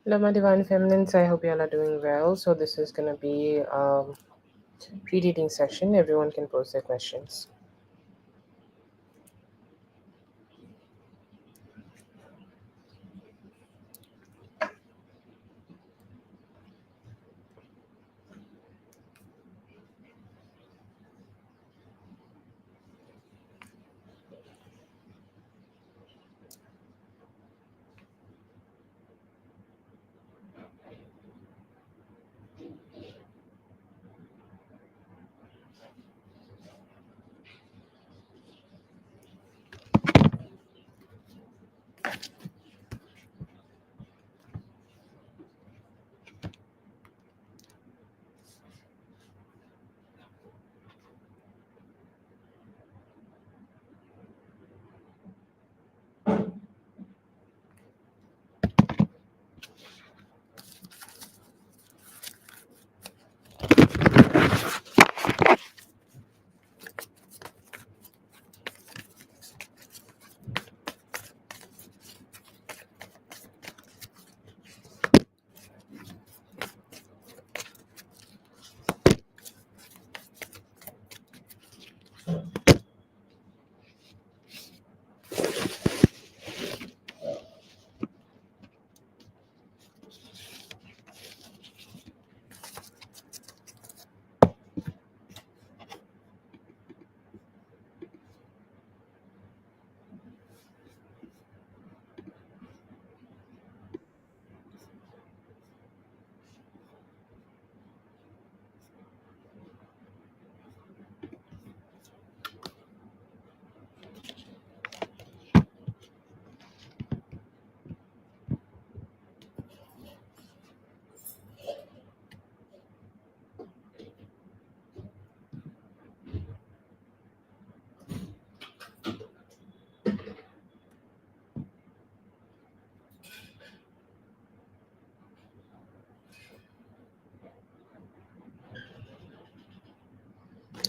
Hello, my divine feminines. I hope you all are doing well. So, this is going to be a pre-reading session. Everyone can post their questions.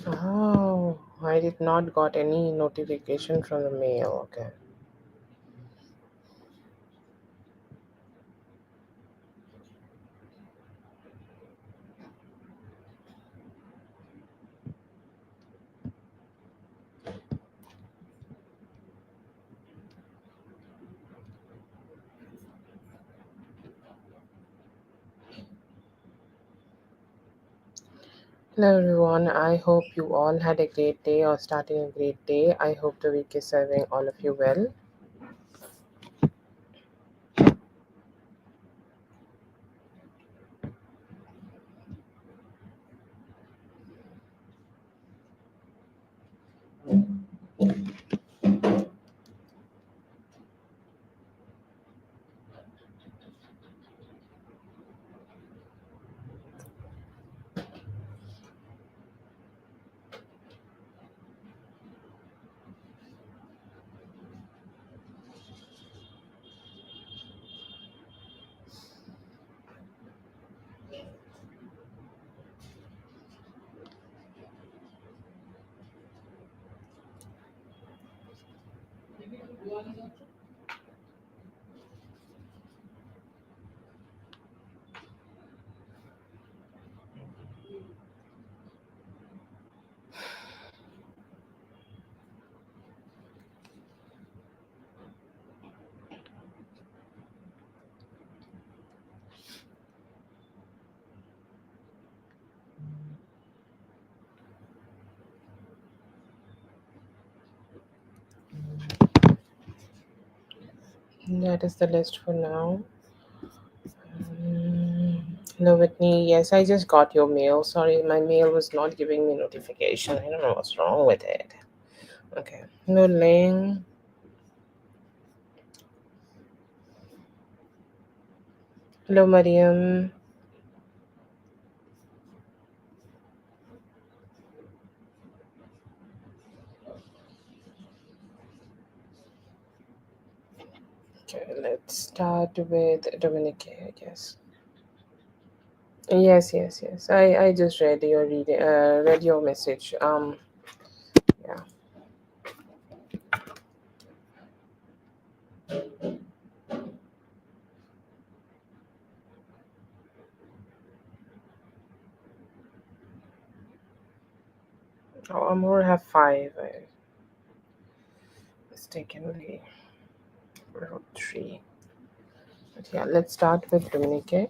Oh, I did not got any notification from the mail. Okay. Hello, everyone. I hope you all had a great day or starting a great day. I hope the week is serving all of you well. That is the list for now. Hello, Whitney. Yes, I just got your mail. Sorry, my mail was not giving me notification. I don't know what's wrong with it. Okay. Hello, Ling. Hello, Mariam. Okay, let's start with Dominic, I guess. Yes. I just read your message. Yeah. Oh, Amor have five. I mistakenly wrote three. But yeah, let's start with Dominique.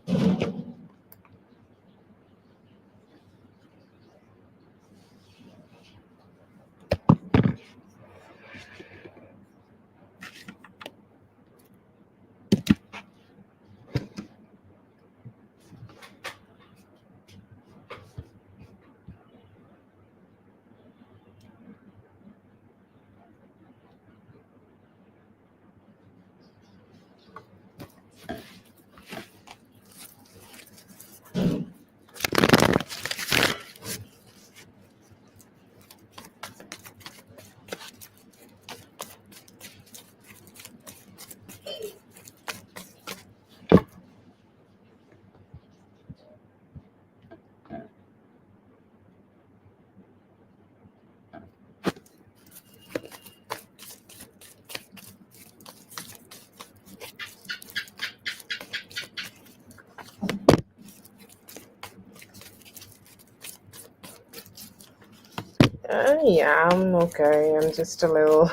Yeah, I'm okay. I'm just a little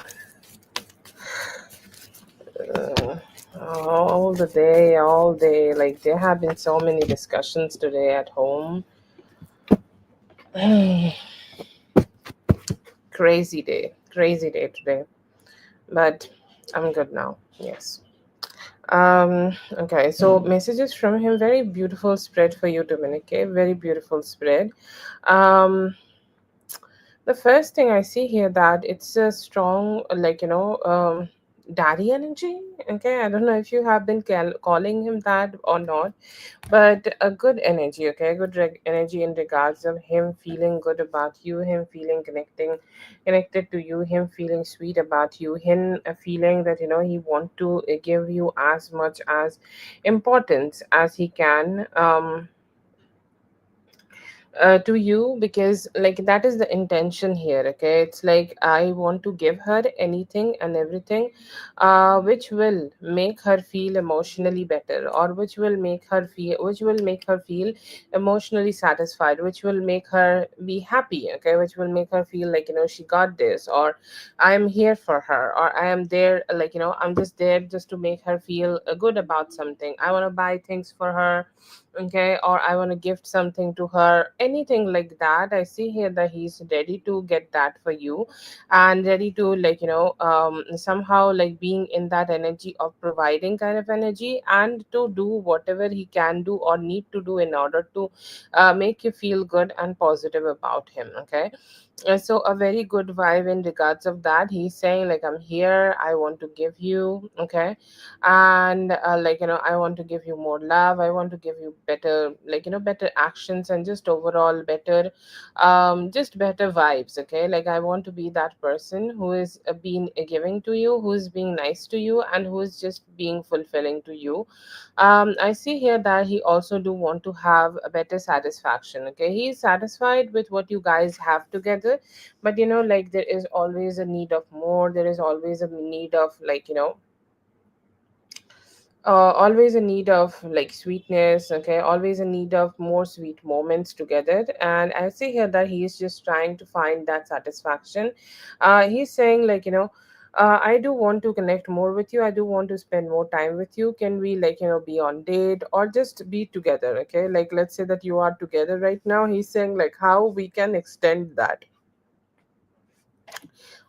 uh, all day. Like there have been so many discussions today at home. Crazy day today. But I'm good now. Yes. Okay, so messages from him. Very beautiful spread for you, Dominique. Very beautiful spread. Um, the first thing I see here that it's a strong, daddy energy. Okay, I don't know if you have been calling him that or not, but a good energy. Okay, good energy in regards of him feeling good about you, him feeling connected to you, him feeling sweet about you, him feeling that he want to give you as much as importance as he can. To you, because like that is the intention here. Okay, it's like I want to give her anything and everything which will make her feel emotionally better, or which will make her feel emotionally satisfied, which will make her be happy. Okay, which will make her feel like she got this, or I am here for her, or I am there, I'm just there just to make her feel good about something. I want to buy things for her, okay, or I want to gift something to her, anything like that. I see here that he's ready to get that for you, and ready to somehow like being in that energy of providing kind of energy, and to do whatever he can do or need to do in order to make you feel good and positive about him. Okay, so a very good vibe in regards of that. He's saying like, I'm here, I want to give you, okay, and I want to give you more love, I want to give you better, better actions, and just overall better, just better vibes. Okay, like I want to be that person who is being giving to you, who is being nice to you, and who is just being fulfilling to you. I see here that he also do want to have a better satisfaction. Okay, he is satisfied with what you guys have together, but like there is always a need of more, there is always a need of always a need of like sweetness. Okay, always a need of more sweet moments together, and I see here that he is just trying to find that satisfaction. He's saying like, I do want to connect more with you, I do want to spend more time with you. Can we be on date or just be together? Okay, like let's say that you are together right now. He's saying like how we can extend that.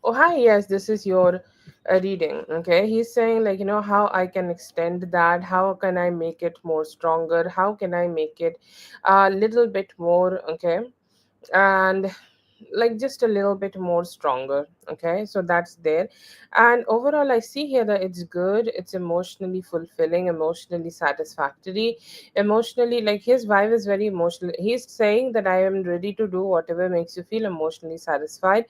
Oh, hi. Yes, this is your reading. Okay. He's saying, like, how I can extend that. How can I make it more stronger? How can I make it a little bit more? Okay. And like just a little bit more stronger. Okay. So that's there. And overall, I see here that it's good. It's emotionally fulfilling, emotionally satisfactory, emotionally, like his vibe is very emotional. He's saying that I am ready to do whatever makes you feel emotionally satisfied,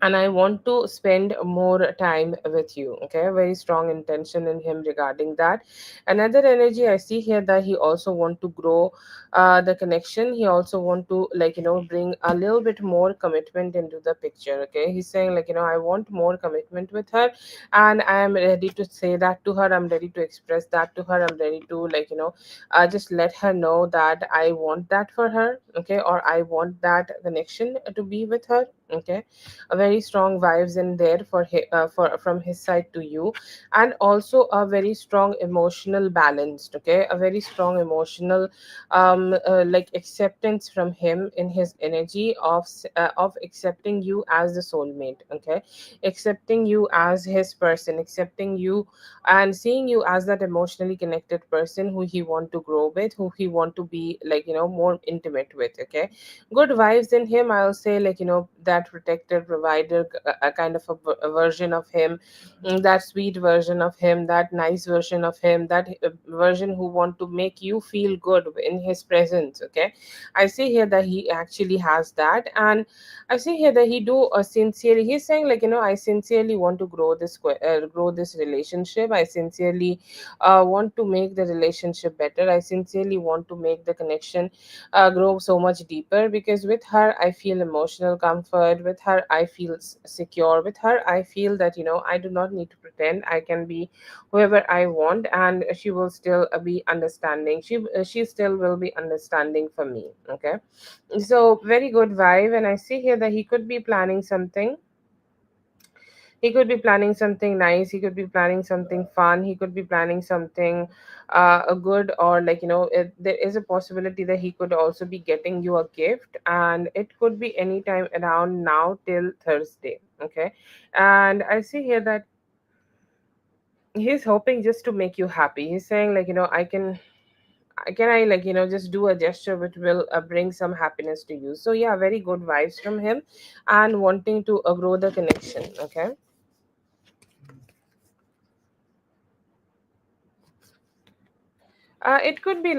and I want to spend more time with you. Okay, very strong intention in him regarding that. Another energy I see here, that he also want to grow the connection. He also want to, bring a little bit more commitment into the picture. Okay, he's saying, I want more commitment with her, and I am ready to say that to her. I'm ready to express that to her. I'm ready to, just let her know that I want that for her. Okay, or I want that connection to be with her. Okay, a very strong vibes in there for from his side to you, and also a very strong emotional balanced. Okay, a very strong emotional acceptance from him in his energy of accepting you as the soulmate. Okay, accepting you as his person, accepting you and seeing you as that emotionally connected person who he want to grow with, who he want to be, more intimate with. Okay, good vibes in him, I'll say, that protector provider, a kind of a version of him, that sweet version of him, that nice version of him, that version who want to make you feel good in his presence. Okay, I see here that he actually has that, and I see here that he do a sincerely, he's saying, I sincerely want to grow this relationship. I sincerely want to make the relationship better. I sincerely want to make the connection grow so much deeper, because with her I feel emotional comfort, with her I feel secure, with her I feel that, I do not need to pretend. I can be whoever I want, and she will still be understanding. She still will be understanding for me. Okay, so very good vibe, and I see here that he could be planning something nice. He could be planning something fun. He could be planning something a good, or, there is a possibility that he could also be getting you a gift, and it could be anytime around now till Thursday. Okay, and I see here that he's hoping just to make you happy. He's saying, I just do a gesture which will bring some happiness to you. So yeah, very good vibes from him, and wanting to grow the connection. Okay. It could be,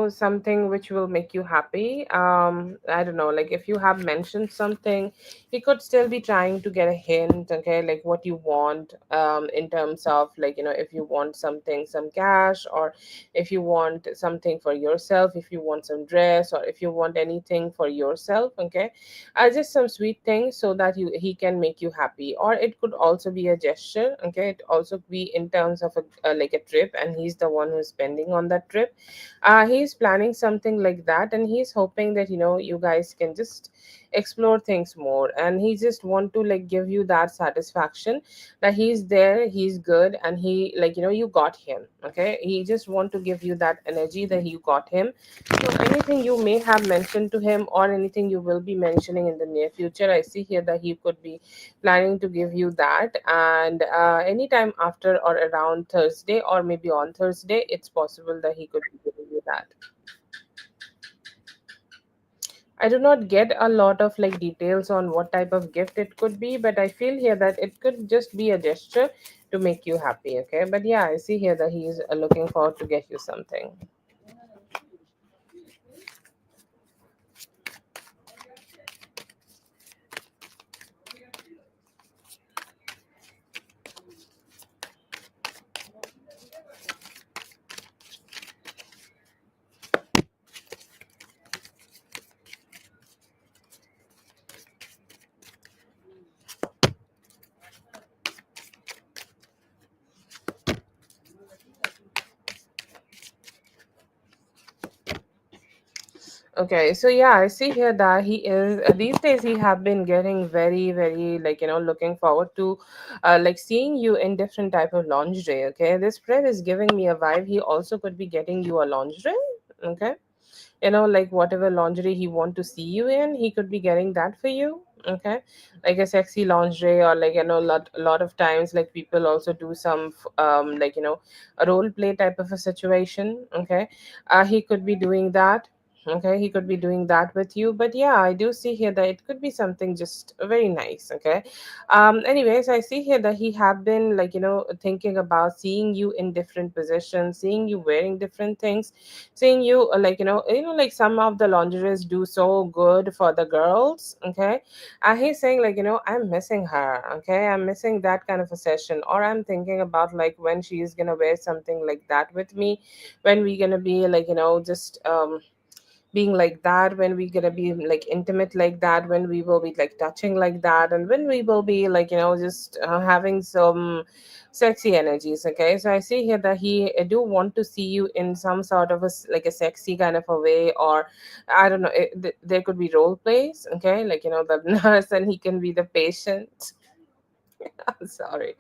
something which will make you happy. I don't know, if you have mentioned something, he could still be trying to get a hint. Okay, like what you want, in terms of, if you want something, some cash, or if you want something for yourself, if you want some dress, or if you want anything for yourself. Okay, just some sweet things so that he can make you happy. Or it could also be a gesture. Okay, it also could be in terms of a trip, and he's the one who's spending on that trip. He's planning something like that, and he's hoping that, you guys can just explore things more, and he just want to, give you that satisfaction that he's there, he's good, and he, you got him. Okay, he just want to give you that energy that you got him. So anything you may have mentioned to him, or anything you will be mentioning in the near future, I see here that he could be planning to give you that. And anytime after or around Thursday, or maybe on Thursday, it's possible that he could be giving you that. I do not get a lot of, details on what type of gift it could be, but I feel here that it could just be a gesture to make you happy. Okay, but yeah, I see here that he is looking forward to get you something. Okay, so yeah, I see here that he is these days he have been getting very, very, looking forward to seeing you in different type of lingerie. Okay, this spread is giving me a vibe. He also could be getting you a lingerie. Okay, whatever lingerie he want to see you in, he could be getting that for you. Okay, like a sexy lingerie, or, a lot of times, people also do some a role play type of a situation. Okay, he could be doing that. Okay, he could be doing that with you, but yeah, I do see here that it could be something just very nice. Okay, anyways, I see here that he have been like, thinking about seeing you in different positions, seeing you wearing different things, seeing you like, like some of the lingeries do so good for the girls. Okay, and he's saying like, I'm missing her. Okay, I'm missing that kind of a session, or I'm thinking about like when she is gonna wear something like that with me, when we gonna be like, just being like that, when we gonna be like intimate like that, when we will be like touching like that, and when we will be like, just having some sexy energies. Okay, so I see here that he do want to see you in some sort of like a sexy kind of a way, or I don't know, there could be role plays. Okay, like, the nurse and he can be the patient. I'm sorry,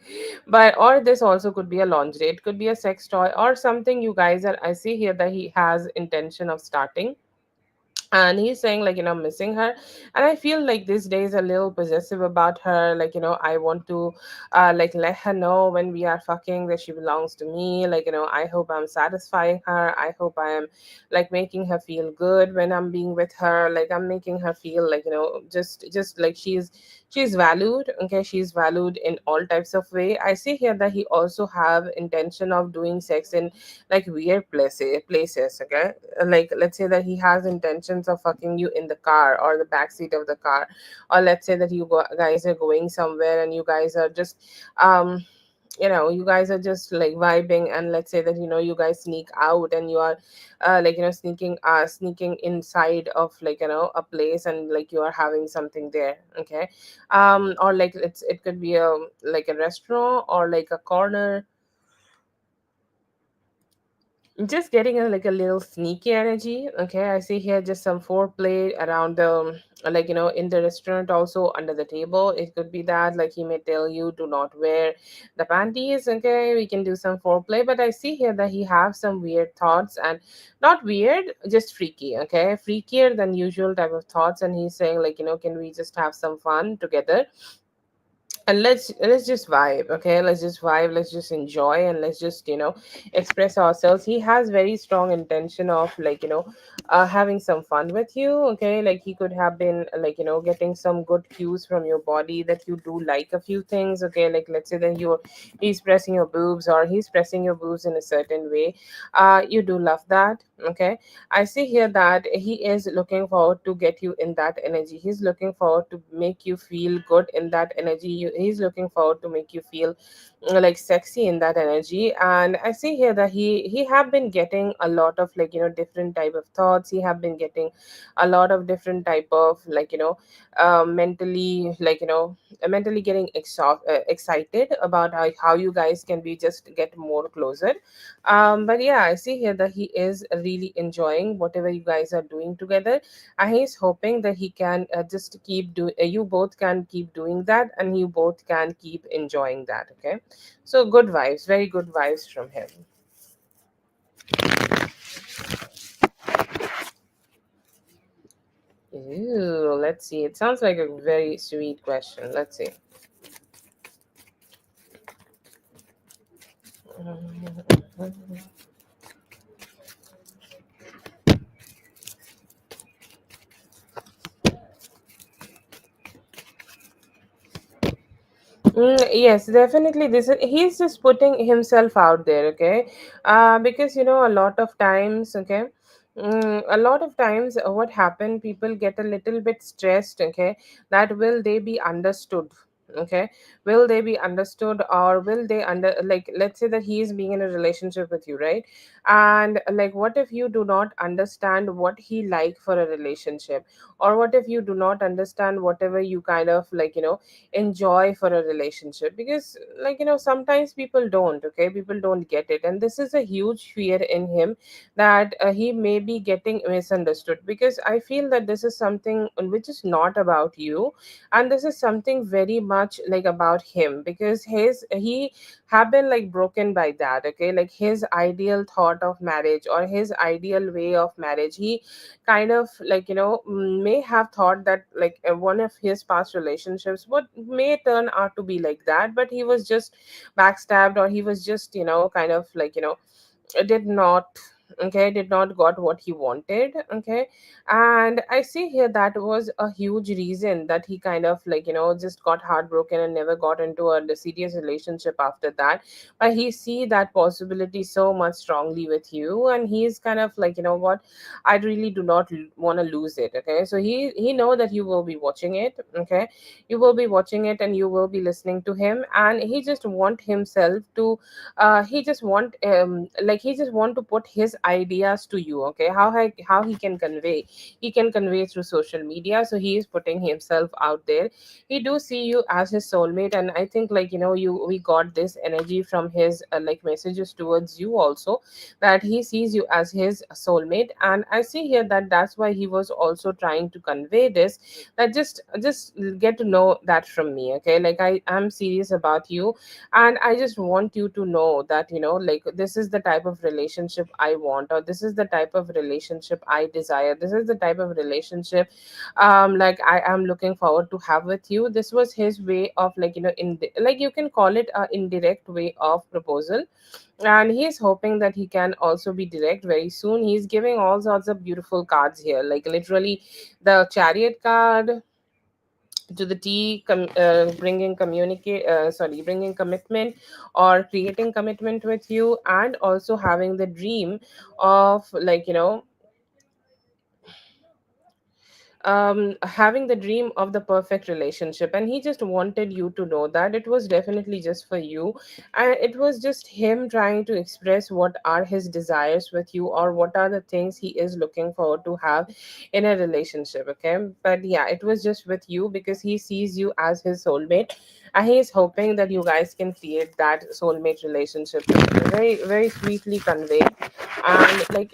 but or this also could be a lingerie, it could be a sex toy or something you guys are. I see here that he has intention of starting, and he's saying like, missing her. And I feel like these days a little possessive about her, like, I want to like let her know when we are fucking that she belongs to me, like, I hope I'm satisfying her, I hope I am like making her feel good when I'm being with her, like I'm making her feel like, just like she's valued. Okay, she's valued in all types of way. I see here that he also have intention of doing sex in like weird places. Okay, like let's say that he has intentions of fucking you in the car or the back seat of the car, or let's say that guys are going somewhere and you guys are just um you guys are just like vibing, and let's say that you guys sneak out and you are like, sneaking inside of like, a place, and like you are having something there. Okay, or like it could be a like a restaurant or like a corner, just getting a like a little sneaky energy. Okay, I see here just some foreplay around the like, in the restaurant, also under the table. It could be that like he may tell you do not wear the panties. Okay, we can do some foreplay, but I see here that he have some weird thoughts, and not weird, just freaky. Okay, freakier than usual type of thoughts, and he's saying like, can we just have some fun together, and let's just vibe. Okay, let's just vibe, let's just enjoy, and let's just express ourselves. He has very strong intention of like, having some fun with you. Okay, like he could have been like, getting some good cues from your body that you do like a few things. Okay, like let's say that he's pressing your boobs, or he's pressing your boobs in a certain way. You do love that. Okay, I see here that he is looking forward to get you in that energy. He's looking forward to make you feel good in that energy. He's looking forward to make you feel like sexy in that energy. And I see here that he have been getting a lot of like, different type of thoughts. He have been getting a lot of different type of like, mentally like, mentally getting excited about how you guys can be just get more closer. But yeah, I see here that he is really enjoying whatever you guys are doing together, and he's hoping that he can just keep doing. You both can keep doing that, and you both can keep enjoying that. Okay, so good vibes, very good vibes from him. Ooh, let's see. It sounds like a very sweet question. Let's see. Yes, definitely. He's just putting himself out there, okay? Because a lot of times, okay, a lot of times, what happened? People get a little bit stressed, okay? That will they be understood? Okay, will they be understood, or will they under like, let's say that he is being in a relationship with you, right? And like, what if you do not understand what he like for a relationship, or what if you do not understand whatever you kind of like, enjoy for a relationship? Because like, sometimes people don't. Okay, people don't get it, and this is a huge fear in him, that he may be getting misunderstood. Because I feel that this is something which is not about you, and this is something very much like about him, because he have been like broken by that. Okay, like his ideal thought of marriage, or his ideal way of marriage, he kind of like, may have thought that like one of his past relationships would may turn out to be like that, but he was just backstabbed, or he was just kind of like, did not okay, did not got what he wanted, okay. And I see here that was a huge reason that he kind of like, just got heartbroken and never got into a serious relationship after that. But he see that possibility so much strongly with you, and he's kind of like, what, I really do not want to lose it, okay. So he know that you will be watching it, okay. You will be watching it and you will be listening to him, and he just want himself to he just want he just want to put his ideas to you, okay. How he can convey through social media. So he is putting himself out there. He do see you as his soulmate, and I think like, you we got this energy from his like messages towards you also, that he sees you as his soulmate. And I see here that that's why he was also trying to convey this, that just get to know that from me, okay. Like I am serious about you, and I just want you to know that, like this is the type of relationship I want, or this is the type of relationship I desire, this is the type of relationship like I am looking forward to have with you. This was his way of like, like you can call it a indirect way of proposal. And he is hoping that he can also be direct very soon. He's giving all sorts of beautiful cards here, like literally the chariot card to the bringing communicate bringing commitment, or creating commitment with you, and also having the dream of like, having the dream of the perfect relationship. And he just wanted you to know that it was definitely just for you, and it was just him trying to express what are his desires with you, or what are the things he is looking forward to have in a relationship, okay. But yeah, it was just with you because he sees you as his soulmate, and he is hoping that you guys can create that soulmate relationship. Very very sweetly conveyed. And like,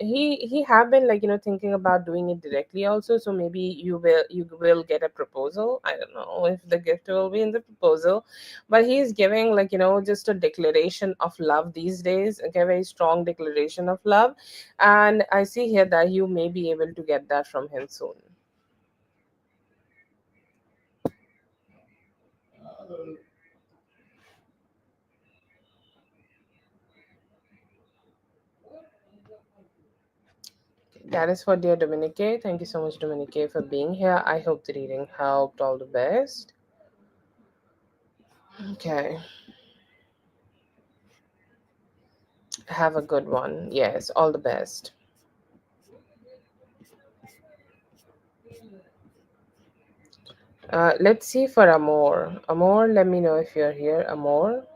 he have been like, thinking about doing it directly also. So maybe you will get a proposal. I don't know if the gift will be in the proposal, but he's giving like, just a declaration of love these days, okay, very strong declaration of love. And I see here that you may be able to get that from him soon. That is for dear Dominique. Thank you so much, Dominique, for being here. I hope the reading helped. All the best. Okay. Have a good one. Yes, all the best. Let's see for Amor. Amor, let me know if you're here. Amor.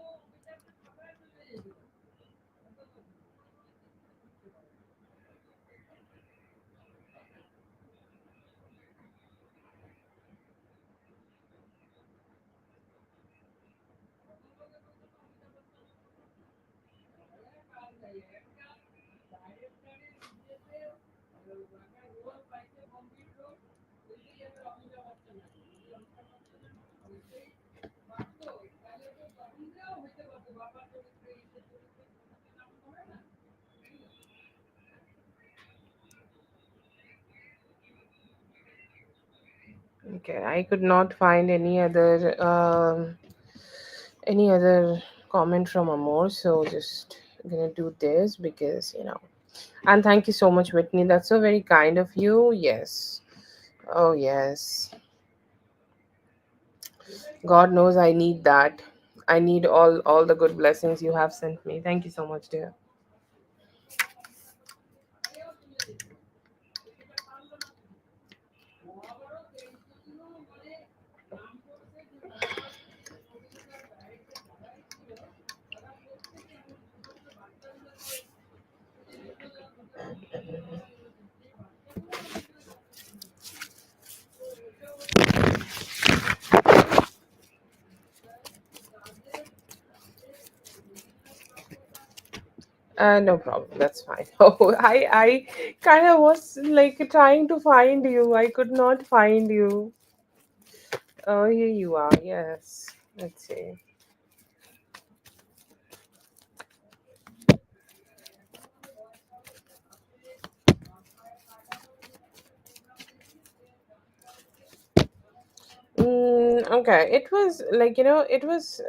Okay, I could not find any other comment from Amor, so just gonna do this because And thank you so much, Whitney. That's so very kind of you. Yes. Oh yes. God knows I need that. I need all the good blessings you have sent me. Thank you so much, dear. No problem. That's fine. Oh, I kind of was like trying to find you. I could not find you. Oh, here you are. Yes. Let's see. Okay, it was like, it was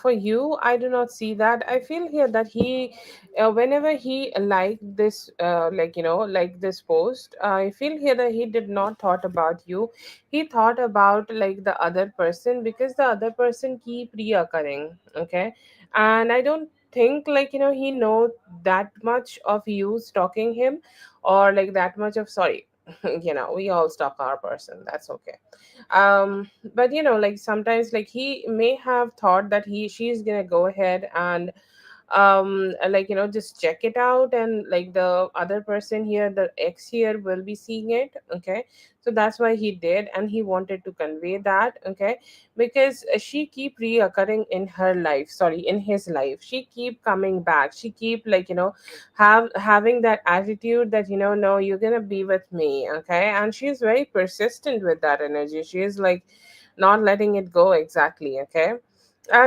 for you. I do not see that. I feel here that he, whenever he liked this, like this post, I feel here that he did not thought about you. He thought about like the other person, because the other person keep reoccurring. Okay, and I don't think like, he know that much of you stalking him, or like that much of, sorry, we all stalk our person. That's okay. But like sometimes like he may have thought that she's gonna go ahead and like, just check it out, and like the other person here, the ex here, will be seeing it. Okay, so that's why he did, and he wanted to convey that. Okay, because she keep reoccurring in her life, sorry, in his life. She keep coming back, she keep like, having that attitude that, no, you're gonna be with me. Okay, and she's very persistent with that energy. She is like not letting it go exactly. Okay,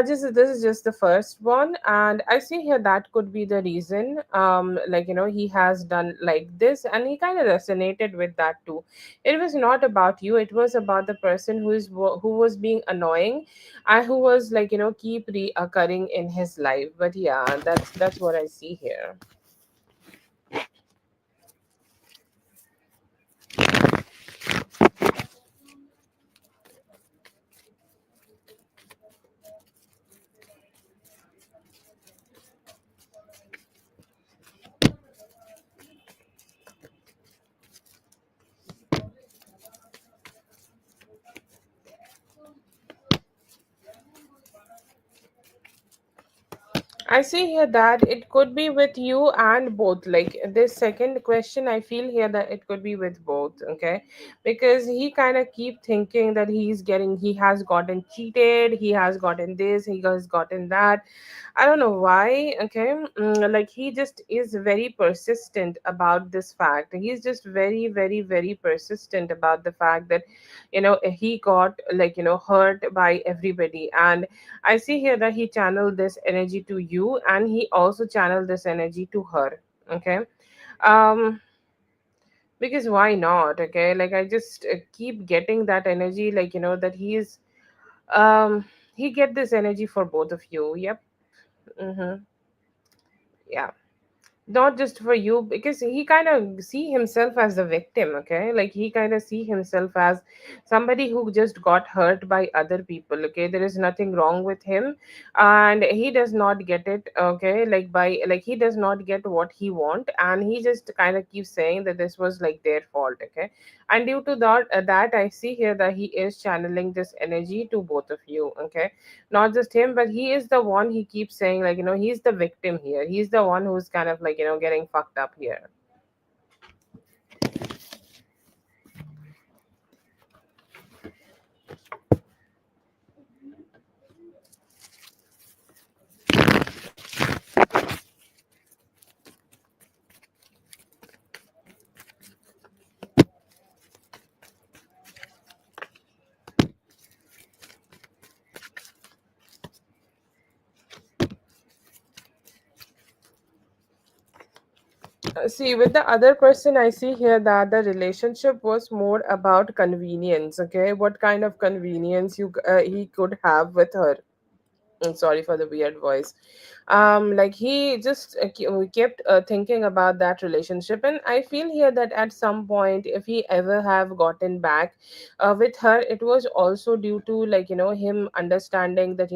just this is just the first one, and I see here that could be the reason. Like, he has done like this, and he kind of resonated with that too. It was not about you, it was about the person who was being annoying, and who was like, keep reoccurring in his life. But yeah, that's what I see here. I see here that it could be with you and both. Like this second question, I feel here that it could be with both. Okay, because he kind of keep thinking that he has gotten cheated, he has gotten this, he has gotten that. I don't know why. Okay, like he just is very persistent about this fact. He's just very, very, very persistent about the fact that, he got like, hurt by everybody. And I see here that he channeled this energy to you, and he also channeled this energy to her. Okay. Um, because why not? Okay. Like I just keep getting that energy, like, that um, he get this energy for both of you. Yep. Mm-hmm. Yeah, not just for you, because he kind of see himself as a victim. Okay, like he kind of see himself as somebody who just got hurt by other people. Okay, there is nothing wrong with him, and he does not get it. Okay, like by like he does not get what he want, and he just kind of keeps saying that this was like their fault. Okay, and due to that I see here that he is channeling this energy to both of you. Okay, not just him, but he is the one, he keeps saying like, he's the victim here, he's the one who's kind of like, getting fucked up here. See, with the other person, I see here that the relationship was more about convenience. Okay, what kind of convenience he could have with her. I'm sorry for the weird voice. Like he just kept thinking about that relationship, and I feel here that at some point, if he ever have gotten back with her, it was also due to like, him understanding that,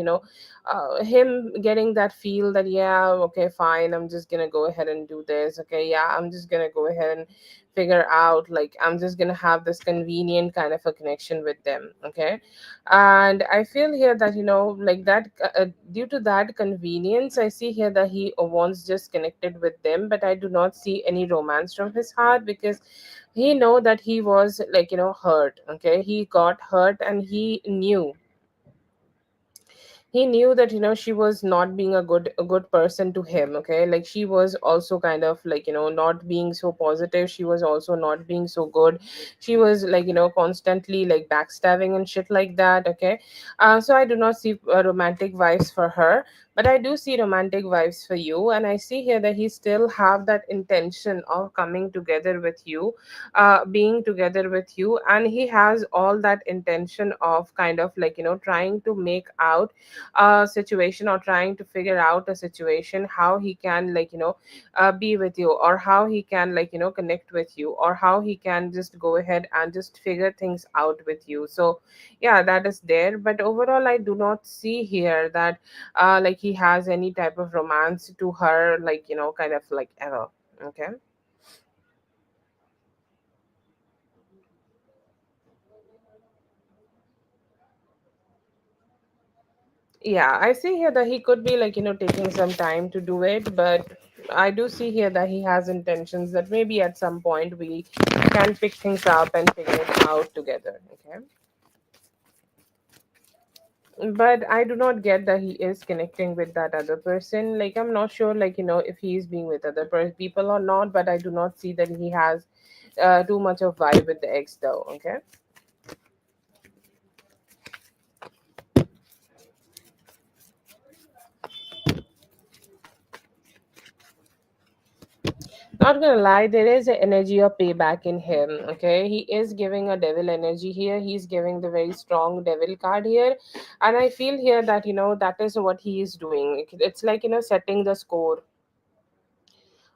him getting that feel that, yeah, okay, fine, I'm just gonna go ahead and do this. Okay, yeah, I'm just gonna go ahead and figure out, like, I'm just gonna have this convenient kind of a connection with them. Okay, and I feel here that, like that due to that convenience, I see here that he once just connected with them, but I do not see any romance from his heart, because he know that he was like, hurt. Okay, he got hurt, and he knew that, she was not being a good person to him. Okay, like she was also kind of like, not being so positive, she was also not being so good. She was like, constantly like backstabbing and shit like that. Okay, so I do not see romantic vibes for her. But I do see romantic vibes for you, and I see here that he still have that intention of coming together with you, being together with you, and he has all that intention of kind of like, trying to make out a situation, or trying to figure out a situation, how he can like, be with you, or how he can like, connect with you, or how he can just go ahead and just figure things out with you. So yeah, that is there. But overall, I do not see here that like he has any type of romance to her, like, kind of like ever. Okay. Yeah, I see here that he could be like, taking some time to do it, but I do see here that he has intentions that maybe at some point we can pick things up and figure it out together. Okay. But I do not get that he is connecting with that other person. Like, I'm not sure, like, if he is being with other people or not, but I do not see that he has too much of vibe with the ex though. Okay. Not gonna lie, there is an energy of payback in him. Okay, he is giving a devil energy here. He's giving the very strong devil card here, and I feel here that that is what he is doing. It's like setting the score.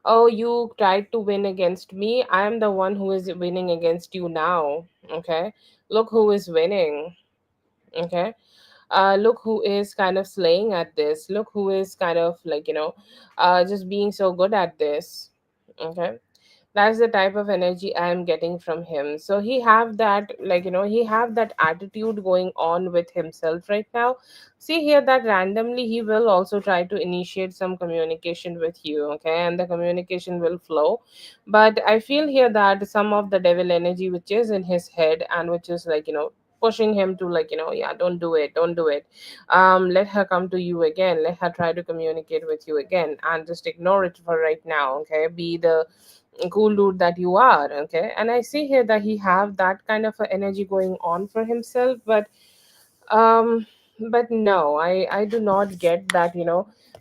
Oh, you tried to win against me. I am the one who is winning against you now. Okay, look who is winning. Okay, look who is kind of slaying at this. Look who is kind of like just being so good at this. Okay, that's the type of energy I am getting from him. So he have that, like, he have that attitude going on with himself right now. See here that randomly he will also try to initiate some communication with you. Okay, and the communication will flow. But I feel here that some of the devil energy which is in his head, and which is like, pushing him to like, yeah, don't do it, don't do it. Let her come to you again, let her try to communicate with you again, and just ignore it for right now. Okay, be the cool dude that you are. Okay, and I see here that he have that kind of a energy going on for himself. Um but no, I do not get that,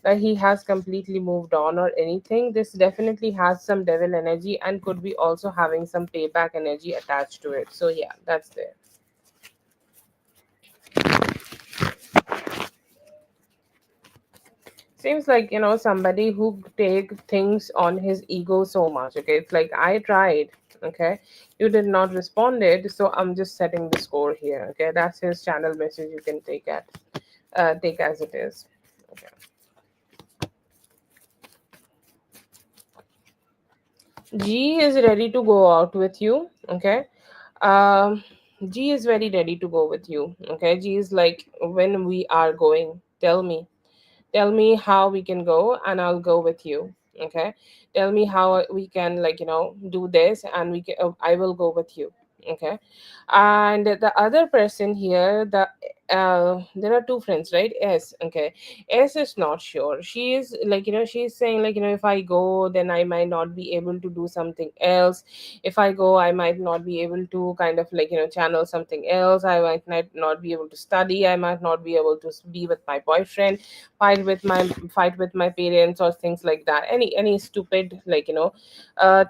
that he has completely moved on or anything. This definitely has some devil energy, and could be also having some payback energy attached to it. So yeah, that's there. Seems like, somebody who take things on his ego so much. Okay, it's like, I tried. Okay, you did not responded, so I'm just setting the score here. Okay, that's his channel message. You can take as it is. Okay. G is ready to go out with you. Okay. um G is very ready to go with you. Okay, G is like, when we are going, tell me how we can go, and I'll go with you. Okay, tell me how we can like, do this, and I will go with you. Okay. And the other person here, there are two friends, right? S. Okay, S is not sure. She is like, she's saying like, if I go, then I might not be able to do something else. If I go, I might not be able to kind of like, channel something else. I might not be able to study. I might not be able to be with my boyfriend, fight with my parents, or things like that. Any stupid like,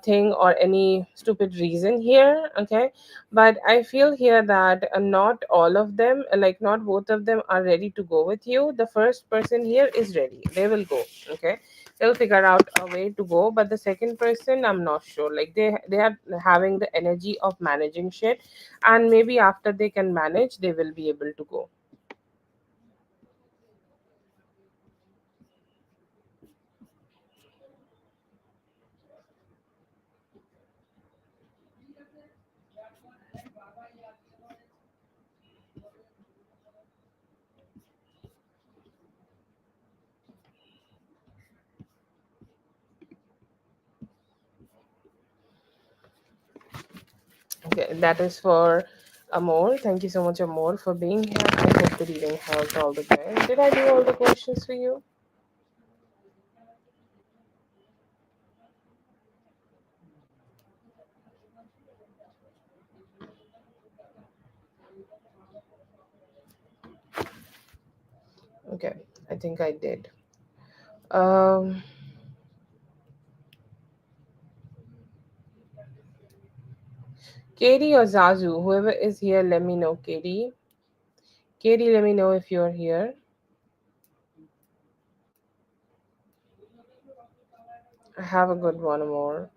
thing, or any stupid reason here. Okay. But I feel here that not all of them, like not both of them, are ready to go with you. The first person here is ready, they will go. Okay, they'll figure out a way to go. But the second person, I'm not sure, like they are having the energy of managing shit, and maybe after they can manage, they will be able to go. Okay, that is for Amor. Thank you so much, Amor, for being here. I hope the reading helped all the time. Did I do all the questions for you? Okay, I think I did. Um, Katie or Zazu, whoever is here, let me know. Katie, let me know if you're here. I have a good one more.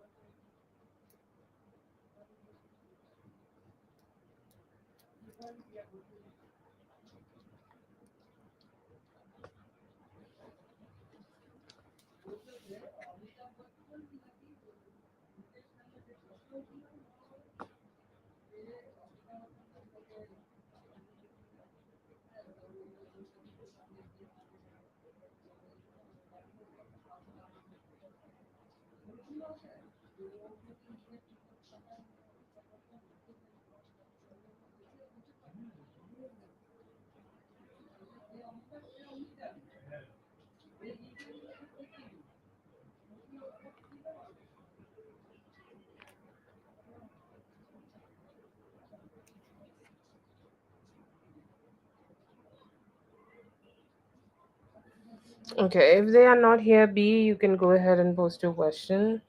Okay, if they are not here, B, you can go ahead and post your question.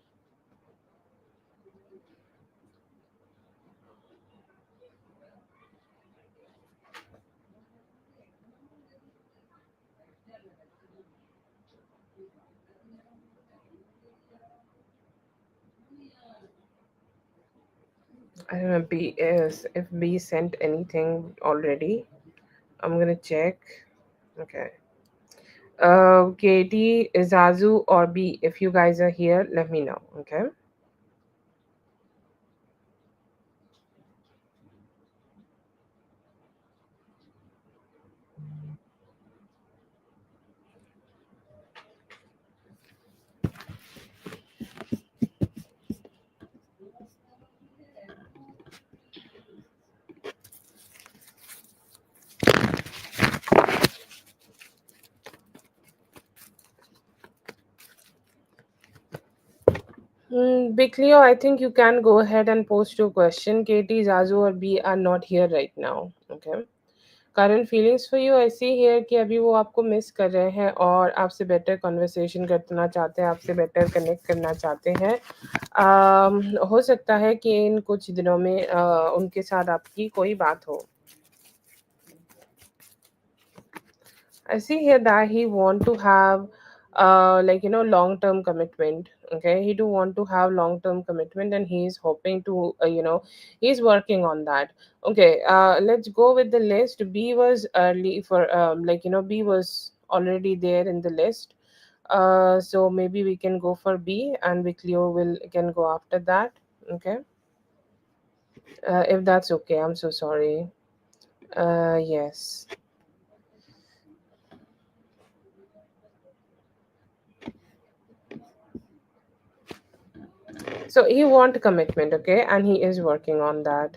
I don't know B is if B sent anything already. I'm gonna check. Okay. Katie, Zazu, or B, if you guys are here, let me know. Okay. Big Leo, I think you can go ahead and post your question. Katie, Zazu, और B are not here right now. Okay. Current feelings for you ऐसी है कि अभी वो आपको miss कर रहे हैं और आपसे बेटर कन्वर्सेशन करना चाहते हैं, आपसे बेटर कनेक्ट करना चाहते हैं. हो सकता है कि इन कुछ दिनों में उनके साथ आपकी कोई बात हो. I see here that he want to have like long term commitment. Okay, he do want to have long term commitment, and he is hoping to he's working on that. Okay, let's go with the list. B was early for B was already there in the list. So maybe we can go for B, and Viclio will can go after that. Okay, if that's okay. I'm so sorry. Yes. So he want commitment, okay, and he is working on that.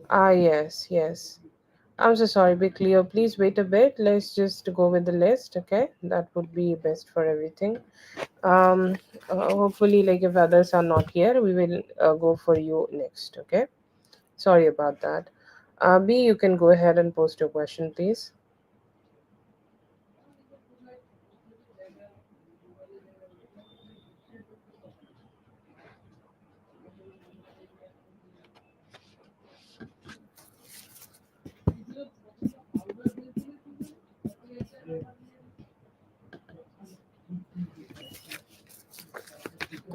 Ah, yes, yes. I'm so sorry, be clear. Please wait a bit. Let's just go with the list, okay? That would be best for everything. Um, Hopefully, like if others are not here, we will go for you next, okay? Sorry about that. B, you can go ahead and post your question, please.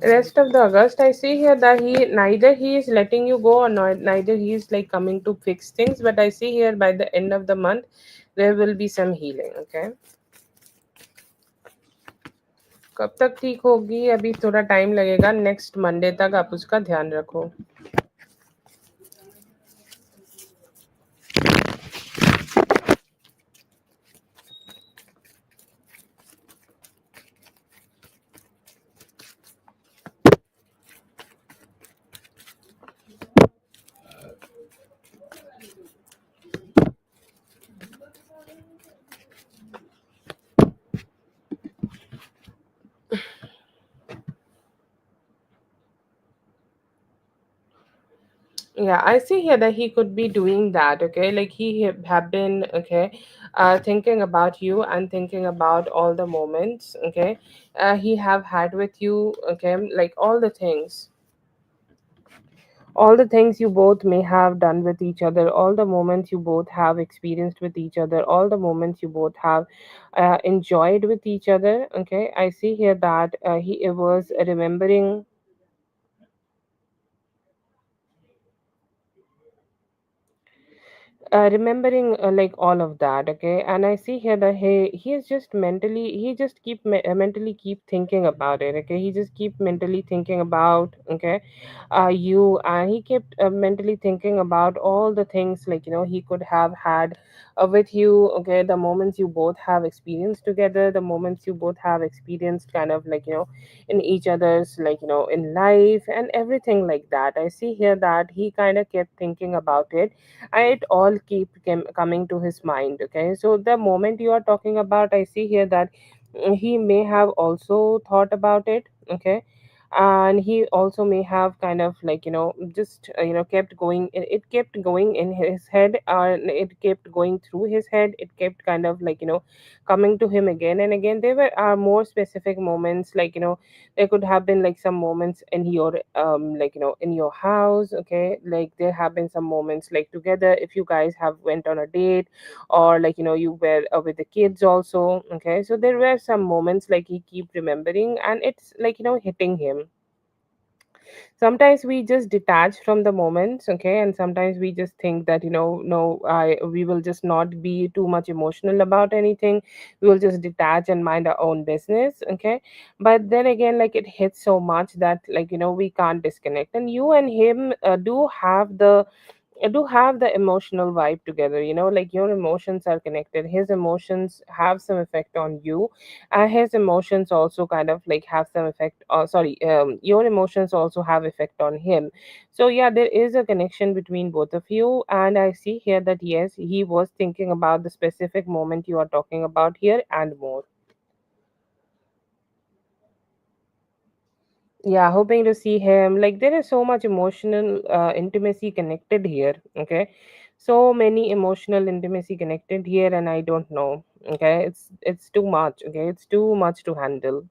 Rest of the August, I see here that he neither he is letting you go or not, neither he is like coming to fix things. But I see here by the end of the month, there will be some healing, okay? कब तक ठीक होगी अभी थोड़ा time लगेगा next Monday तक आप उसका ध्यान रखो. Yeah, I see here that he could be doing that, okay? Like he have been, okay, thinking about you and thinking about all the moments, okay, he have had with you, okay, like all the things you both may have done with each other, all the moments you both have experienced with each other, all the moments you both have enjoyed with each other, okay? I see here that he was remembering, like all of that, okay? And I see here that he is just mentally, he just mentally keep thinking about it, okay? He just keep mentally thinking about, okay, you, and he kept mentally thinking about all the things, like, he could have had with you, okay? The moments you both have experienced together, the moments you both have experienced kind of like, in each other's, like, in life and everything like that. I see here that he kind of kept thinking about it, and it all coming to his mind, okay? So the moment you are talking about, I see here that he may have also thought about it, okay? And he also may have kind of like, just kept going, it kept going in his head, and it kept going through his head, it kept kind of like, coming to him again and again. There were more specific moments, like, there could have been like some moments in your like, in your house, okay? Like there have been some moments like together, if you guys have went on a date, or like, you were with the kids also, okay? So there were some moments like he keep remembering, and it's like, hitting him. Sometimes we just detach from the moments, okay? And sometimes we just think that, no, we will just not be too much emotional about anything, we will just detach and mind our own business, okay? But then again, like, it hits so much that, like, we can't disconnect, and you and him do have the emotional vibe together, like your emotions are connected, his emotions have some effect on you, and his emotions also kind of like have some effect, sorry, your emotions also have effect on him. So yeah, there is a connection between both of you, and I see here that yes, he was thinking about the specific moment you are talking about here and more. Yeah, hoping to see him. Like there is so much emotional intimacy connected here, okay? So many emotional intimacy connected here, and I don't know, okay? It's too much, okay? It's too much to handle.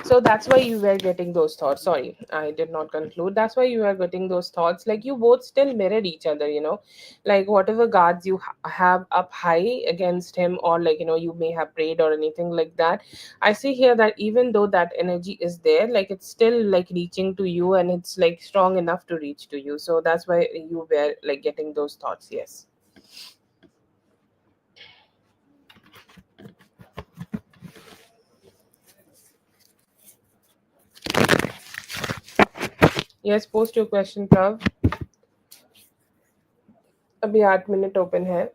So that's why you were getting those thoughts. Sorry, I did not conclude. That's why you were getting those thoughts. Like you both still mirrored each other, like whatever guards you have up high against him, or like, you may have prayed or anything like that. I see here that even though that energy is there, like it's still like reaching to you, and it's like strong enough to reach to you. So that's why you were like getting those thoughts. Yes. Yes, post your question, Prav. अभी 8 minute open है.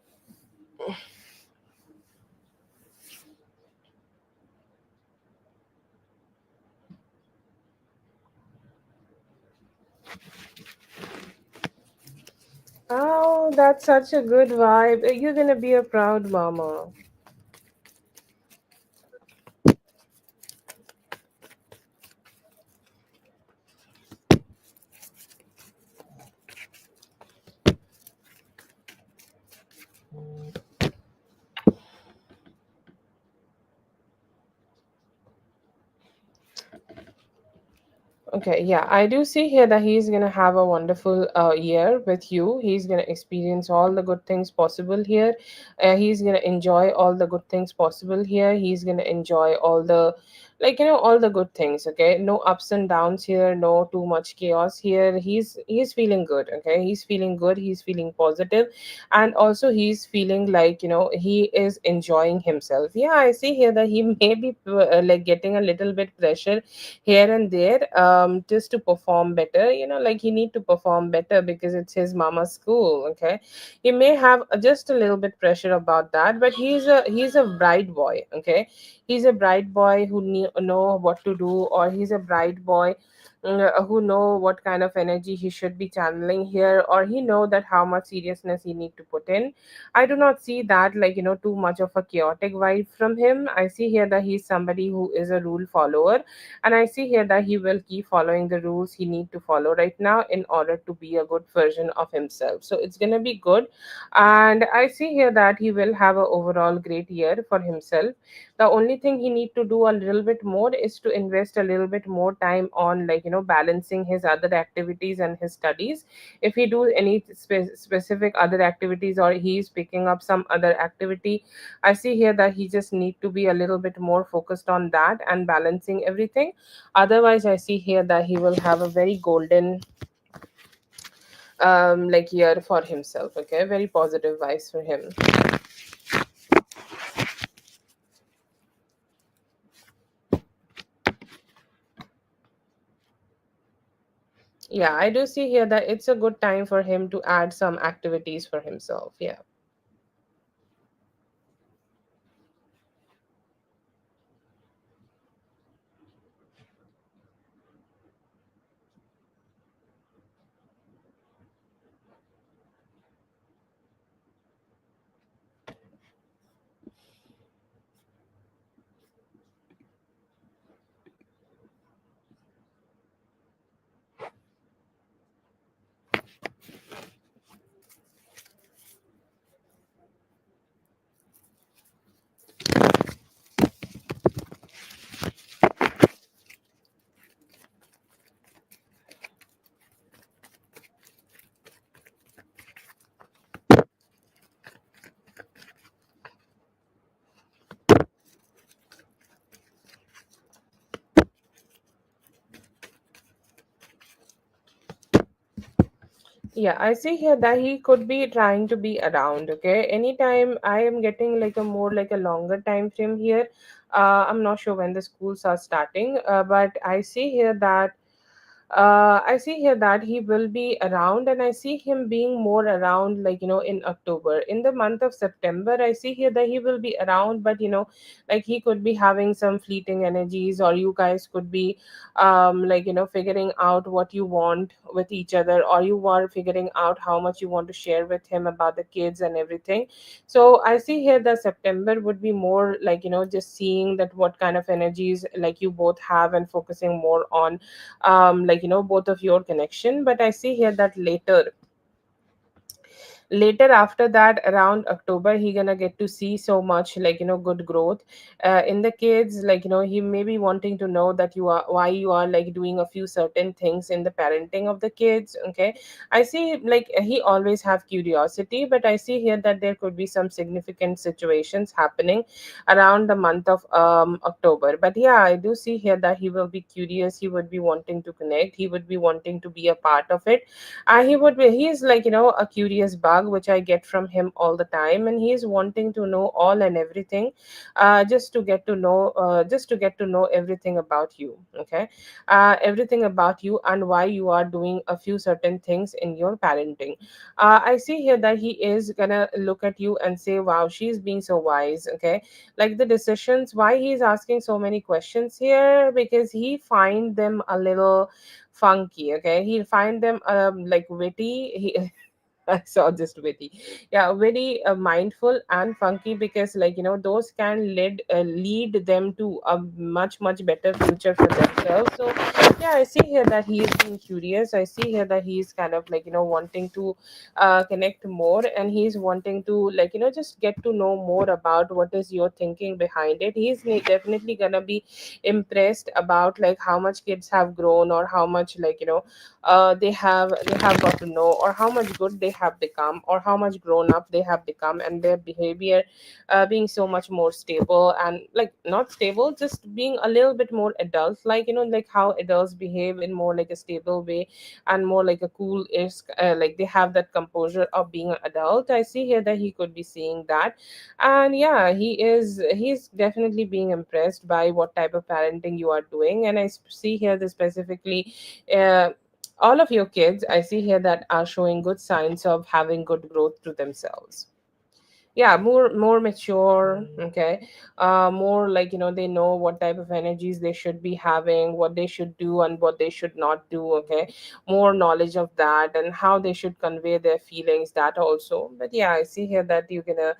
Oh, that's such a good vibe. You're gonna be a proud mama. Okay, yeah, I do see here that he's gonna have a wonderful year with you. He's gonna experience all the good things possible here. He's gonna enjoy all the good things possible here. He's gonna enjoy all the, like, all the good things. Okay, no ups and downs here. No too much chaos here. He's feeling good. Okay, he's feeling good. He's feeling positive, and also he's feeling like, he is enjoying himself. Yeah, I see here that he may be like getting a little bit pressure here and there, just to perform better, like he need to perform better because it's his mama's school, okay? He may have just a little bit pressure about that, but he's a bright boy, okay? He's a bright boy who know what to do, or he's a bright boy who know what kind of energy he should be channeling here, or he know that how much seriousness he need to put in. I do not see that, like, too much of a chaotic vibe from him. I see here that he's somebody who is a rule follower, and I see here that he will keep following the rules he need to follow right now in order to be a good version of himself. So it's gonna be good, and I see here that he will have a overall great year for himself. The only thing he need to do a little bit more is to invest a little bit more time on, like, balancing his other activities and his studies. If he do any specific other activities, or he is picking up some other activity, I see here that he just need to be a little bit more focused on that and balancing everything. Otherwise, I see here that he will have a very golden like year for himself. Okay, very positive vibes for him. Yeah, I do see here that it's a good time for him to add some activities for himself. Yeah. Yeah, I see here that he could be trying to be around. Okay, anytime I am getting like a more like a longer time frame here. I'm not sure when the schools are starting, but I see here that he will be around, and I see him being more around, like, in October. In the month of September, I see here that he will be around, but like, he could be having some fleeting energies, or you guys could be, like, figuring out what you want with each other, or you are figuring out how much you want to share with him about the kids and everything. So I see here that September would be more like, just seeing that what kind of energies like you both have, and focusing more on like, both of your connection. But I see here that later after that, around October, he gonna get to see so much, like, good growth in the kids. Like, he may be wanting to know that you are why you are like doing a few certain things in the parenting of the kids. Okay, I see, like, he always have curiosity, but I see here that there could be some significant situations happening around the month of October. But yeah, I do see here that he will be curious, he would be wanting to connect, he would be wanting to be a part of it. He's like, a curious bug, which I get from him all the time, and he's wanting to know all and everything, just to get to know everything about you. Okay, everything about you and why you are doing a few certain things in your parenting. I see here that he is gonna look at you and say, wow, she's being so wise. Okay, like the decisions, why he's asking so many questions here, because he find them a little funky. Okay, he'll find them like witty. I saw just witty. Yeah, very mindful and funky, because, like, those can lead them to a much much better future for themselves. So yeah, I see here that he is being curious. I see here that he's kind of like, wanting to connect more, and he's wanting to, like, just get to know more about what is your thinking behind it. Definitely gonna be impressed about, like, how much kids have grown, or how much, like, they have got to know, or how much good they have become, or how much grown up they have become, and their behavior being so much more stable, and, like, not stable, just being a little bit more adult, like, like how adults behave in more like a stable way, and more like a cool is, like, they have that composure of being an adult. I see here that he could be seeing that. And yeah, he's definitely being impressed by what type of parenting you are doing. And see here that specifically, uh, all of your kids, I see here that are showing good signs of having good growth to themselves. yeah, more mature, okay. More like, they know what type of energies they should be having, what they should do and what they should not do, okay. More knowledge of that and how they should convey their feelings, that also. But yeah, I see here that you're gonna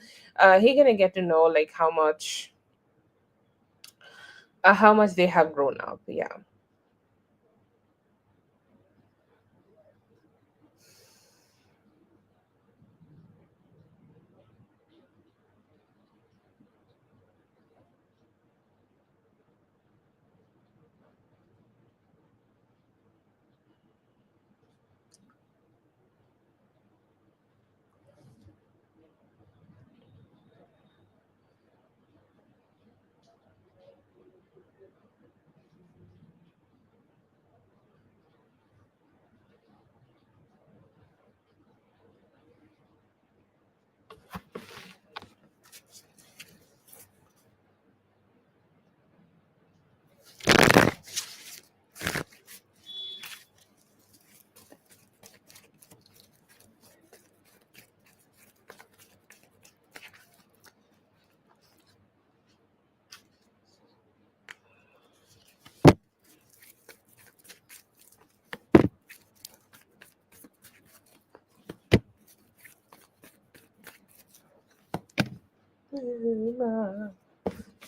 he gonna get to know like how much they have grown up, yeah.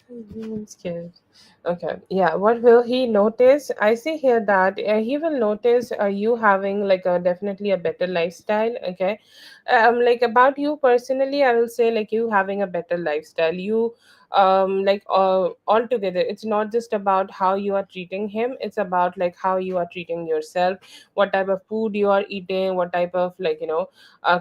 I'm scared. Okay. Yeah. What will he notice? I see here that he will notice you having like a definitely a better lifestyle. Okay. Like about you personally, I will say like you having a better lifestyle. You like altogether, it's not just about how you are treating him. It's about like how you are treating yourself, what type of food you are eating, what type of like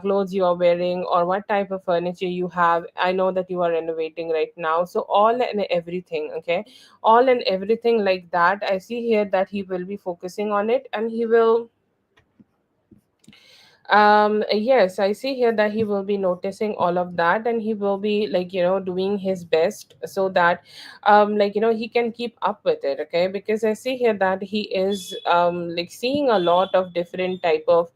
clothes you are wearing, or what type of furniture you have. I know that you are renovating right now, so all and everything, okay, all and everything like that. I see here that he will be focusing on it, and he will yes, I see here that he will be noticing all of that, and he will be like doing his best so that like he can keep up with it, okay. Because I see here that he is like seeing a lot of different type of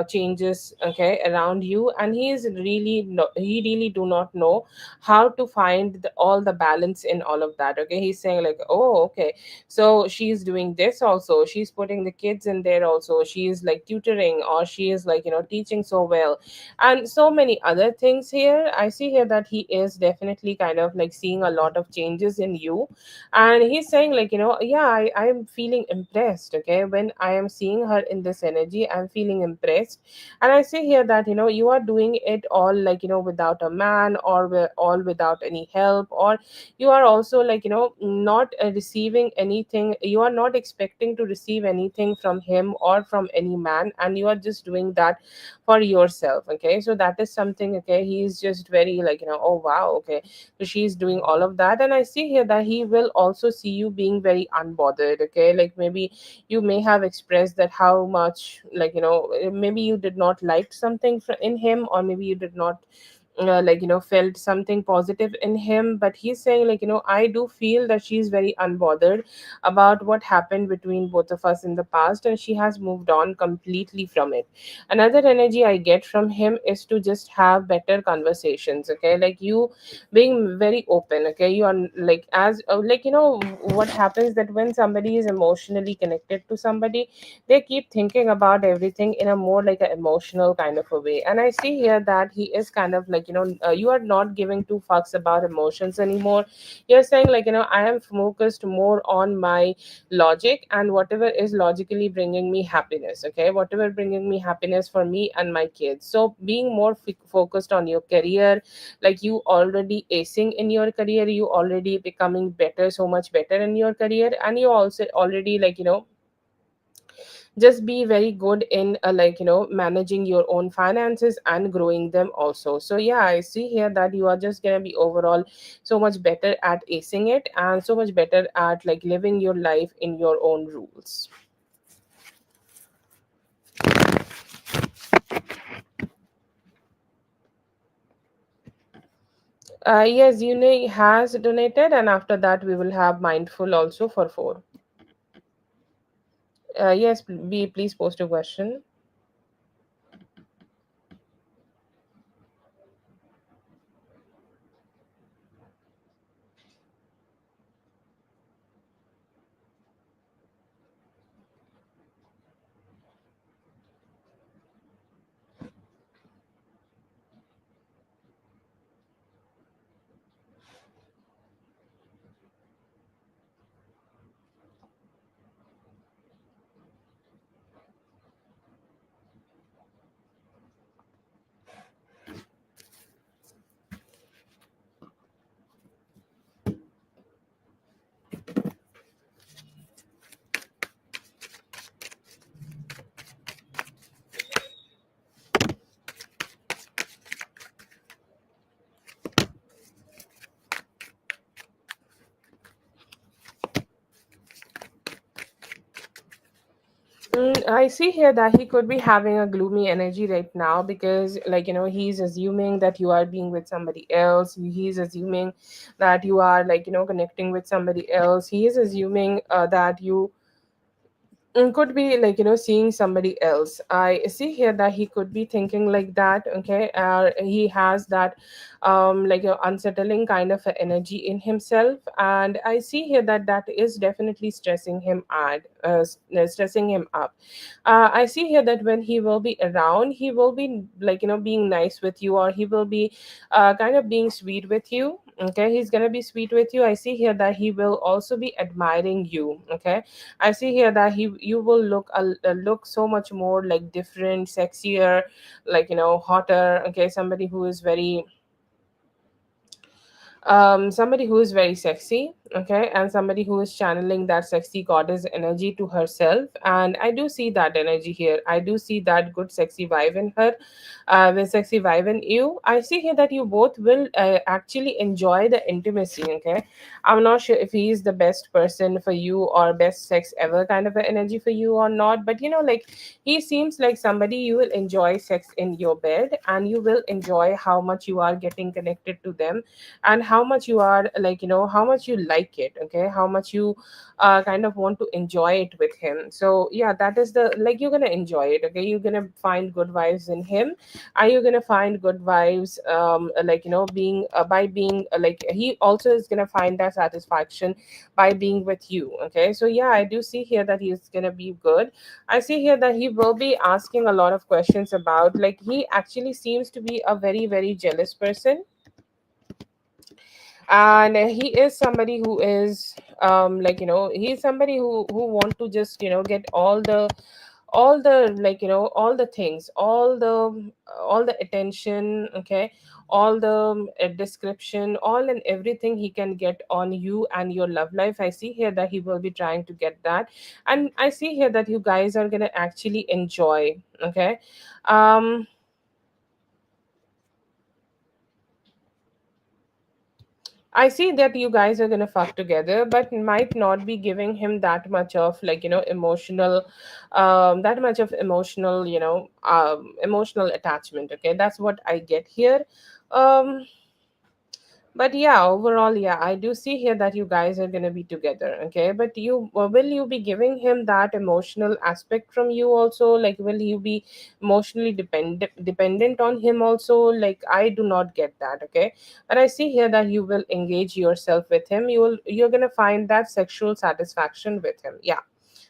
changes, okay, around you. And he is really he really do not know how to find all the balance in all of that, okay. He's saying like, oh, okay, so she's doing this also, she's putting the kids in there also, she's like tutoring, or she is like teaching so well, and so many other things here. I see here that he is definitely kind of like seeing a lot of changes in you. And he's saying like, yeah, I'm feeling impressed, okay. When I am seeing her in this energy, I'm feeling impressed. And I see here that you are doing it all like without a man, or all without any help, or you are also like not receiving anything, you are not expecting to receive anything from him or from any man, and you are just doing that for yourself, okay. So that is something, okay. He's just very like oh wow, okay. So she's doing all of that, and I see here that he will also see you being very unbothered, okay. Like maybe you may have expressed that how much like maybe you did not like something in him, or maybe you did not like felt something positive in him. But he's saying like I do feel that she's very unbothered about what happened between both of us in the past, and she has moved on completely from it. Another energy I get from him is to just have better conversations, okay. Like you being very open, okay. You are like as like what happens that when somebody is emotionally connected to somebody, they keep thinking about everything in a more like an emotional kind of a way. And I see here that he is kind of like you are not giving two fucks about emotions anymore. You're saying like I am focused more on my logic, and whatever is logically bringing me happiness, okay, whatever bringing me happiness for me and my kids. So being more focused on your career, like you already acing in your career, you already becoming better, so much better in your career, and you also already like just be very good in like managing your own finances and growing them also. So yeah, I see here that you are just gonna be overall so much better at acing it, and so much better at like living your life in your own rules. Yes, Uni has donated, and after that we will have mindful also for 4. Yes, please post a question. I see here that he could be having a gloomy energy right now because, like, he's assuming that you are being with somebody else. He's assuming that you are, like, connecting with somebody else. He is assuming that you could be, like, seeing somebody else. I see here that he could be thinking like that. Okay, he has that like a unsettling kind of a energy in himself, and I see here that that is definitely stressing him stressing him up. I see here that when he will be around, he will be, like, being nice with you, or he will be kind of being sweet with you. Okay, he's gonna be sweet with you. I see here that he will also be admiring you. Okay, I see here that you will look so much more like different, sexier, like, hotter. Okay, somebody who is very sexy. Okay, and somebody who is channeling that sexy goddess energy to herself, and I do see that energy here. I do see that good sexy vibe in her, with sexy vibe in you. I see here that you both will actually enjoy the intimacy. Okay, I'm not sure if he is the best person for you, or best sex ever kind of an energy for you or not, but like, he seems like somebody you will enjoy sex in your bed, and you will enjoy how much you are getting connected to them, and how much you are, like, how much you like it. Okay, how much you kind of want to enjoy it with him. So yeah, that is the, like, you're gonna enjoy it. Okay, you're gonna find good vibes in him, and you're gonna find good vibes, like, being by being, like, he also is gonna find that satisfaction by being with you. Okay, so yeah, I do see here that he's gonna be good. I see here that he will be asking a lot of questions about, like, he actually seems to be a very, very jealous person, and he is somebody who is, like, he's somebody who want to just, get all the, like, all the things, all the attention. Okay, all the description, all and everything he can get on you and your love life. I see here that he will be trying to get that, and I see here that you guys are gonna actually enjoy. Okay, um I see that you guys are gonna fuck together, but might not be giving him that much of, like, emotional, that much of emotional, emotional attachment. Okay, that's what I get here. Um, but yeah, overall, yeah, I do see here that you guys are gonna be together. Okay, but will you be giving him that emotional aspect from you also? Like, will you be emotionally dependent on him also? Like, I do not get that. Okay, but I see here that you will engage yourself with him. You're gonna find that sexual satisfaction with him. Yeah,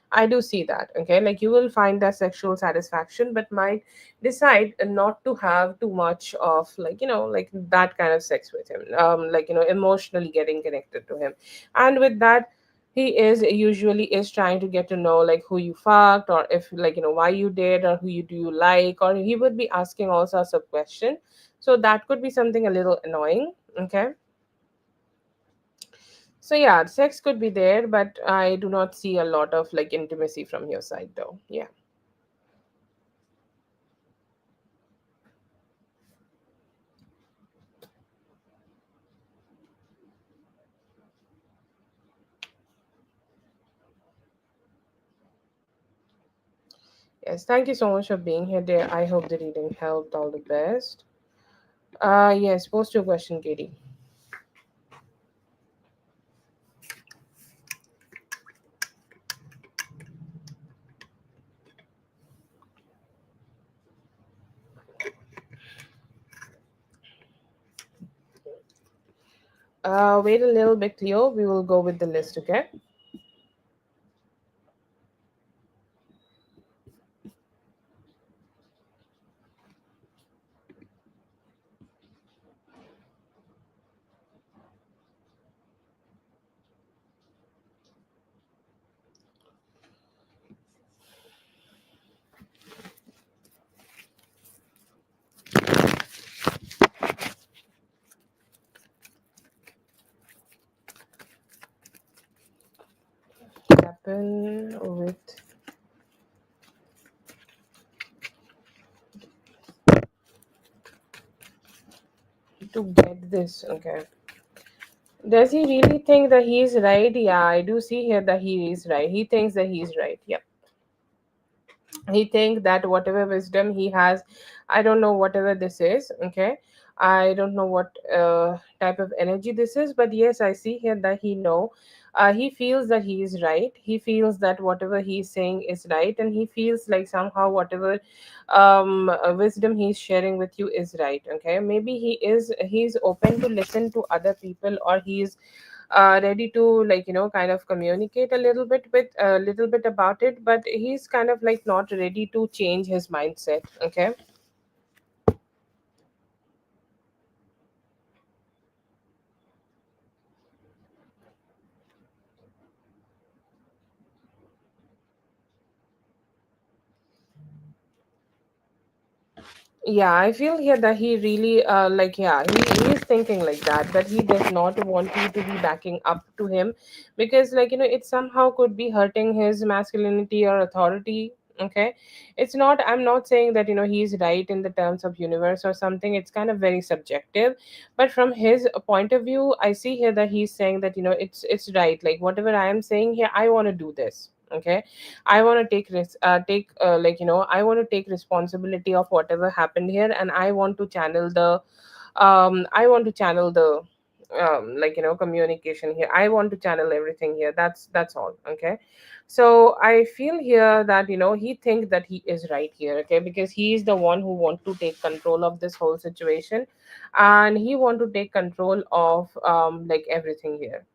I do see that. Okay, like, you will find that sexual satisfaction, but might decide not to have too much of, like, like that kind of sex with him. Like, emotionally getting connected to him, and with that, he is usually is trying to get to know, like, who you fucked, or if, like, why you did, or who you do you like, or he would be asking all sorts of questions. So that could be something a little annoying. Okay, so yeah, sex could be there, but I do not see a lot of, like, intimacy from your side though. Yeah. Yes, thank you so much for being here, dear. I hope the reading helped. All the best. Yes, post your question, Katie. Wait a little bit, Cleo. We will go with the list, okay? Happen with to get this, okay? Does he really think that he is right? Yeah, I do see here that he is right. He thinks that he is right. Yep. He think that whatever wisdom he has, I don't know whatever this is, okay, I don't know what type of energy this is, but yes, I see here that he feels that he is right, he feels that whatever he is saying is right, and he feels like somehow whatever wisdom he's sharing with you is right. Okay, maybe he's open to listen to other people, or he's ready to, like, kind of communicate a little bit about it, but he's kind of like not ready to change his mindset. Okay. Yeah, I feel here that he really yeah, he is thinking like that he does not want you to be backing up to him, because, like, it somehow could be hurting his masculinity or authority. Okay, it's not, I'm not saying that he's right in the terms of universe or something, it's kind of very subjective, but from his point of view, I see here that he's saying that it's right, like whatever I am saying here, I want to do this. Okay, I want to take like, I want to take responsibility of whatever happened here, and I want to channel the I want to channel the like, communication here, I want to channel everything here, that's all. Okay, so I feel here that he thinks that he is right here. Okay, because he is the one who want to take control of this whole situation, and he want to take control of like everything here.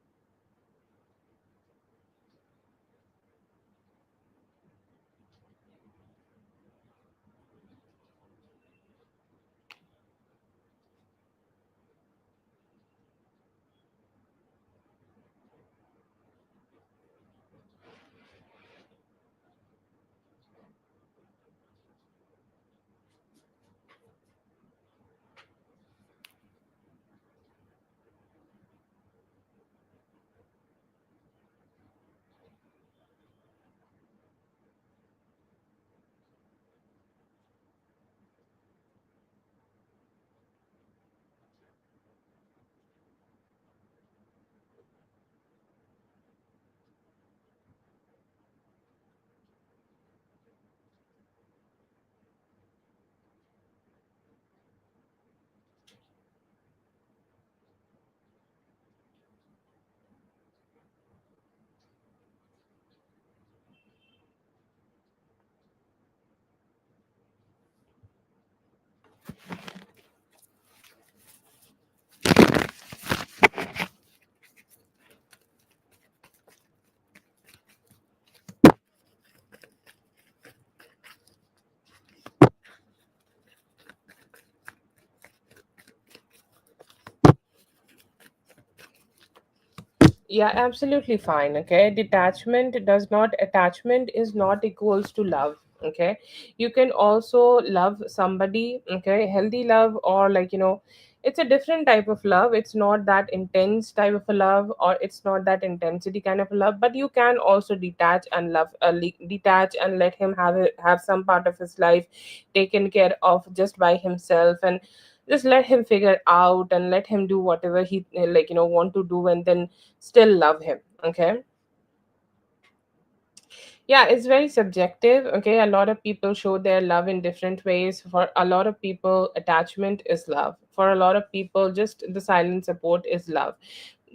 Yeah, absolutely fine. Okay, attachment is not equals to love. Okay, you can also love somebody. Okay, healthy love, or like, it's a different type of love. It's not that intense type of a love, or it's not that intensity kind of a love. But you can also detach and let him have some part of his life taken care of just by himself, and just let him figure out and let him do whatever he like, want to do, and then still love him. Okay, yeah, it's very subjective. Okay, a lot of people show their love in different ways. For a lot of people, attachment is love. For a lot of people, just the silent support is love.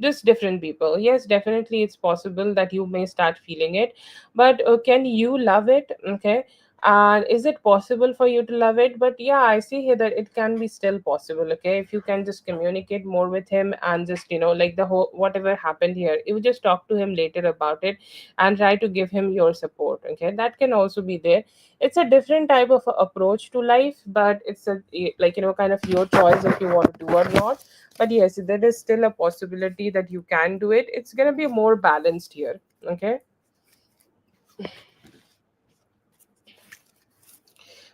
Just different people. Yes, definitely it's possible that you may start feeling it, but can you love it? Okay, and is it possible for you to love it? But yeah, I see here that it can be still possible. Okay, if you can just communicate more with him, and just, like, the whole whatever happened here, you just talk to him later about it, and try to give him your support. Okay, that can also be there. It's a different type of approach to life, but it's a, like, kind of your choice if you want to do or not. But yes, there is still a possibility that you can do it. It's going to be more balanced here. Okay,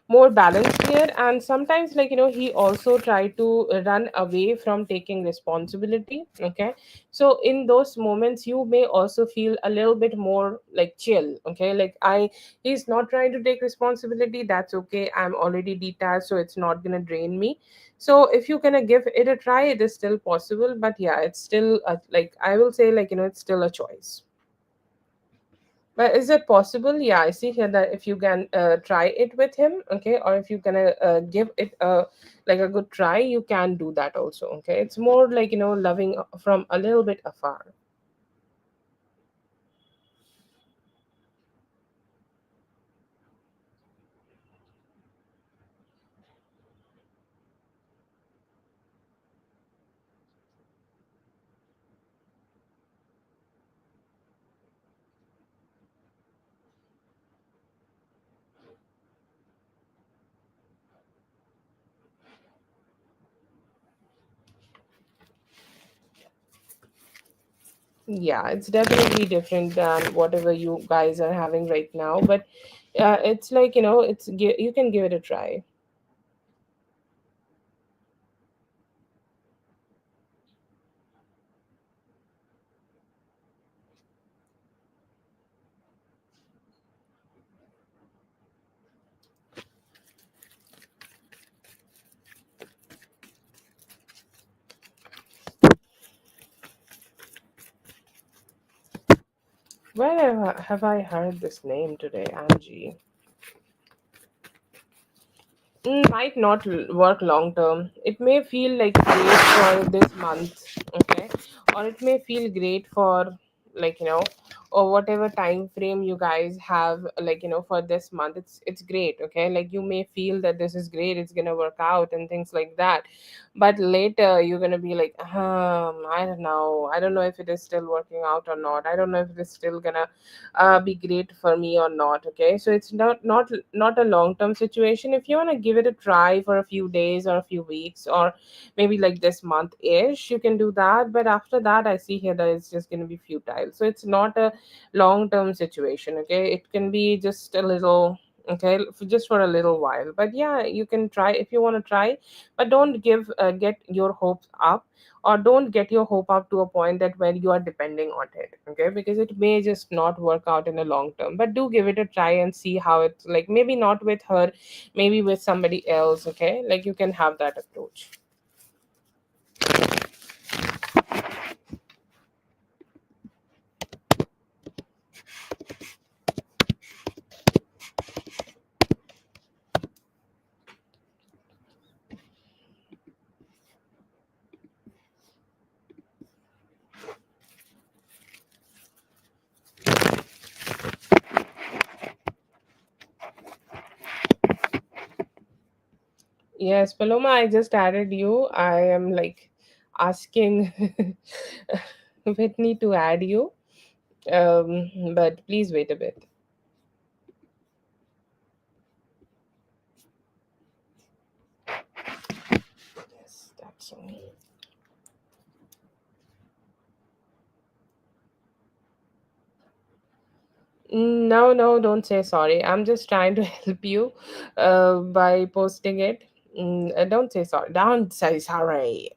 more balanced here. And sometimes, like, he also try to run away from taking responsibility. Okay, so in those moments you may also feel a little bit more like chill. Okay, like, he's not trying to take responsibility, that's okay, I'm already detached, so it's not gonna drain me. So if you gonna give it a try, it is still possible. But yeah, it's still like, I will say, like, it's still a choice. But is it possible? Yeah, I see here that if you can try it with him, okay, or if you can give it a like a good try, you can do that also. Okay, it's more like loving from a little bit afar. Yeah, it's definitely different than whatever you guys are having right now, but it's like you can give it a try. Where have I heard this name today, Angie? Might not work long term. It may feel like great for this month, okay, or it may feel great for like or whatever time frame you guys have, like for this month. It's great, okay. Like you may feel that this is great, it's gonna work out and things like that, but later you're gonna be like, I don't know if it is still working out or not. I don't know if it is still gonna be great for me or not. Okay, so it's not a long term situation. If you want to give it a try for a few days or a few weeks or maybe like this month ish, you can do that, but after that I see here that it's just going to be futile. So it's not a long term situation. Okay, it can be just a little, okay, just for a little while. But yeah, you can try if you want to try, but don't get your hopes up, or don't get your hope up to a point that where you are depending on it. Okay, because it may just not work out in a long term. But do give it a try and see how it's like. Maybe not with her, maybe with somebody else. Okay, like you can have that approach. Yes, Paloma, I just added you. I am like asking Whitney to add you, but please wait a bit. Yes, that's all. No, no, don't say sorry. I'm just trying to help you by posting it. Don't say sorry. Don't say sorry.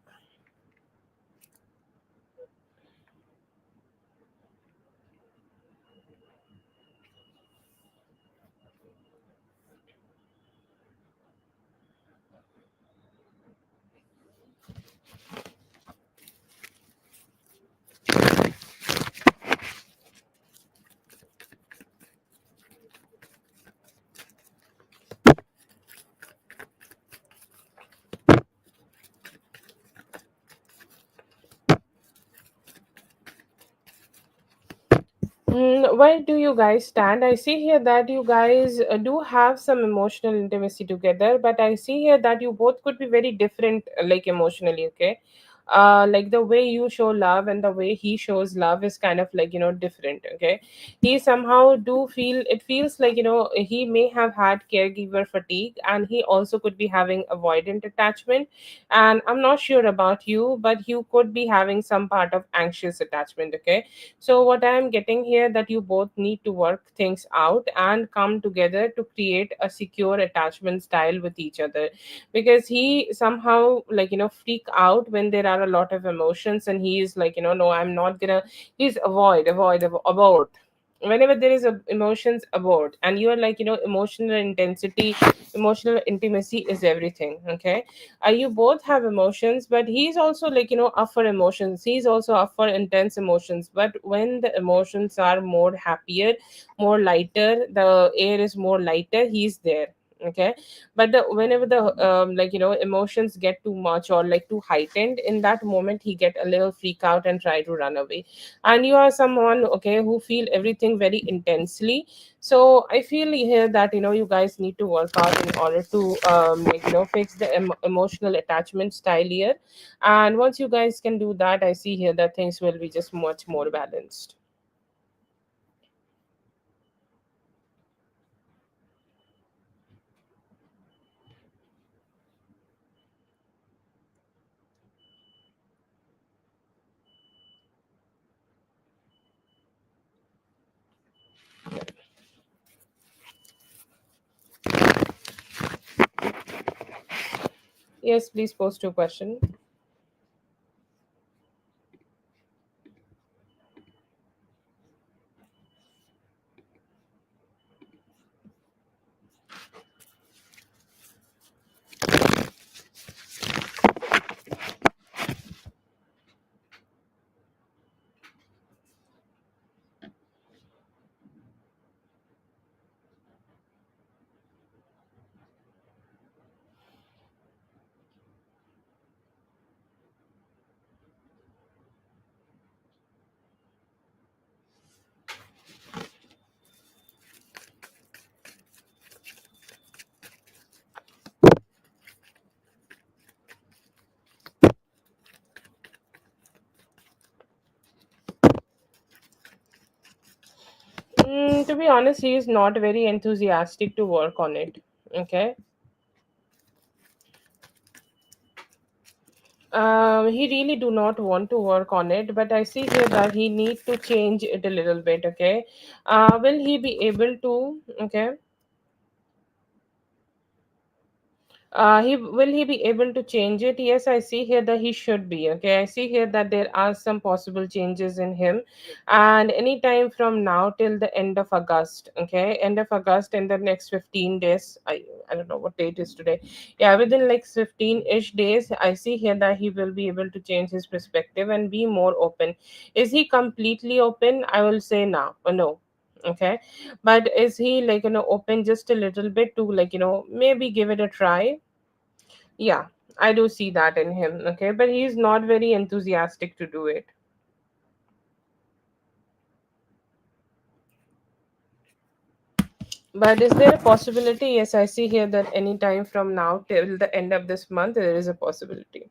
Where do you guys stand? I see here that you guys do have some emotional intimacy together, but I see here that you both could be very different, like emotionally, okay? Like the way you show love and the way he shows love is kind of like, different, okay? He somehow do feel, it feels like, he may have had caregiver fatigue, and he also could be having avoidant attachment. And I'm not sure about you, but you could be having some part of anxious attachment, okay? So what I am getting here that you both need to work things out and come together to create a secure attachment style with each other, because he somehow like freak out when there are a lot of emotions, and he is like no, I'm not gonna, he's avoid. whenever there is a emotions aboard, and you are like, emotional intensity, emotional intimacy is everything, okay? You both have emotions, but he's also like, up for emotions, he's also up for intense emotions. But when the emotions are more happier, more lighter, the air is more lighter, he's there, okay? But whenever the like, emotions get too much or like too heightened, in that moment he get a little freak out and try to run away. And you are someone, okay, who feel everything very intensely. So I feel here that, you guys need to work out in order to like, fix the emotional attachment style here. And once you guys can do that, I see here that things will be just much more balanced. Yes, please post your question. To be honest, he is not very enthusiastic to work on it, okay? He really do not want to work on it, but I see here that he need to change it a little bit, okay? Will he be able to, okay? He be able to change it? Yes, I see here that he should be. Okay, I see here that there are some possible changes in him, and anytime from now till the end of August. Okay, end of August, in the next 15 days. I don't know what date is today. Yeah, within like 15-ish days, I see here that he will be able to change his perspective and be more open. Is he completely open? I will say no. No. Okay, but is he like, open just a little bit to like, maybe give it a try? Yeah, I do see that in him. Okay, but he's not very enthusiastic to do it. But is there a possibility? Yes, I see here that any time from now till the end of this month, there is a possibility.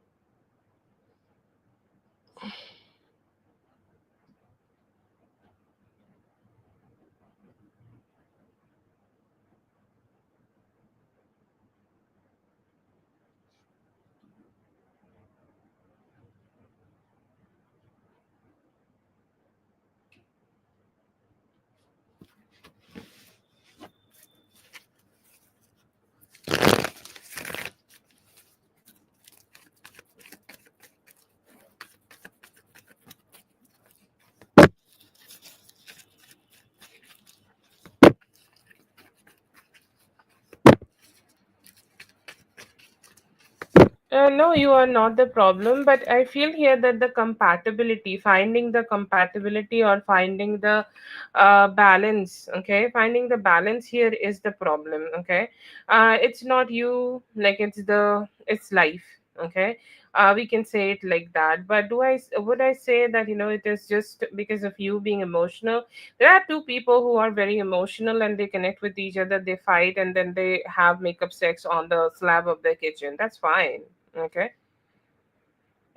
No, you are not the problem, but I feel here that the compatibility, finding the compatibility or finding the balance, okay, finding the balance here is the problem, okay. It's not you, like it's life, okay. We can say it like that, but would I say that, it is just because of you being emotional? There are two people who are very emotional and they connect with each other, they fight, and then they have makeup sex on the slab of the kitchen. That's fine, okay.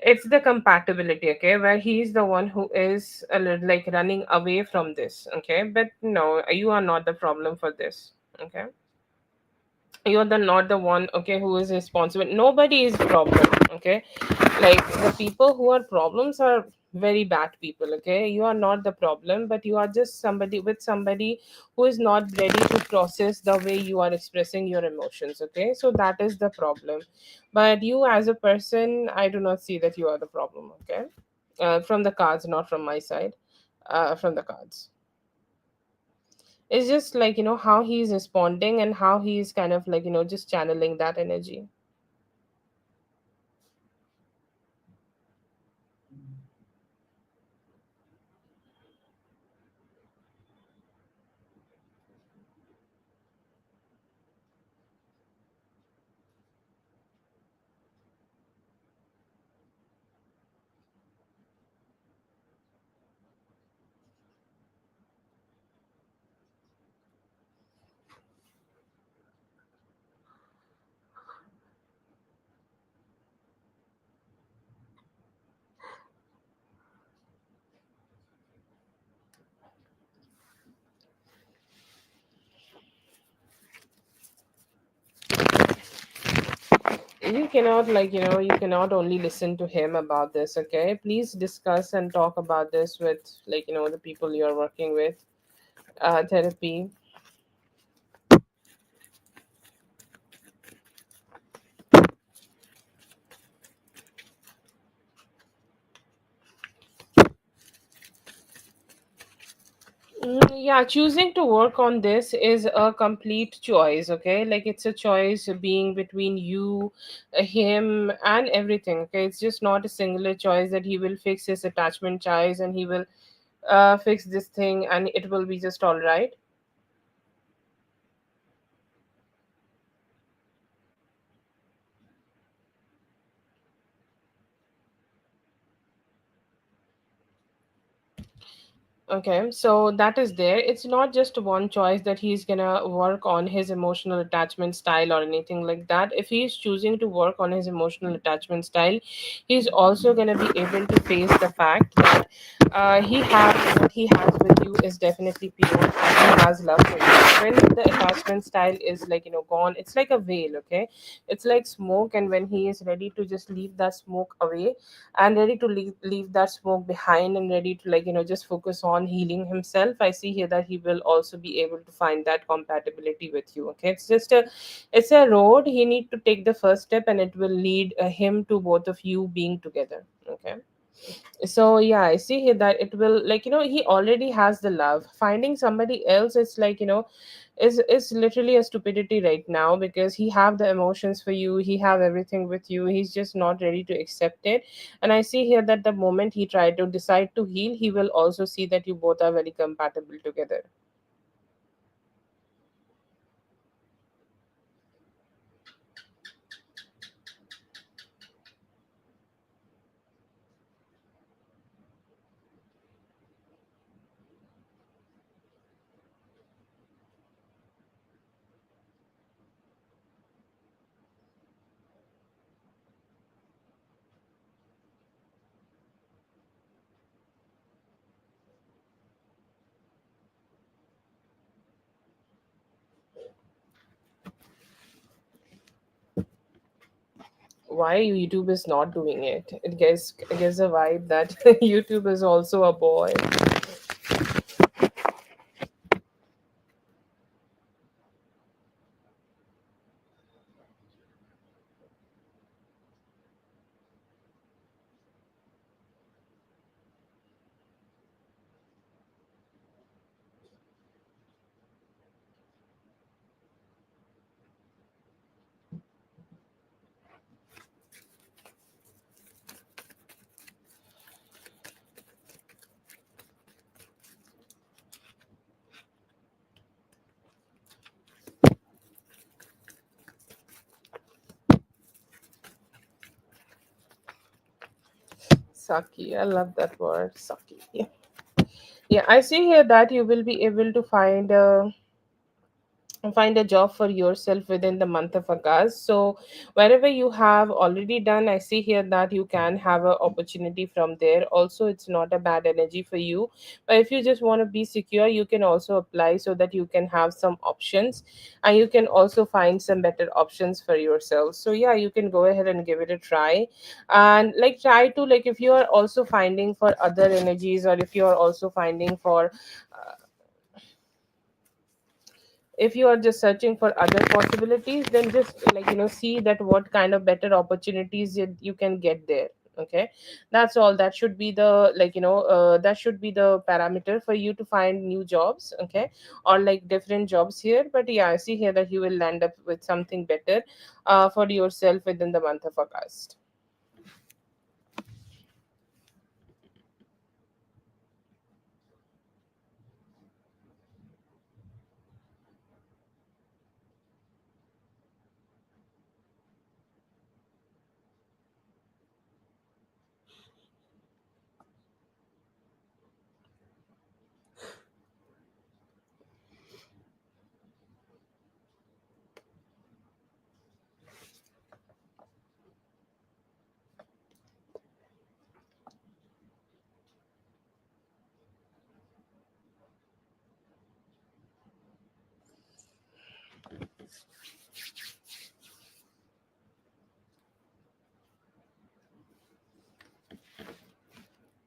It's the compatibility, okay, where he's the one who is a little like running away from this, okay. But no, you are not the problem for this, okay. You're the not the one, okay, who is responsible. Nobody is problem, okay. Like, the people who are problems are very bad people, okay. You are not the problem, but you are just somebody who is not ready to process the way you are expressing your emotions, okay. So that is the problem. But you as a person, I do not see that you are the problem, okay. From the cards, not from my side. From the cards. It's just like, how he's responding and how he's kind of like, just channeling that energy. You cannot, like, you cannot only listen to him about this, okay? Please discuss and talk about this with, like, the people you're working with. Therapy. Yeah, choosing to work on this is a complete choice, okay? Like, it's a choice being between you, him, and everything, okay? It's just not a singular choice that he will fix his attachment choice and he will fix this thing and it will be just all right. Okay, so that is there. It's not just one choice that he's gonna work on his emotional attachment style or anything like that. If he's choosing to work on his emotional attachment style, he's also gonna be able to face the fact that he has what he has with you is definitely pure and he has love for you. When the attachment style is like, gone, it's like a veil, okay? It's like smoke, and when he is ready to just leave that smoke away and ready to leave that smoke behind and ready to, like, just focus on healing himself, I see here that he will also be able to find that compatibility with you, okay? It's a road he need to take the first step and it will lead him to both of you being together, okay? So yeah, I see here that it will, like, he already has the love. Finding somebody else is like, is literally a stupidity right now, because he have the emotions for you, he have everything with you, he's just not ready to accept it. And I see here that the moment he try to decide to heal, he will also see that you both are very compatible together. Why YouTube is not doing it? It gives a vibe that YouTube is also a boy. Sucky, I love that word, sucky. Yeah, I see here that you will be able to find a job for yourself within the month of August. So wherever you have already done, I see here that you can have an opportunity from there. Also, it's not a bad energy for you. But if you just want to be secure, you can also apply so that you can have some options and you can also find some better options for yourself. So yeah, you can go ahead and give it a try. And like, try to, like, if you are also finding for other energies, or if you are also finding for if you are just searching for other possibilities, then just, like, see that what kind of better opportunities you can get there, Okay, that's all. That should be the, that should be the parameter for you to find new jobs. Okay, or like different jobs here. But yeah, I see here that you will land up with something better for yourself within the month of August.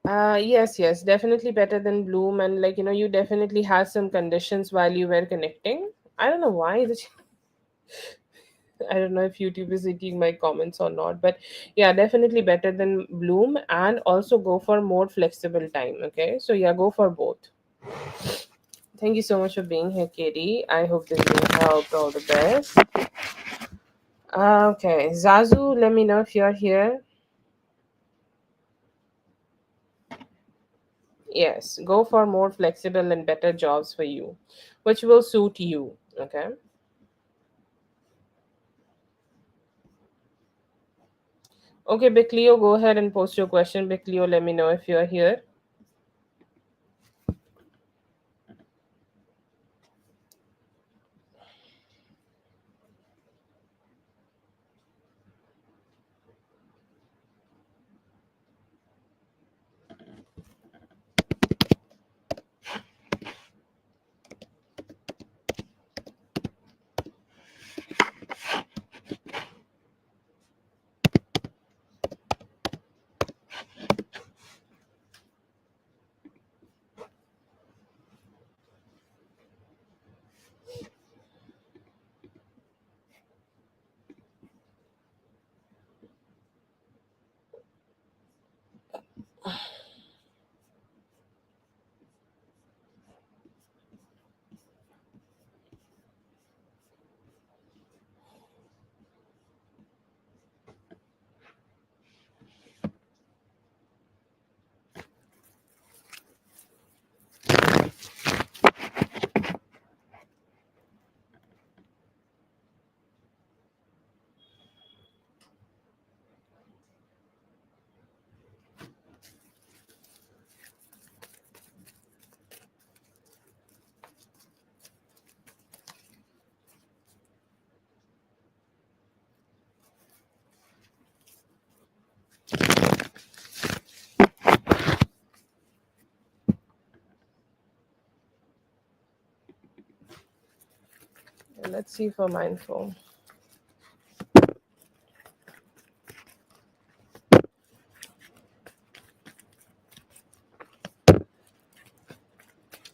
Yes, yes, definitely better than Bloom, and you definitely had some conditions while you were connecting. I don't know why the I don't know if YouTube is eating my comments or not, but yeah, definitely better than Bloom, and also go for more flexible time. Okay, so yeah, go for both. Thank you so much for being here, Katie. I hope this will help. All the best. Okay, Zazu, let me know if you're here. Yes, go for more flexible and better jobs for you, which will suit you. Okay. Okay, Big Leo, go ahead and post your question. Big Leo, let me know if you're here. Let's see for mindful.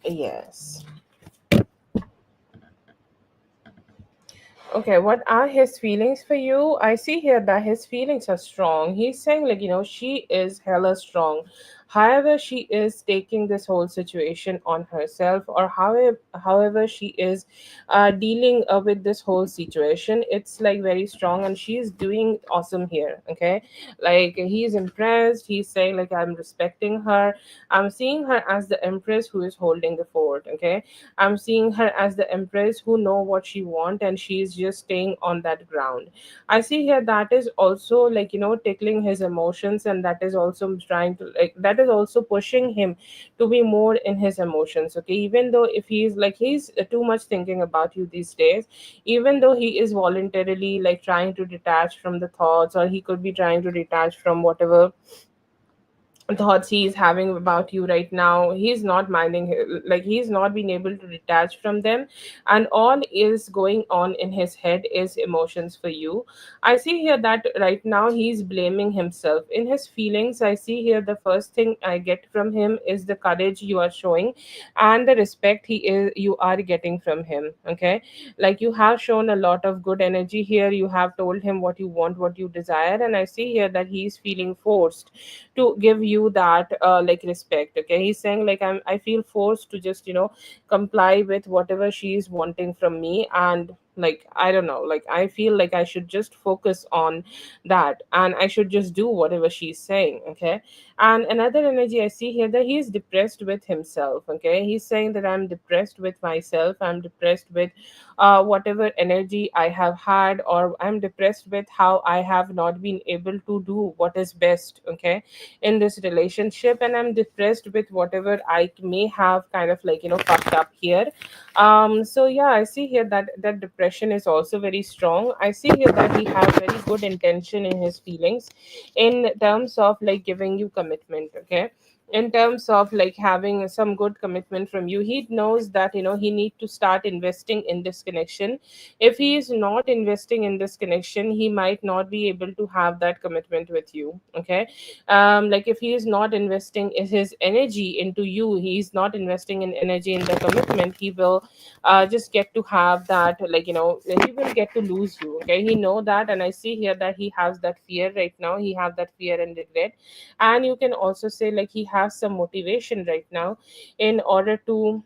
Yes. Okay, what are his feelings for you? I see here that his feelings are strong. He's saying, she is hella strong. However, she is taking this whole situation on herself, or however she is dealing with this whole situation. It's like very strong, and she's doing awesome here. Okay, like he's impressed. He's saying, I'm respecting her. I'm seeing her as the empress who is holding the fort. Okay, I'm seeing her as the empress who know what she want, and she's just staying on that ground. I see here that is also tickling his emotions, and that is also trying to that is also pushing him to be more in his emotions. Okay, even though if he's too much thinking about you these days, even though he is voluntarily trying to detach from the thoughts, or he could be trying to detach from whatever thoughts he is having about you right now, he's not minding, like he's not being able to detach from them, and all is going on in his head is emotions for you. I see here that right now he's blaming himself in his feelings. I see here the first thing I get from him is the courage you are showing and the respect you are getting from him. Okay, like you have shown a lot of good energy here, you have told him what you want, what you desire, and I see here that he's feeling forced to give you that like respect. Okay, he's saying like I feel forced to just comply with whatever she's wanting from me, and like I don't know, like I feel like I should just focus on that and I should just do whatever she's saying. Okay, and another energy I see here, that he's depressed with himself. Okay, he's saying that I'm depressed with myself, I'm depressed with whatever energy I have had, or I'm depressed with how I have not been able to do what is best. Okay, in this relationship, and I'm depressed with whatever I may have kind of like fucked up here. So yeah, I see here that that depression is also very strong. I see here that he has very good intention in his feelings in terms of like giving you commitment. Okay, in terms of like having some good commitment from you, he knows that he need to start investing in this connection. If he is not investing in this connection, he might not be able to have that commitment with you. Okay, like if he is not investing his energy into you, he's not investing in energy in the commitment, he will just get to have that, like he will get to lose you. Okay, he know that, and I see here that he has that fear right now, he have that fear and regret. And you can also say like he has some motivation right now in order to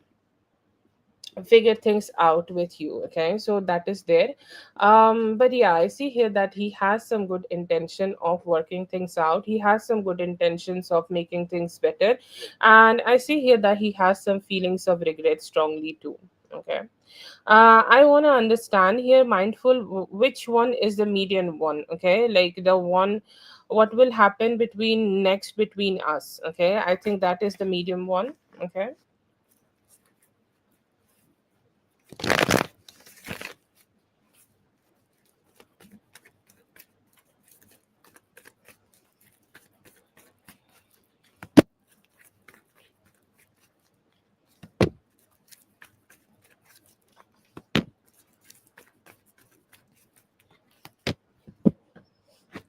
figure things out with you. Okay, so that is there. But yeah, I see here that he has some good intention of working things out, he has some good intentions of making things better, and I see here that he has some feelings of regret strongly too. Okay, I want to understand here, mindful, which one is the median one. Okay, like the one, what will happen between next between us. Okay, I think that is the medium one. Okay.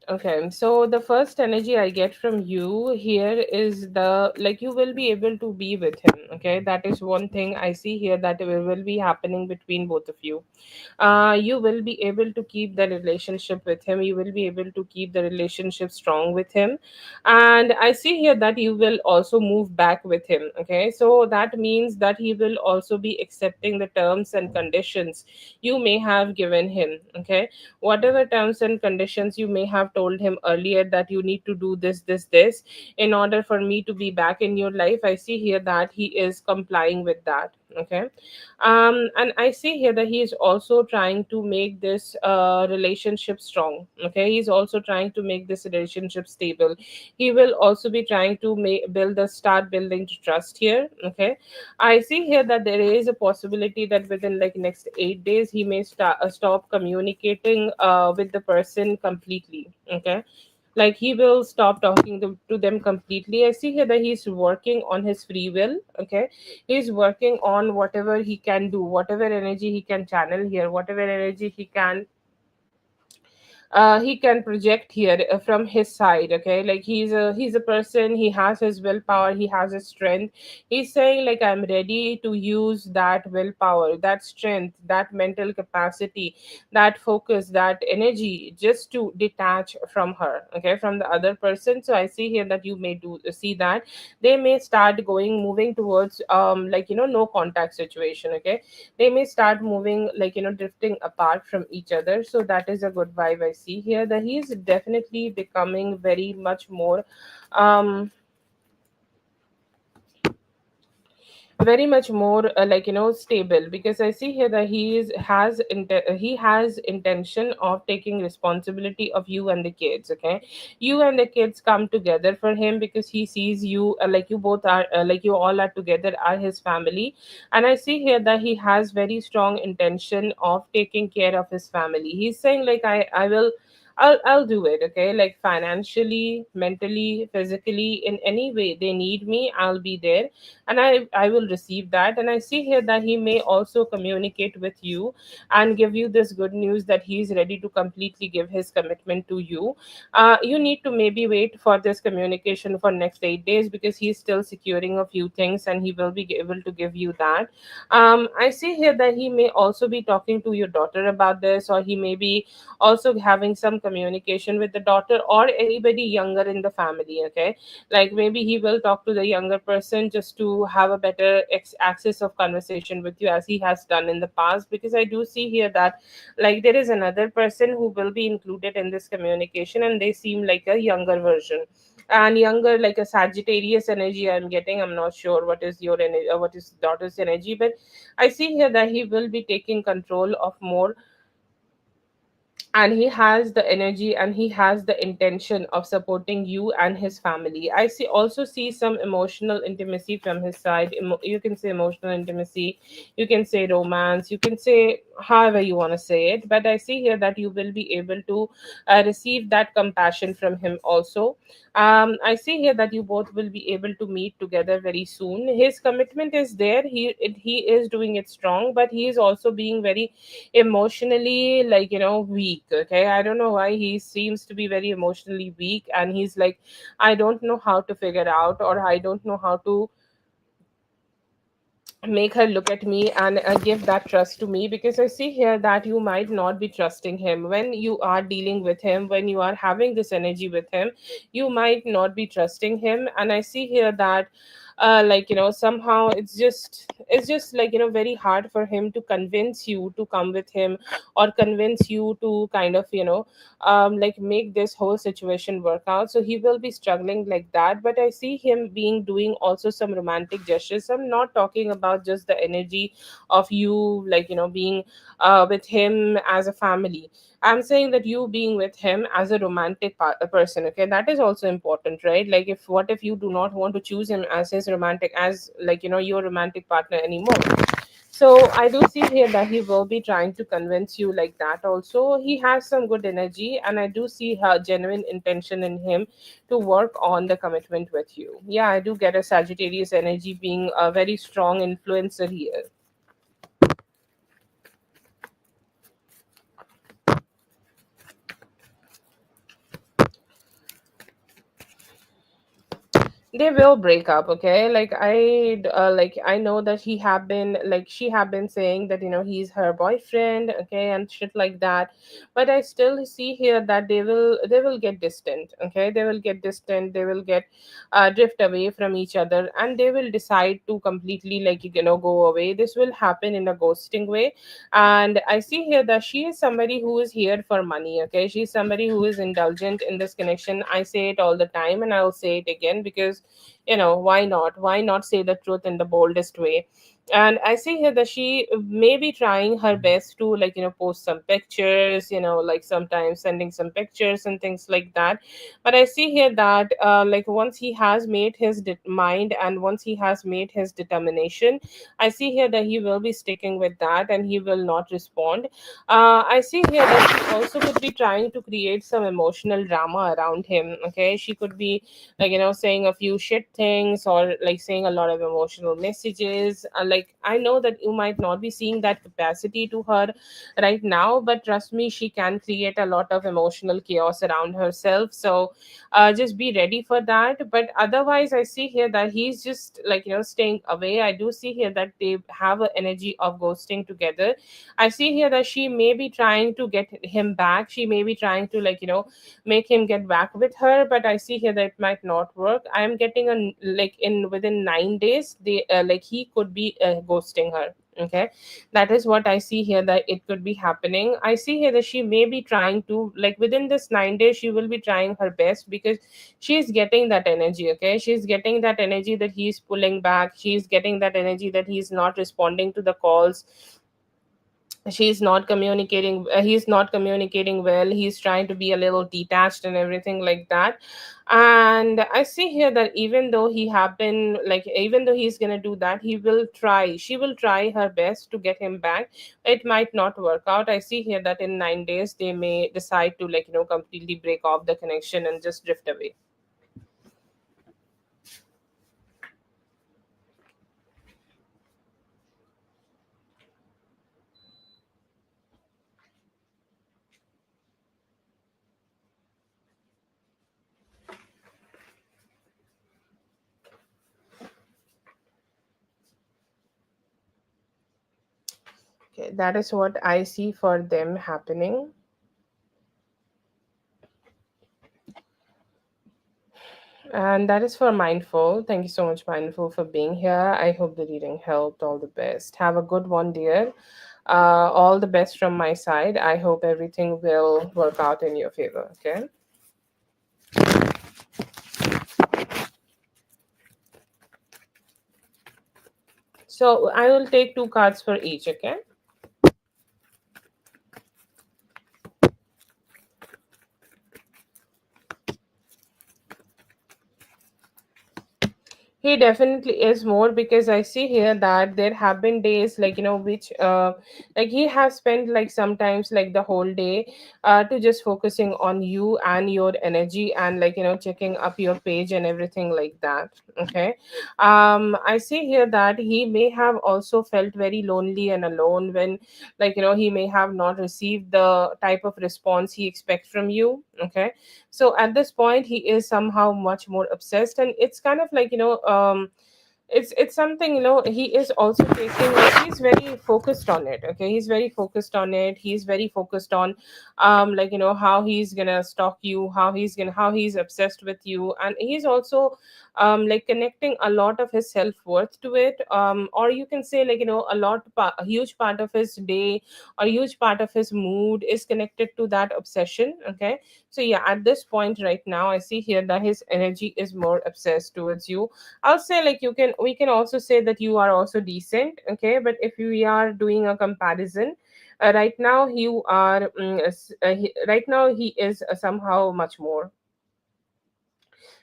Okay, so the first energy I get from you here is the like you will be able to be with him. Okay, that is one thing I see here, that will be happening between both of you. You will be able to keep the relationship with him, you will be able to keep the relationship strong with him, and I see here that you will also move back with him. Okay, so that means that he will also be accepting the terms and conditions you may have given him. Okay, whatever terms and conditions you may have told him earlier, that you need to do this in order for me to be back in your life, I see here that he is complying with that. Okay, and I see here that he is also trying to make this relationship strong. Okay, he's also trying to make this relationship stable. He will also be trying to start building trust here. Okay, I see here that there is a possibility that within like next 8 days he may stop communicating with the person completely. Okay, like he will stop talking to them completely. I see here that he's working on his free will. Okay, he's working on whatever he can do, whatever energy he can channel here, whatever energy he can project here from his side. Okay, like he's a person, he has his willpower, he has his strength. He's saying like I'm ready to use that willpower, that strength, that mental capacity, that focus, that energy, just to detach from her. Okay, from the other person. So I see here that you may do see that they may start moving towards like no contact situation. Okay, they may start moving like drifting apart from each other. So that is a good vibe I see here, that he is definitely becoming very much more like stable, because I see here that he has intention of taking responsibility of you and the kids. Okay, you and the kids come together for him, because he sees you like you both are like you all are together, are his family. And I see here that he has very strong intention of taking care of his family. He's saying like I will I'll do it, okay? Like financially, mentally, physically, in any way they need me, I'll be there, and I will receive that. And I see here that he may also communicate with you and give you this good news that he's ready to completely give his commitment to you. You need to maybe wait for this communication for next 8 days, because he's still securing a few things and he will be able to give you that. I see here that he may also be talking to your daughter about this, or he may be also having some communication with the daughter or anybody younger in the family, okay? Like maybe he will talk to the younger person just to have a better access of conversation with you, as he has done in the past, because I do see here that like there is another person who will be included in this communication, and they seem like a younger version, and younger, like a Sagittarius energy I'm getting. I'm not sure what is your energy, what is daughter's energy, but I see here that he will be taking control of more, and he has the energy and he has the intention of supporting you and his family. I see, also see some emotional intimacy from his side. You can say emotional intimacy, you can say romance, you can say however you want to say it, but I see here that you will be able to receive that compassion from him also. I see here that you both will be able to meet together very soon. His commitment is there, he is doing it strong, but he is also being very emotionally, like, weak, okay? I don't know why he seems to be very emotionally weak, and he's like, I don't know how to figure out, or I don't know how to make her look at me and give that trust to me, because I see here that you might not be trusting him when you are dealing with him, when you are having this energy with him. You might not be trusting him, and I see here that like, somehow it's just like, very hard for him to convince you to come with him, or convince you to kind of, like, make this whole situation work out. So he will be struggling like that, but I see him being doing also some romantic gestures. I'm not talking about just the energy of you, like, being with him as a family. I'm saying that you being with him as a romantic a person, okay? That is also important, right? Like, if what if you do not want to choose him as his romantic, as, like, your romantic partner anymore? So I do see here that he will be trying to convince you like that also. He has some good energy, and I do see her genuine intention in him to work on the commitment with you. Yeah, I do get a Sagittarius energy being a very strong influencer here. They will break up, okay? Like, I know that he have been, like, she have been saying that, he's her boyfriend, okay, and shit like that. But I still see here that they will get distant, okay? They will get distant, they will get drift away from each other, and they will decide to completely, like, go away. This will happen in a ghosting way. And I see here that she is somebody who is here for money, okay? She's somebody who is indulgent in this connection. I say it all the time, and I'll say it again, because why not say the truth in the boldest way? And I see here that she may be trying her best to, like, post some pictures, like sometimes sending some pictures and things like that. But I see here that like, once he has made his mind, and once he has made his determination, I see here that he will be sticking with that, and he will not respond. I see here that she also could be trying to create some emotional drama around him, okay? She could be, like, saying a few shit things, or like saying a lot of emotional messages. Like, I know that you might not be seeing that capacity to her right now, but trust me, she can create a lot of emotional chaos around herself. So just be ready for that. But otherwise, I see here that he's just, like, staying away. I do see here that they have an energy of ghosting together. I see here that she may be trying to get him back, she may be trying to, like, make him get back with her, but I see here that it might not work. I am getting a, like, in within 9 days, they like, he could be ghosting her, okay? That is what I see here, that it could be happening. I see here that she may be trying to, like, within this 9 days, she will be trying her best, because she's getting that energy, okay? She's getting that energy that he's pulling back, she's getting that energy that he's not responding to the calls. She's not communicating, he's not communicating well, he's trying to be a little detached and everything like that. And I see here that even though he happen like even though he's gonna do that, he will try she will try her best to get him back. It might not work out. I see here that in 9 days they may decide to completely break off the connection and just drift away. Okay, that is what I see for them happening. And that is for Mindful. Thank you so much, Mindful, for being here. I hope the reading helped. All the best. Have a good one, dear. All the best from my side. I hope everything will work out in your favor. Okay. So I will take two cards for each. Okay. He definitely is more, because I see here that there have been days which like he has spent like sometimes like the whole day to just focusing on you and your energy, and checking up your page and everything like that. Okay. I see here that he may have also felt very lonely and alone when he may have not received the type of response he expects from you. Okay. So at this point he is somehow much more obsessed, and it's kind of it's something he is also taking, like he's very focused on it. Okay, he's very focused on it. He's very focused on how he's gonna stalk you, how he's obsessed with you, and he's also like connecting a lot of his self-worth to it. Or you can say a huge part of his day or a huge part of his mood is connected to that obsession. Okay. So yeah, at this point right now I see here that his energy is more obsessed towards you. I'll say, like, we can also say that you are also decent. Okay, but if we are doing a comparison, right now you are right now he is somehow much more.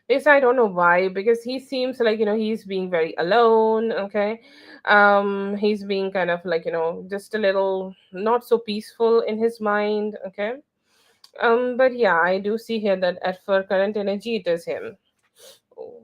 Yes, I don't know why, because he seems like he's being very alone. Okay. He's being kind of just a little not so peaceful in his mind. Okay. But yeah, I do see here that at for current energy it is him. Oh.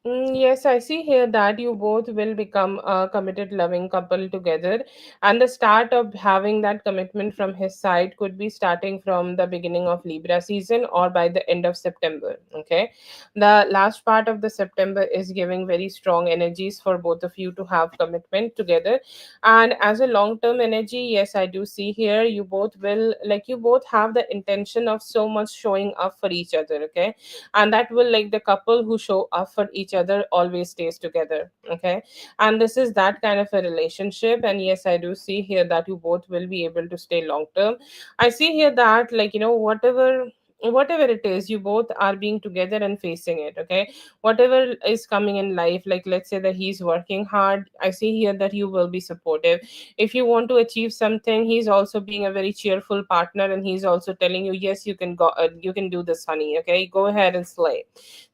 Yes, I see here that you both will become a committed, loving couple together. And the start of having that commitment from his side could be starting from the beginning of Libra season or by the end of September. Okay. The last part of the September is giving very strong energies for both of you to have commitment together. And as a long term energy, yes, I do see here you both have the intention of so much showing up for each other. Okay, and that will, like, the couple who show up for each other always stays together. Okay, and this is that kind of a relationship. And yes, I do see here that you both will be able to stay long term. I see here that, whatever it is, you both are being together and facing it. Okay, whatever is coming in life, like let's say that he's working hard, I see here that you will be supportive. If you want to achieve something, he's also being a very cheerful partner, and he's also telling you, yes, you can go, you can do this, honey. Okay, go ahead and slay.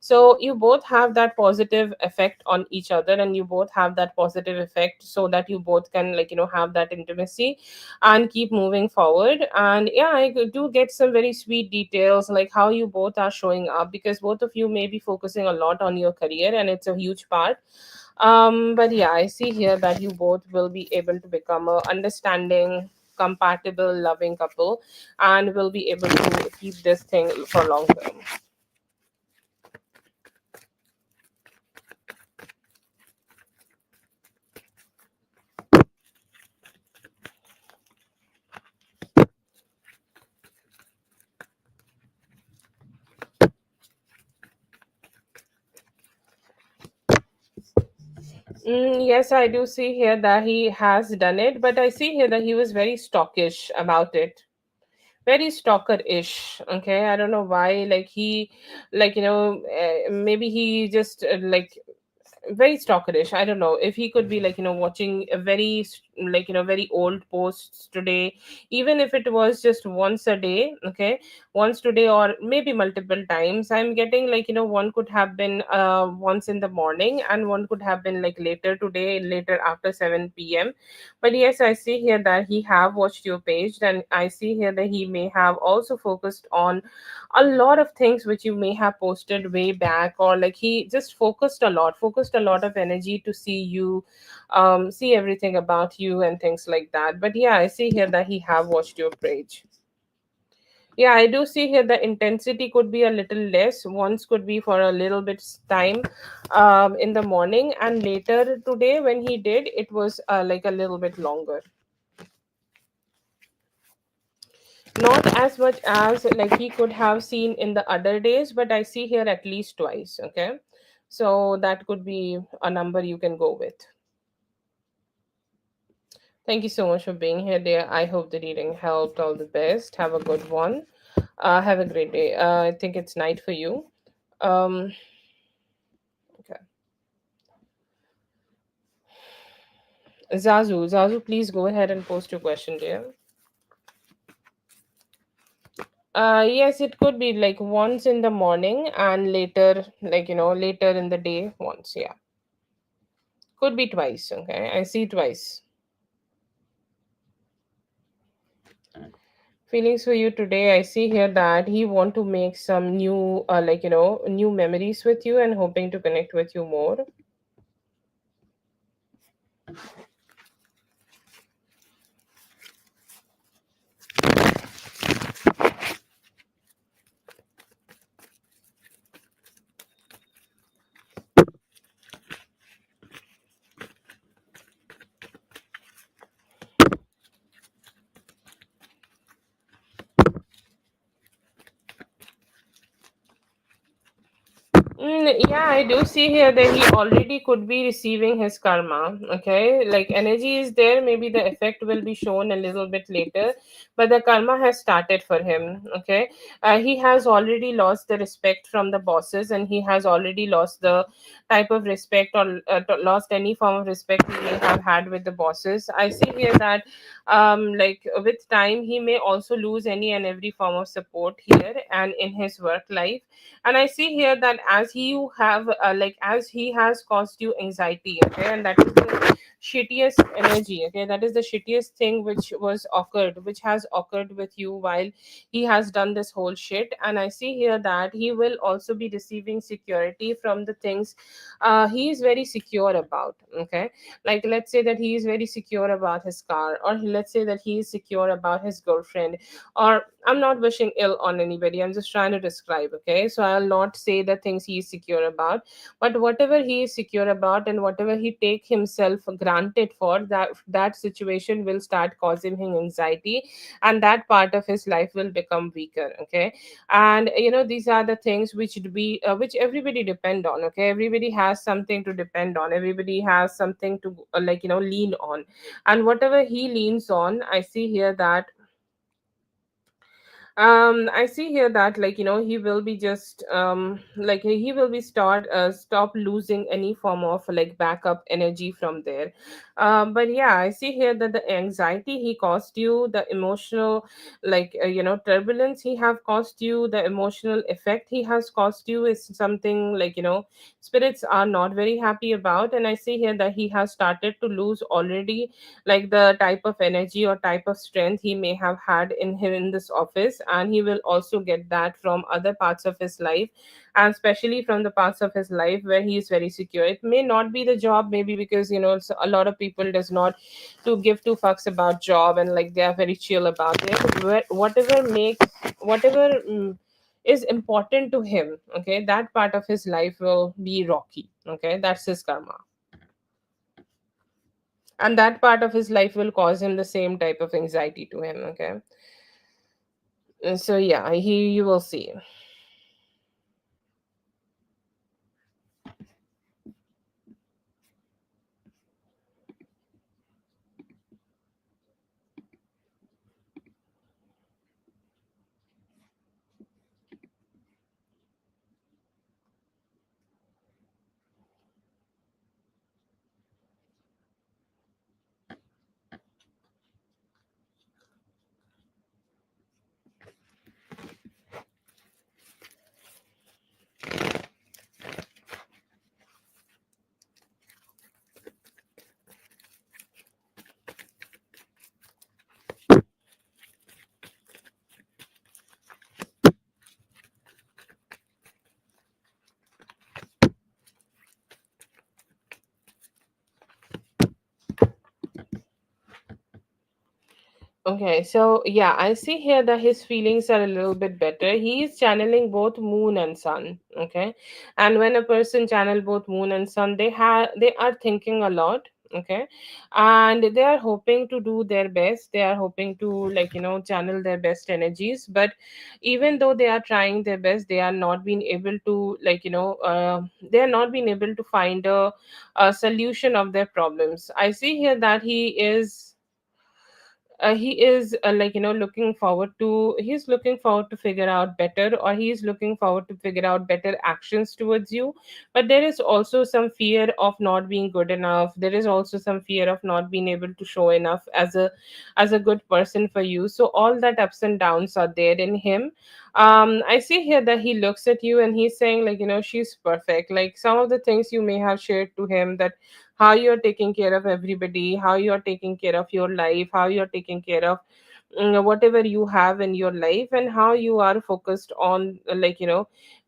So you both have that positive effect on each other, and you both have that positive effect, so that you both can, have that intimacy and keep moving forward. And yeah, do get some very sweet details, like how you both are showing up, because both of you may be focusing a lot on your career, and it's a huge part. But yeah, I see here that you both will be able to become a understanding, compatible, loving couple, and will be able to keep this thing for long term. Yes, I do see here that he has done it, but I see here that he was very stockish about it. Very stalker-ish. Okay, I don't know why. Like he, like maybe he just like very stalkerish. I don't know if he could be like watching a very very old posts today, even if it was just once a day. Okay, once today or maybe multiple times. I'm getting like one could have been once in the morning and one could have been like later today, later after 7 p.m. But yes, I see here that he have watched your page, and I see here that he may have also focused on a lot of things which you may have posted way back, or like he just focused a lot of energy to see you, see everything about you and things like that. But yeah, I see here that he have watched your page. Yeah, I do see here the intensity could be a little less. Once could be for a little bit time in the morning, and later today when he did, it was like a little bit longer. Not as much as like he could have seen in the other days, but I see here at least twice. Okay, so that could be a number you can go with. Thank you so much for being here, dear. I hope the reading helped. All the best. Have a good one. Have a great day. I think it's night for you. um okay. Zazu, please go ahead and post your question, dear. Yes, it could be like once in the morning and later, like later in the day once. Yeah, could be twice. Okay, I see twice. Feelings for you today, I see here that he want to make some new new memories with you and hoping to connect with you more. Yeah, I do see here that he already could be receiving his karma. Okay, like energy is there, maybe the effect will be shown a little bit later, but the karma has started for him. Okay, he has already lost the respect from the bosses, and he has already lost the type of respect, or lost any form of respect he may have had with the bosses. I see here that like with time he may also lose any and every form of support here and in his work life. And I see here that as he have as he has caused you anxiety. Okay, and that is the shittiest energy. Okay, that is the shittiest thing which has occurred with you while he has done this whole shit. And I see here that he will also be receiving security from the things he is very secure about. Okay, like let's say that he is very secure about his car, or let's say that he is secure about his girlfriend, or I'm not wishing ill on anybody. I'm just trying to describe. Okay, so I'll not say the things he is secure about, but whatever he is secure about and whatever he take himself granted for, that situation will start causing him anxiety, and that part of his life will become weaker. Okay, and these are the things which everybody depend on. Okay, everybody has something to depend on. Everybody has something to lean on, and whatever he leans on, I see here that I see here that he will be just he will be stop losing any form of like backup energy from there. But yeah, I see here that the anxiety he caused you, the emotional turbulence he have caused you, the emotional effect he has caused you is something spirits are not very happy about. And I see here that he has started to lose already, like the type of energy or type of strength he may have had in him in this office, and he will also get that from other parts of his life, and especially from the parts of his life where he is very secure. It may not be the job, maybe because a lot of people does not to give two fucks about job, and like they are very chill about it. Whatever makes whatever is important to him, okay, that part of his life will be rocky. Okay, that's his karma, and that part of his life will cause him the same type of anxiety to him. Okay, so yeah, he you will see. Okay, so yeah, I see here that his feelings are a little bit better. He is channeling both moon and sun. Okay, and when a person channel both moon and sun, they are thinking a lot. Okay, and they are hoping to do their best. They are hoping to, like, channel their best energies. But even though they are trying their best, they are not being able to, they are not being able to find a solution of their problems. I see here that he is he's looking forward to figure out better, or he's looking forward to figure out better actions towards you. But there is also some fear of not being good enough. There is also some fear of not being able to show enough as a good person for you. So all that ups and downs are there in him. I see here that he looks at you and he's saying, she's perfect. Like, some of the things you may have shared to him, that how you're taking care of everybody, how you're taking care of your life, how you're taking care of whatever you have in your life, and how you are focused on,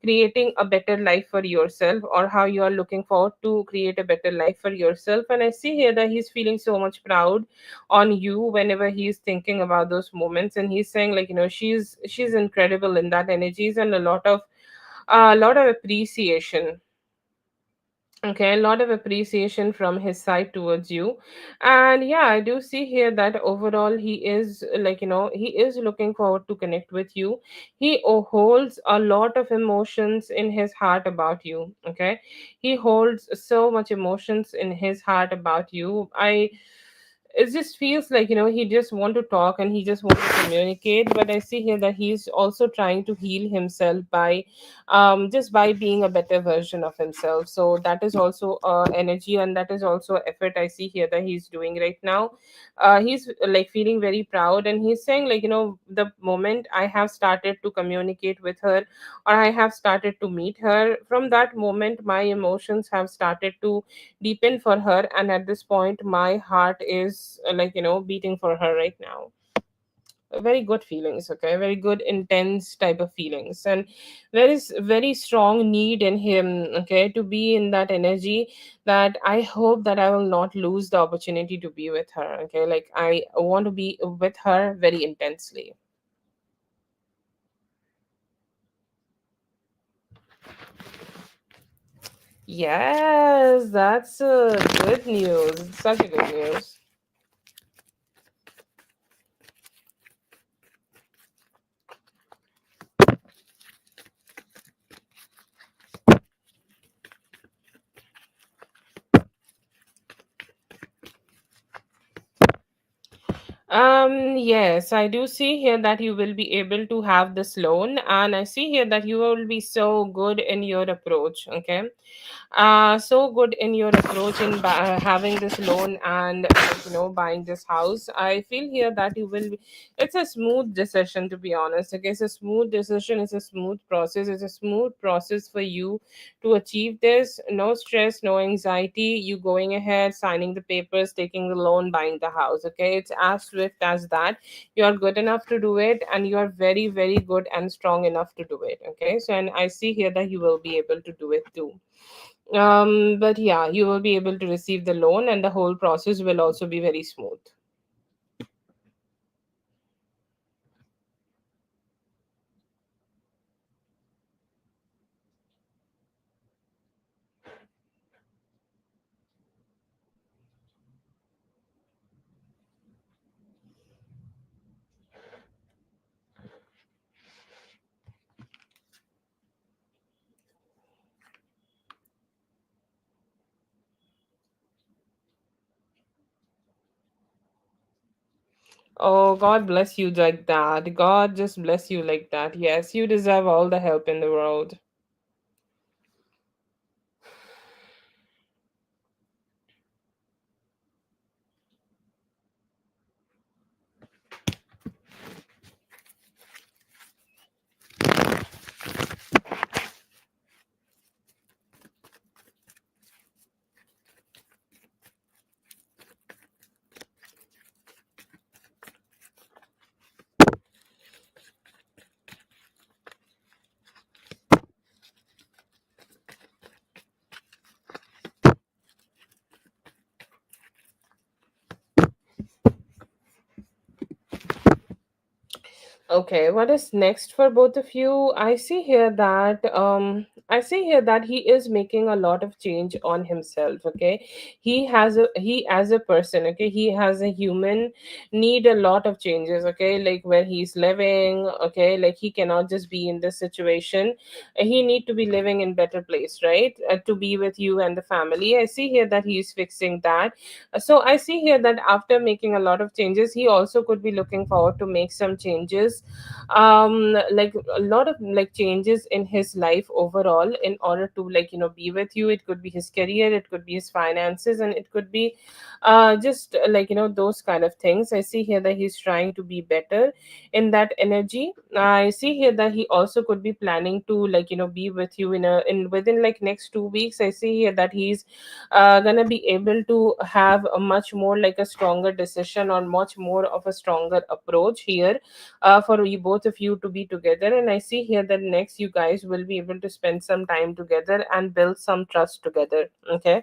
creating a better life for yourself, or how you are looking forward to create a better life for yourself. And I see here that he's feeling so much proud on you whenever he's thinking about those moments, and he's saying, she's incredible in that energies, and a lot of appreciation. Okay, a lot of appreciation from his side towards you. And yeah, I do see here that overall he is, he is looking forward to connect with you. He holds a lot of emotions in his heart about you. Okay, he holds so much emotions in his heart about you. It just feels like, he just want to talk and he just want to communicate. But I see here that he's also trying to heal himself by just by being a better version of himself. So that is also energy, and that is also effort I see here that he's doing right now. He's like feeling very proud, and he's saying, the moment I have started to communicate with her, or I have started to meet her, from that moment my emotions have started to deepen for her. And at this point my heart is beating for her right now. Very good feelings. Okay, very good intense type of feelings. And there is very strong need in him, okay, to be in that energy, that I hope that I will not lose the opportunity to be with her. Okay, like, I want to be with her very intensely. Yes, that's good news. Such a good news. Yes, I do see here that you will be able to have this loan, and I see here that you will be so good in your approach. Okay, so good in your approach in having this loan and, buying this house. I feel here that you will be, it's a smooth decision, to be honest. Okay, it's a smooth decision, it's a smooth process, it's a smooth process for you to achieve this. No stress, no anxiety. You going ahead, signing the papers, taking the loan, buying the house. Okay, it's as swift as that. You are good enough to do it, and you are very, very good and strong enough to do it. Okay, so, and I see here that you will be able to do it too. But yeah, you will be able to receive the loan, and the whole process will also be very smooth. Oh, God bless you like that. God just bless you like that. Yes, you deserve all the help in the world. Okay, what is next for both of you? I see here that he is making a lot of change on himself, okay? He as a person, okay? He has a human need a lot of changes, okay? Like where he's living, okay? Like he cannot just be in this situation. He need to be living in better place, right? To be with you and the family. I see here that he's fixing that. So I see here that after making a lot of changes, he also could be looking forward to make some changes, like a lot of like changes in his life overall in order to, like, be with you. It could be his career, it could be his finances, and it could be just like, those kind of things. I see here that he's trying to be better in that energy. I see here that he also could be planning to, like, be with you in within like next 2 weeks. I see here that he's gonna be able to have a much more like a stronger decision or much more of a stronger approach here, for you both of you to be together. And I see here that next you guys will be able to spend some time together and build some trust together. Okay,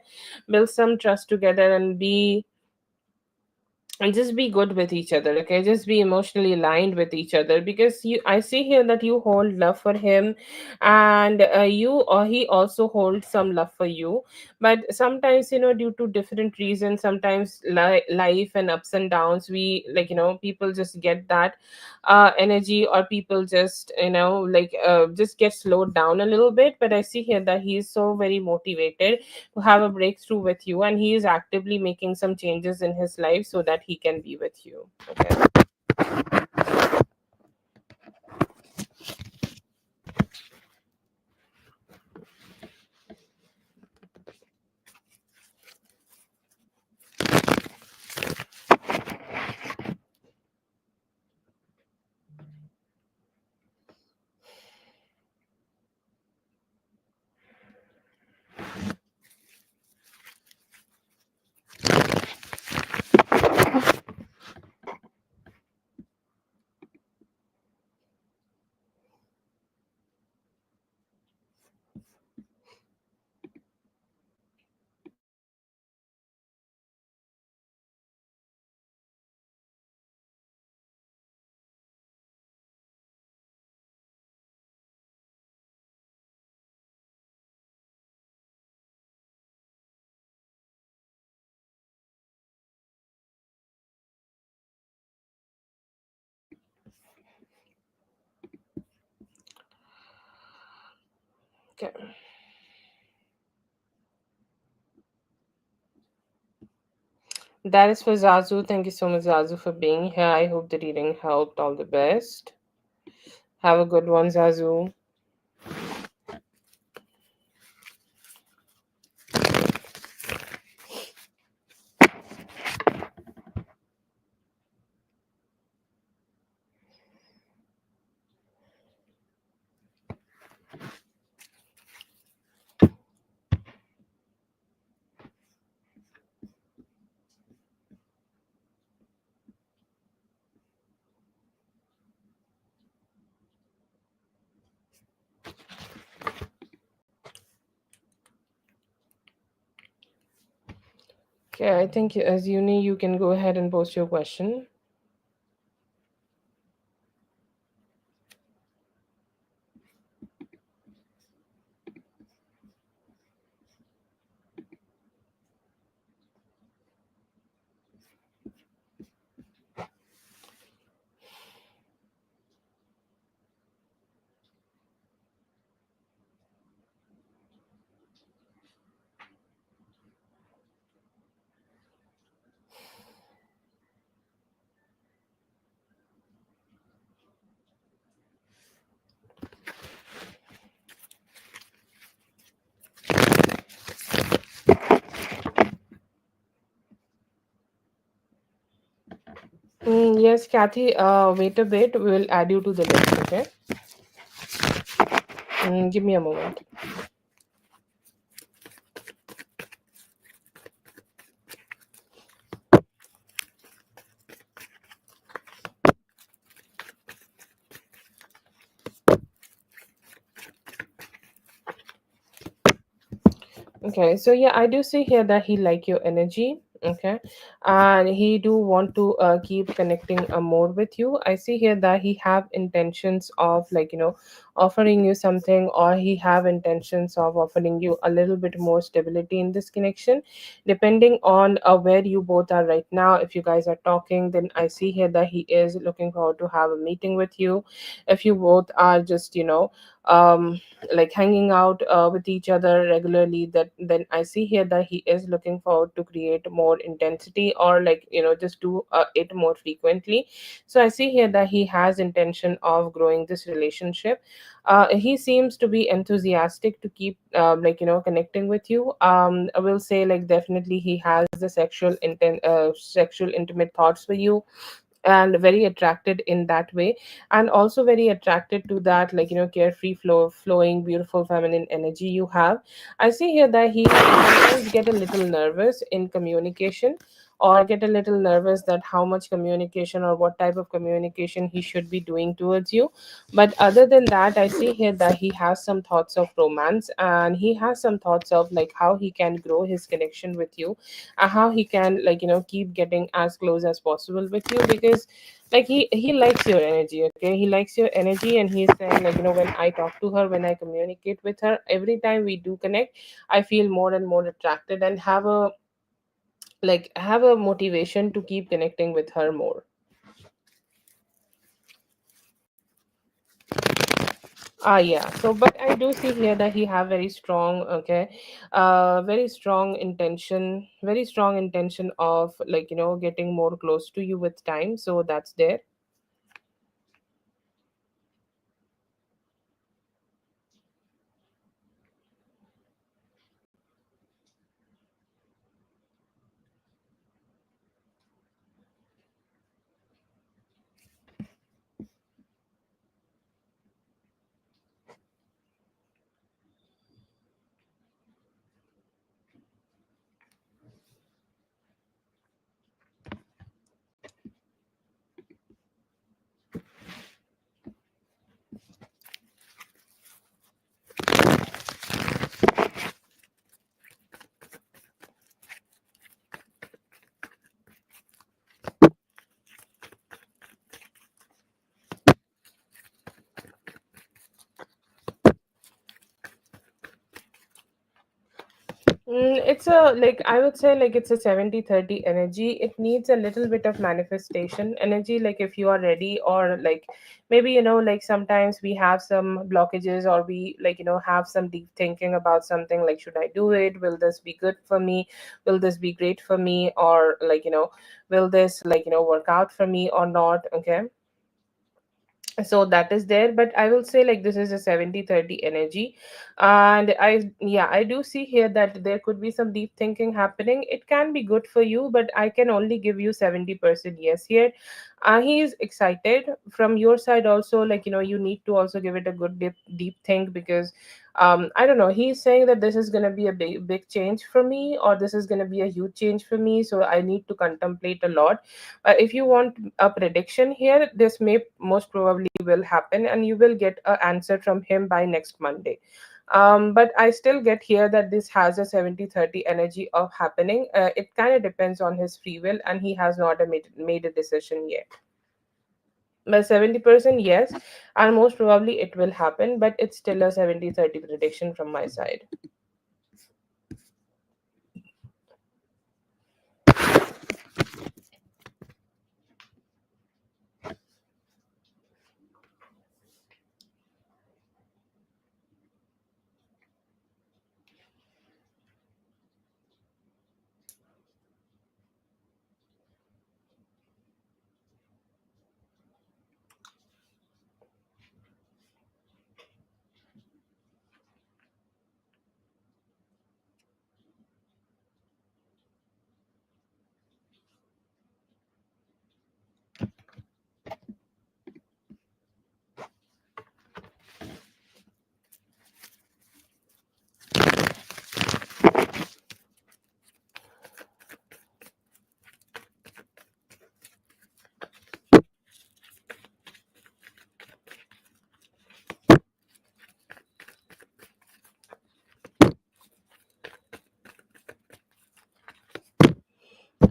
build some trust together and just be good with each other. Okay, just be emotionally aligned with each other, because you I see here that you hold love for him, and you or he also holds some love for you. But sometimes, due to different reasons, sometimes life and ups and downs, we, like, people just get that energy, or people just, like, just get slowed down a little bit. But I see here that he is so very motivated to have a breakthrough with you, and he is actively making some changes in his life so that he can be with you. Okay. Okay. That is for Zazu. Thank you so much, Zazu, for being here. I hope the reading helped. All the best. Have a good one, Zazu. Okay, I think as Uni, you can go ahead and post your question. Yes, Kathy. Wait a bit. We will add you to the list. Okay. Give me a moment. Okay, so yeah, I do see here that he like your energy. Okay, and he do want to keep connecting more with you. I see here that he have intentions of, like, offering you something, or he have intentions of offering you a little bit more stability in this connection, depending on where you both are right now. If you guys are talking, then I see here that he is looking forward to have a meeting with you. If you both are just, um like hanging out with each other regularly, that then I see here that he is looking forward to create more intensity, or, like, just do it more frequently. So I see here that he has intention of growing this relationship. He seems to be enthusiastic to keep connecting with you. I will say, like, definitely he has the sexual intimate thoughts for you, and very attracted in that way, and also very attracted to that, like, carefree flowing beautiful feminine energy you have. I see here that he sometimes get a little nervous in communication, or get a little nervous that how much communication or what type of communication he should be doing towards you. But other than that, I see here that he has some thoughts of romance, and he has some thoughts of, like, how he can grow his connection with you, how he can, like, keep getting as close as possible with you, because, like, he likes your energy. Okay, he likes your energy, and he's saying, like, when I talk to her, when I communicate with her, every time we do connect, I feel more and more attracted, and have a motivation to keep connecting with her more. Yeah. So, but I do see here that he have very strong, okay, very strong intention of, like, getting more close to you with time. So that's there. It's a, like, I would say, like, it's a 70-30 energy. It needs a little bit of manifestation energy, like, if you are ready, or, like, maybe, like, sometimes we have some blockages, or we, like, have some deep thinking about something, like, should I do it? Will this be good for me? Will this be great for me? Or, like, will this, like, work out for me or not? Okay, so that is there, but I will say, like, this is a 70-30 energy. And I do see here that there could be some deep thinking happening. It can be good for you, but I can only give you 70% yes here. He is excited from your side also, like, you need to also give it a good deep think, because I don't know, he's saying that this is going to be a big change for me, or this is going to be a huge change for me, so I need to contemplate a lot. If you want a prediction here, this may most probably will happen, and you will get an answer from him by next Monday. But I still get here that this has a 70-30 energy of happening. It kind of depends on his free will, and he has not made a decision yet. But 70% yes, and most probably it will happen, but it's still a 70-30 prediction from my side.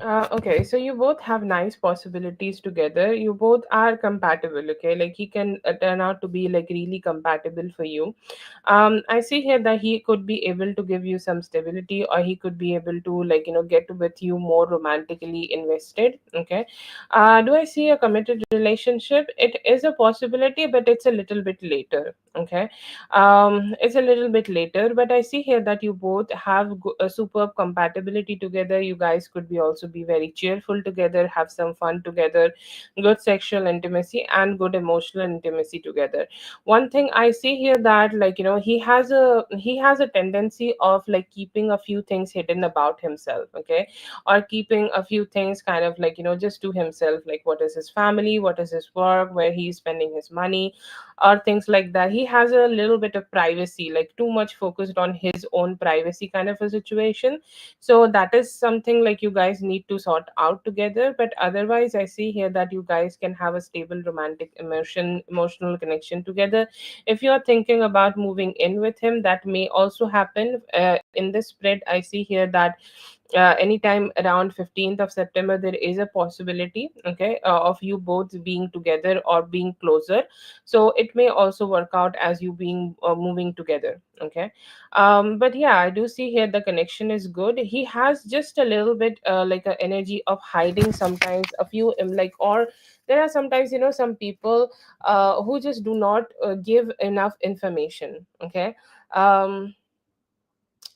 Okay, so you both have nice possibilities together. You both are compatible, okay? Like he can turn out to be like really compatible for you. I see here that he could be able to give you some stability, or he could be able to like get with you more romantically invested. Okay. Do I see a committed relationship? It is a possibility, but it's a little bit later. Okay. It's a little bit later, but I see here that you both have a superb compatibility together. You guys could be also be very cheerful together, have some fun together, good sexual intimacy and good emotional intimacy together. One thing I see here that like he has a tendency of like keeping a few things hidden about himself. Okay. Or keeping a few things kind of like just to himself, like what is his family, what is his work, where he's spending his money, or things like that. He has a little bit of privacy, like too much focused on his own privacy kind of a situation. So that is something like you guys need to sort out together. But otherwise I see here that you guys can have a stable romantic emotional connection together. If you are thinking about moving in with him, that may also happen. In this spread I see here that anytime around 15th of September there is a possibility, okay, of you both being together or being closer. So it may also work out as you being moving together. Okay. But yeah, I do see here the connection is good. He has just a little bit like a energy of hiding sometimes a few like, or there are sometimes some people who just do not give enough information. Okay. um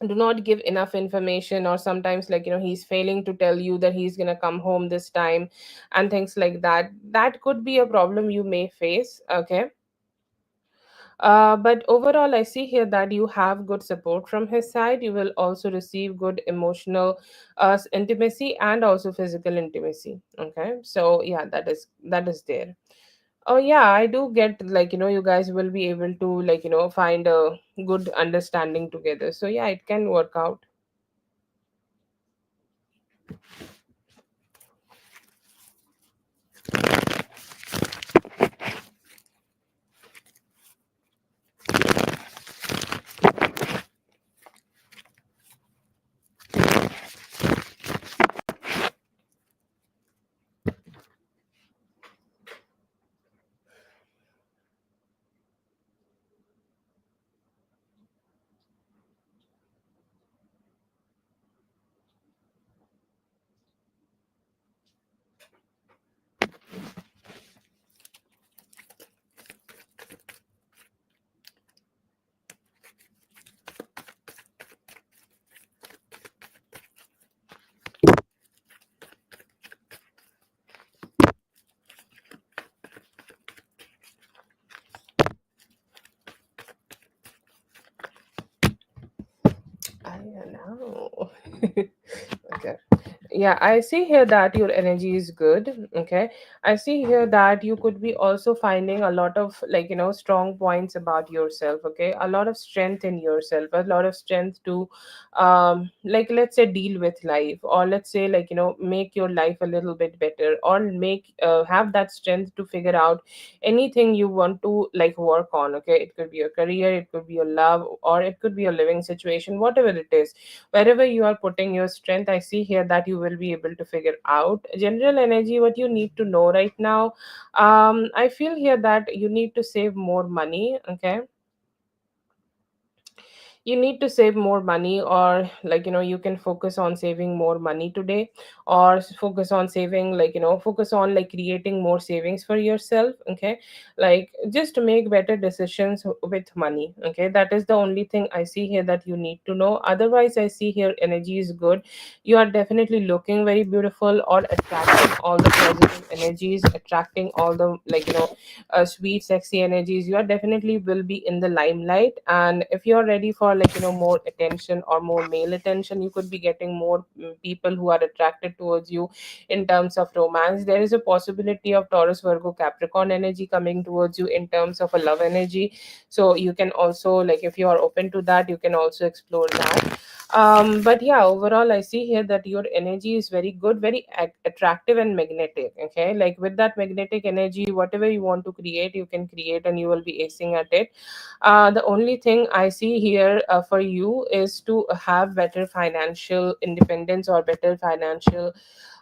do not give enough information, or sometimes like he's failing to tell you that he's going to come home this time and things like that. That could be a problem you may face. Okay. But overall I see here that you have good support from his side. You will also receive good emotional intimacy and also physical intimacy. Okay, so yeah, that is there. Oh yeah, I do get like you guys will be able to like find a good understanding together. So yeah, it can work out. I don't know. Okay. Yeah, I see here that your energy is good. Okay. I see here that you could be also finding a lot of like strong points about yourself. Okay. A lot of strength in yourself, a lot of strength to like let's say deal with life, or let's say like make your life a little bit better, or make have that strength to figure out anything you want to like work on. Okay. It could be your career, it could be your love, or it could be a living situation, whatever it is. Wherever you are putting your strength, I see here that you will be able to figure out general energy what you need to know right now. I feel here that you need to save more money. Okay. You need to save more money, or like you can focus on saving more money today, or focus on saving like focus on like creating more savings for yourself. Okay. Like just to make better decisions with money. Okay, that is the only thing I see here that you need to know. Otherwise I see here energy is good. You are definitely looking very beautiful, or attracting all the positive energies, attracting all the like sweet sexy energies. You are definitely will be in the limelight, and if you are ready for like more attention or more male attention, you could be getting more people who are attracted towards you in terms of romance. There is a possibility of Taurus, Virgo, Capricorn energy coming towards you in terms of a love energy. So you can also like, if you are open to that, you can also explore that. But yeah, overall I see here that your energy is very good, very attractive and magnetic. Okay, like with that magnetic energy, whatever you want to create, you can create, and you will be acing at it. The only thing I see here for you is to have better financial independence or better financial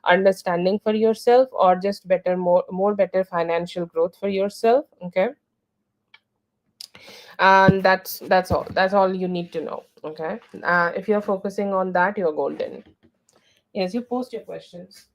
understanding for yourself, or just better, more better financial growth for yourself. Okay, and that's all you need to know. Okay, if you're focusing on that, you're golden. Yes, you post your questions.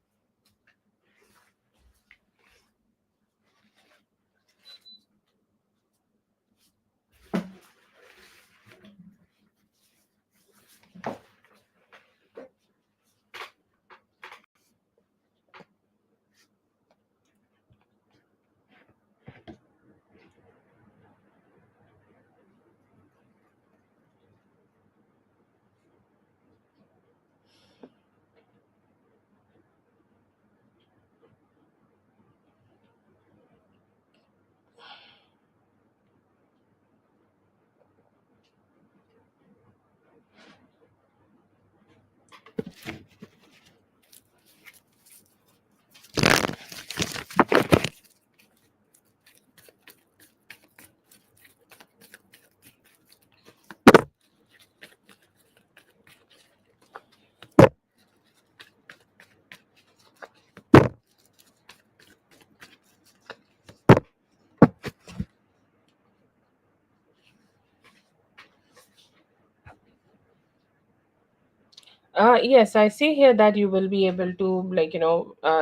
Yes, I see here that you will be able to,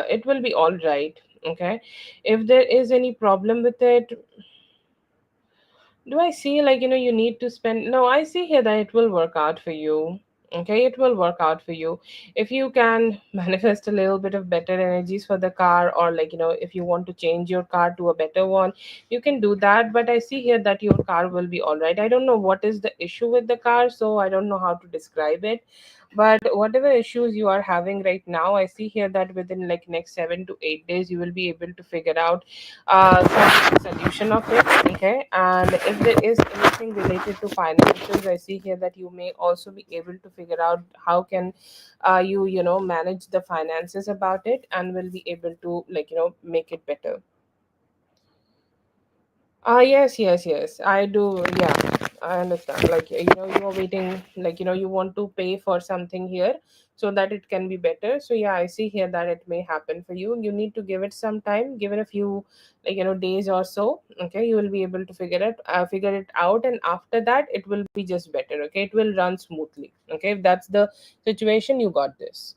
it will be all right. Okay, if there is any problem with it, do I see, you need to spend? No, I see here that it will work out for you. Okay, it will work out for you if you can manifest a little bit of better energies for the car, or if you want to change your car to a better one, you can do that. But I see here that your car will be all right. I don't know what is the issue with the car, so I don't know how to describe it. But whatever issues you are having right now, I see here that within like next 7 to 8 days, you will be able to figure out some solution of it. Okay, and if there is anything related to financials, I see here that you may also be able to figure out how can you manage the finances about it, and will be able to make it better. Yes, yes, yes. I do. Yeah, I understand. You're waiting, you want to pay for something here so that it can be better. So, yeah, I see here that it may happen for you. You need to give it some time, give it a few, days or so. Okay, you will be able to figure it out. And after that, it will be just better. Okay, it will run smoothly. Okay, if that's the situation, you got this.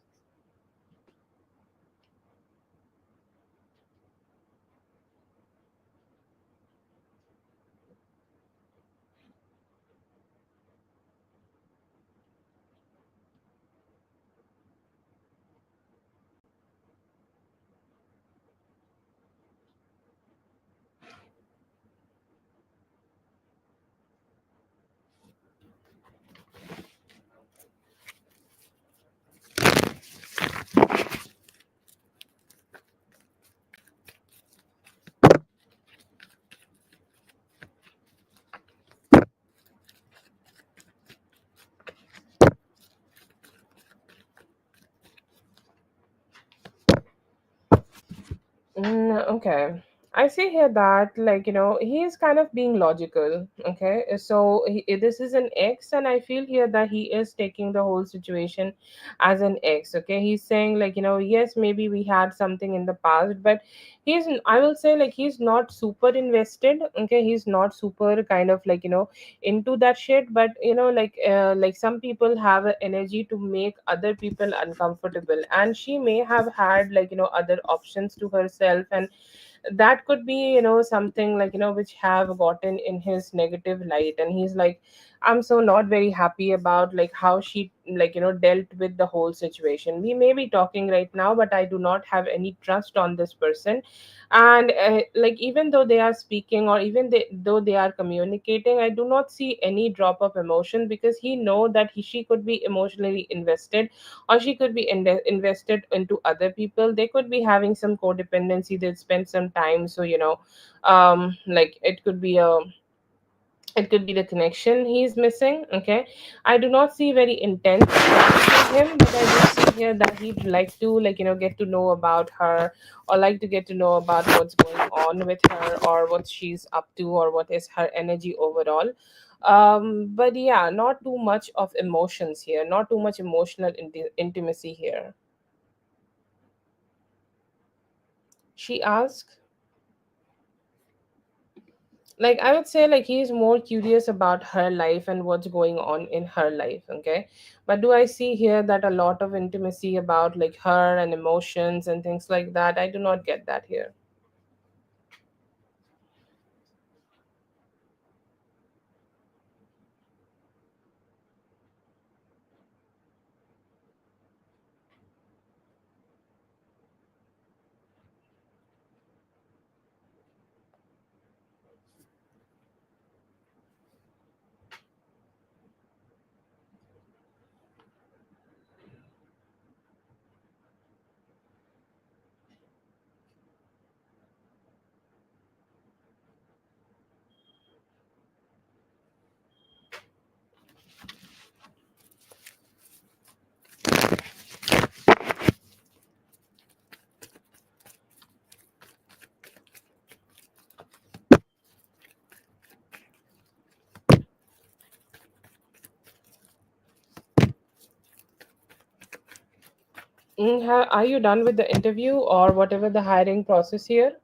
Okay. I see here that, he is kind of being logical. Okay. So this is an X, and I feel here that he is taking the whole situation as an X. Okay. He's saying, yes, maybe we had something in the past, but I will say, he's not super invested. Okay. He's not super kind of into that shit, but some people have an energy to make other people uncomfortable, and she may have had other options to herself, and that could be something which have gotten in his negative light, and he's like, I'm so not very happy about how she dealt with the whole situation. We may be talking right now, but I do not have any trust on this person. And even though they are speaking, or though they are communicating, I do not see any drop of emotion, because he know that she could be emotionally invested, or she could be invested into other people. They could be having some codependency. They spend some time, so it could be the connection he's missing. Okay, I do not see very intense trust with him, but I do see here that he'd like to get to know about her, or like to get to know about what's going on with her, or what she's up to, or what is her energy overall. But yeah, not too much of emotions here, not too much emotional intimacy here. She asked. Like, I would say, like, he's more curious about her life and what's going on in her life, okay? But do I see here that a lot of intimacy about like her and emotions and things like that? I do not get that here. Are you done with the interview or whatever the hiring process here?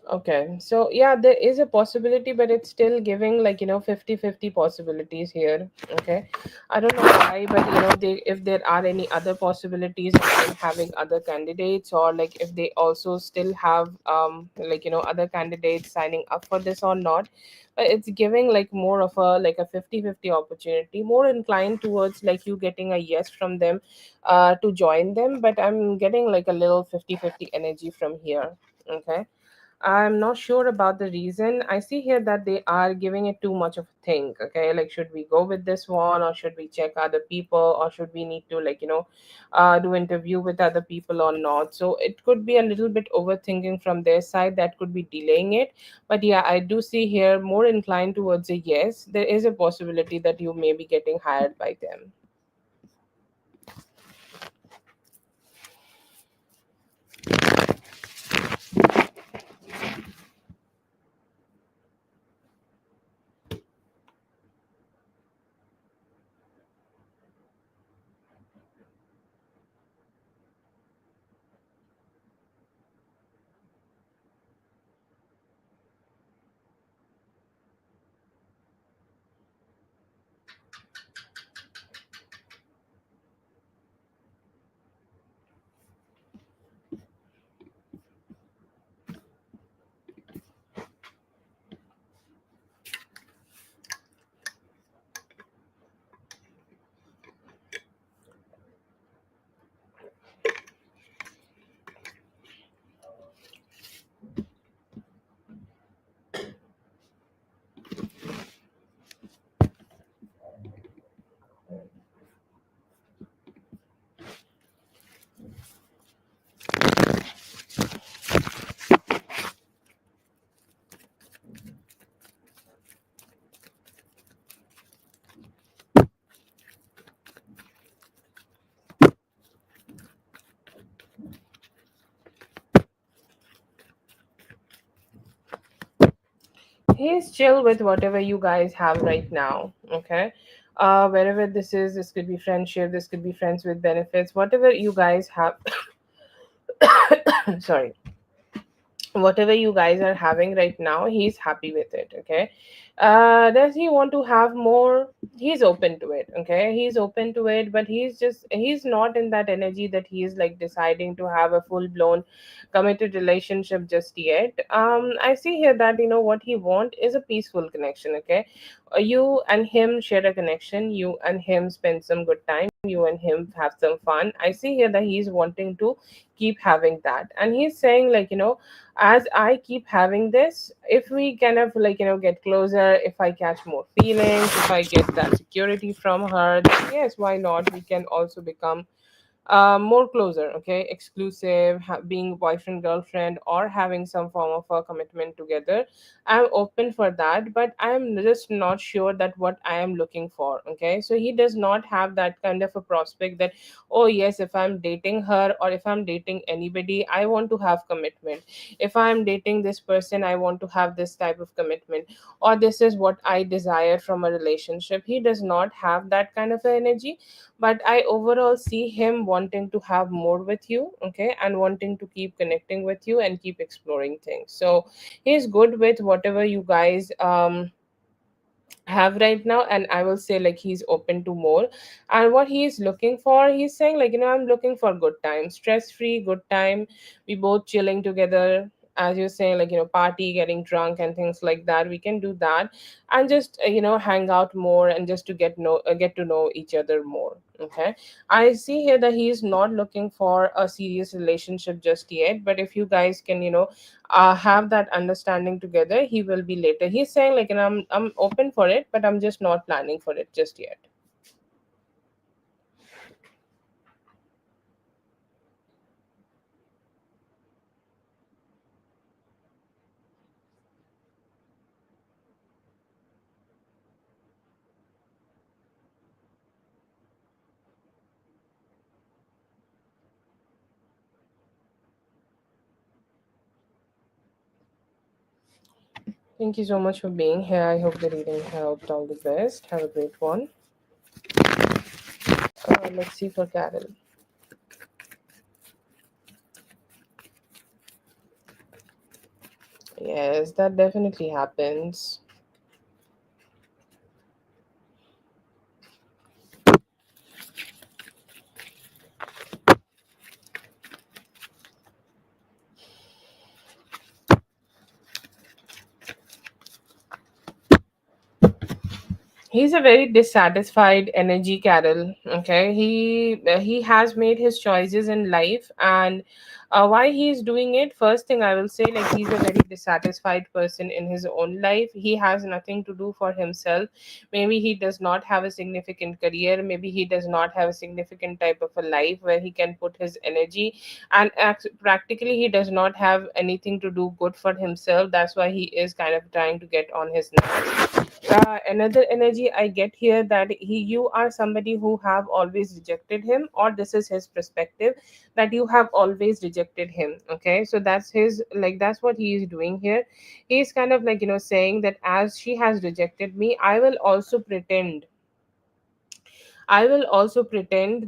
Okay, so yeah, there is a possibility, but it's still giving like 50-50 possibilities here. Okay, I don't know why, but if there are any other possibilities of them having other candidates, or like if they also still have other candidates signing up for this or not. But it's giving like more of a like a 50-50 opportunity, more inclined towards like you getting a yes from them to join them, but I'm getting like a little 50-50 energy from here. Okay, I'm not sure about the reason. I see here that they are giving it too much of a think. Okay, like should we go with this one, or should we check other people, or should we need to do interview with other people or not? So it could be a little bit overthinking from their side that could be delaying it. But yeah, I do see here more inclined towards a yes. There is a possibility that you may be getting hired by them. He's chill with whatever you guys have right now. Okay, wherever this is, this could be friendship, this could be friends with benefits, whatever you guys have. Sorry, whatever you guys are having right now, he's happy with it. Okay, does he want to have more? He's open to it. Okay, he's open to it, but he's not in that energy that he's like deciding to have a full blown committed relationship just yet. I see here that what he want is a peaceful connection. Okay, you and him share a connection, you and him spend some good time, you and him have some fun. I see here that he's wanting to keep having that, and he's saying like as I keep having this, if we kind of get closer, if I catch more feelings, if I get that security from her, then yes, why not? We can also become more closer, okay, exclusive, being boyfriend girlfriend, or having some form of a commitment together. I'm open for that, but I'm just not sure that what I am looking for. Okay, so he does not have that kind of a prospect that, oh yes, if I'm dating her or if I'm dating anybody, I want to have commitment. If I'm dating this person, I want to have this type of commitment, or this is what I desire from a relationship. He does not have that kind of energy, but I overall see him wanting to have more with you, okay, and wanting to keep connecting with you and keep exploring things. So he's good with whatever you guys have right now, and I will say like he's open to more. And what he is looking for, he's saying like, I'm looking for good time, stress free good time, we both chilling together, as you're saying, like, party, getting drunk and things like that, we can do that, and just hang out more, and just to get to know each other more. Okay, I see here that he is not looking for a serious relationship just yet, but if you guys can have that understanding together, he will be later. He's saying like, I'm open for it, but I'm just not planning for it just yet. Thank you so much for being here. I hope the reading helped. All the best. Have a great one. Let's see for Carol. Yes, that definitely happens. He's a very dissatisfied energy, Carol. Okay, he has made his choices in life, and why he's doing it, first thing I will say, like, he's a very dissatisfied person in his own life. He has nothing to do for himself. Maybe he does not have a significant career, maybe he does not have a significant type of a life where he can put his energy, and practically he does not have anything to do good for himself. That's why he is kind of trying to get on his nerves. Another energy I get here, that you are somebody who have always rejected him, or this is his perspective, that you have always rejected him. Okay, so that's his, like, that's what he is doing here. He's kind of like, saying that as she has rejected me, I will also pretend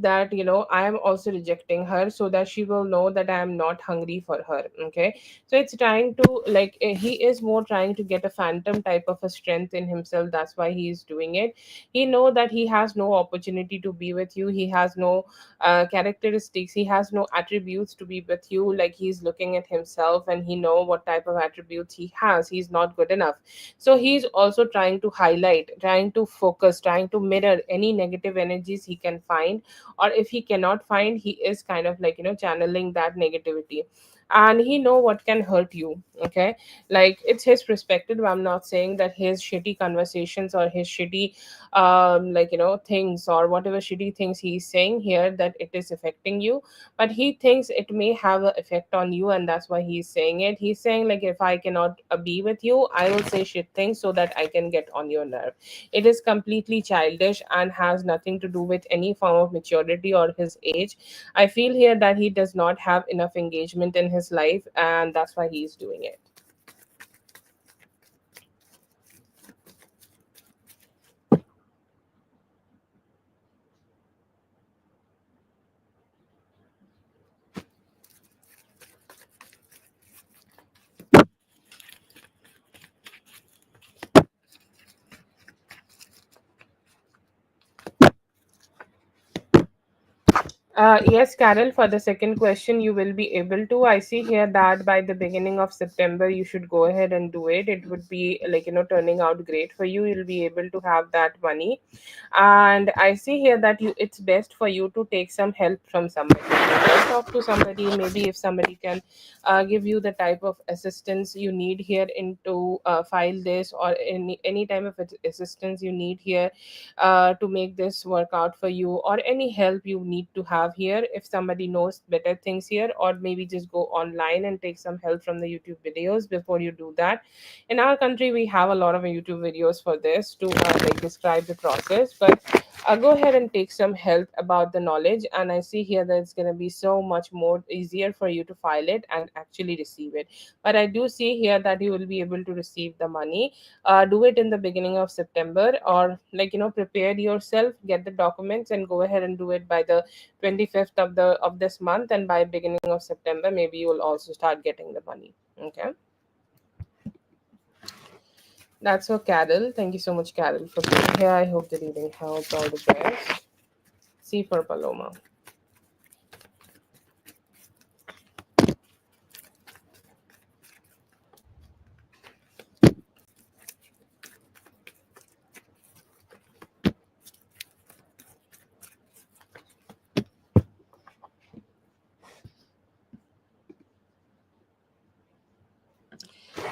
that, I am also rejecting her, so that she will know that I am not hungry for her. Okay. So it's trying to, like, he is more trying to get a phantom type of a strength in himself. That's why he is doing it. He know that he has no opportunity to be with you. He has no characteristics. He has no attributes to be with you. Like, he's looking at himself and he know what type of attributes he has. He's not good enough. So he's also trying to highlight, trying to focus, trying to mirror any negative energies he can find, or if he cannot find, he is kind of like, channeling that negativity. And he know what can hurt you. Okay, like, it's his perspective. I'm not saying that his shitty conversations or his shitty like, things, or whatever shitty things he's saying here, that it is affecting you, but he thinks it may have an effect on you, and that's why he's saying it. He's saying like, if I cannot be with you, I will say shit things so that I can get on your nerve. It is completely childish and has nothing to do with any form of maturity or his age. I feel here that he does not have enough engagement in his life, and that's why he's doing it. Yes, Carol, for the second question, you will be able to. I see here that by the beginning of September, you should go ahead and do it. It would be like, turning out great for you. You'll be able to have that money. And I see here that it's best for you to take some help from somebody. Okay? Talk to somebody, maybe if somebody can give you the type of assistance you need here into file this, or any type of assistance you need here to make this work out for you, or any help you need to have have here. If somebody knows better things here, or maybe just go online and take some help from the YouTube videos before you do that. In our country, we have a lot of YouTube videos for this to like describe the process, but go ahead and take some help about the knowledge. And I see here that it's going to be so much more easier for you to file it and actually receive it. But I do see here that you will be able to receive the money. Do it in the beginning of September, or like prepare yourself, get the documents, and go ahead and do it by the 25th of this month. And by beginning of September, maybe you will also start getting the money. Okay, that's for Carol. Thank you so much, Carol, for being here. I hope the reading helped. All the best. C for Paloma.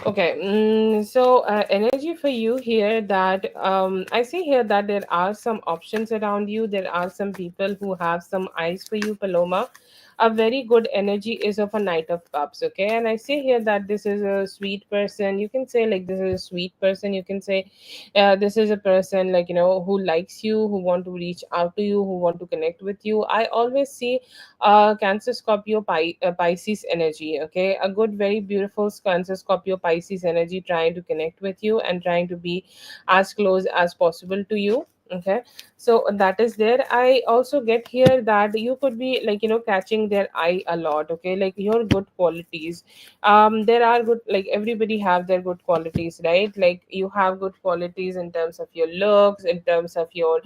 Okay, energy for you here, that I see here that there are some options around you. There are some people who have some eyes for you, Paloma. A very good energy is of a Knight of Cups, okay? And I see here that this is a sweet person. You can say like this is a sweet person. You can say this is a person like who likes you, who want to reach out to you, who want to connect with you. I always see Cancer Scorpio Pisces energy. Okay, a good, very beautiful Cancer Scorpio Pisces energy trying to connect with you and trying to be as close as possible to you. Okay, so that is there. I also get here that you could be like catching their eye a lot. Okay, like your good qualities. There are good, like everybody have their good qualities, right? Like you have good qualities in terms of your looks, in terms of your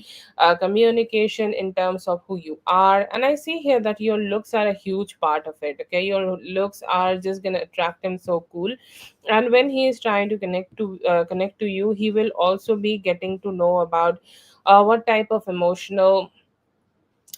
communication, in terms of who you are. And I see here that your looks are a huge part of it. Okay, your looks are just gonna attract him so cool. And when he is trying to connect to you, he will also be getting to know about what type of emotional,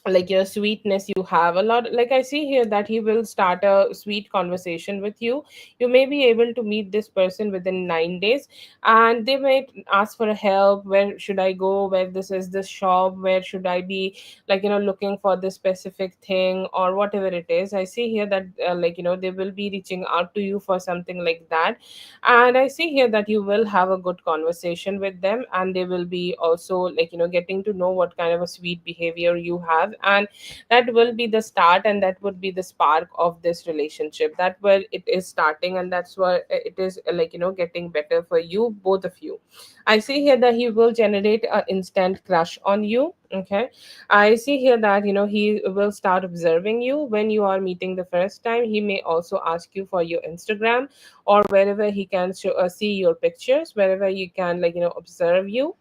like your sweetness you have a lot. Like I see here that he will start a sweet conversation with you. You may be able to meet this person within 9 days, and they might ask for help. Where should I go? Where this is this shop? Where should I be, like looking for this specific thing, or whatever it is. I see here that they will be reaching out to you for something like that. And I see here that you will have a good conversation with them, and they will be also getting to know what kind of a sweet behavior you have. And that will be the start, and that would be the spark of this relationship. That where it is starting, and that's where it is getting better for you, both of you. I see here that he will generate an instant crush on you. Okay, I see here that he will start observing you when you are meeting the first time. He may also ask you for your Instagram, or wherever he can see your pictures, wherever you can observe you.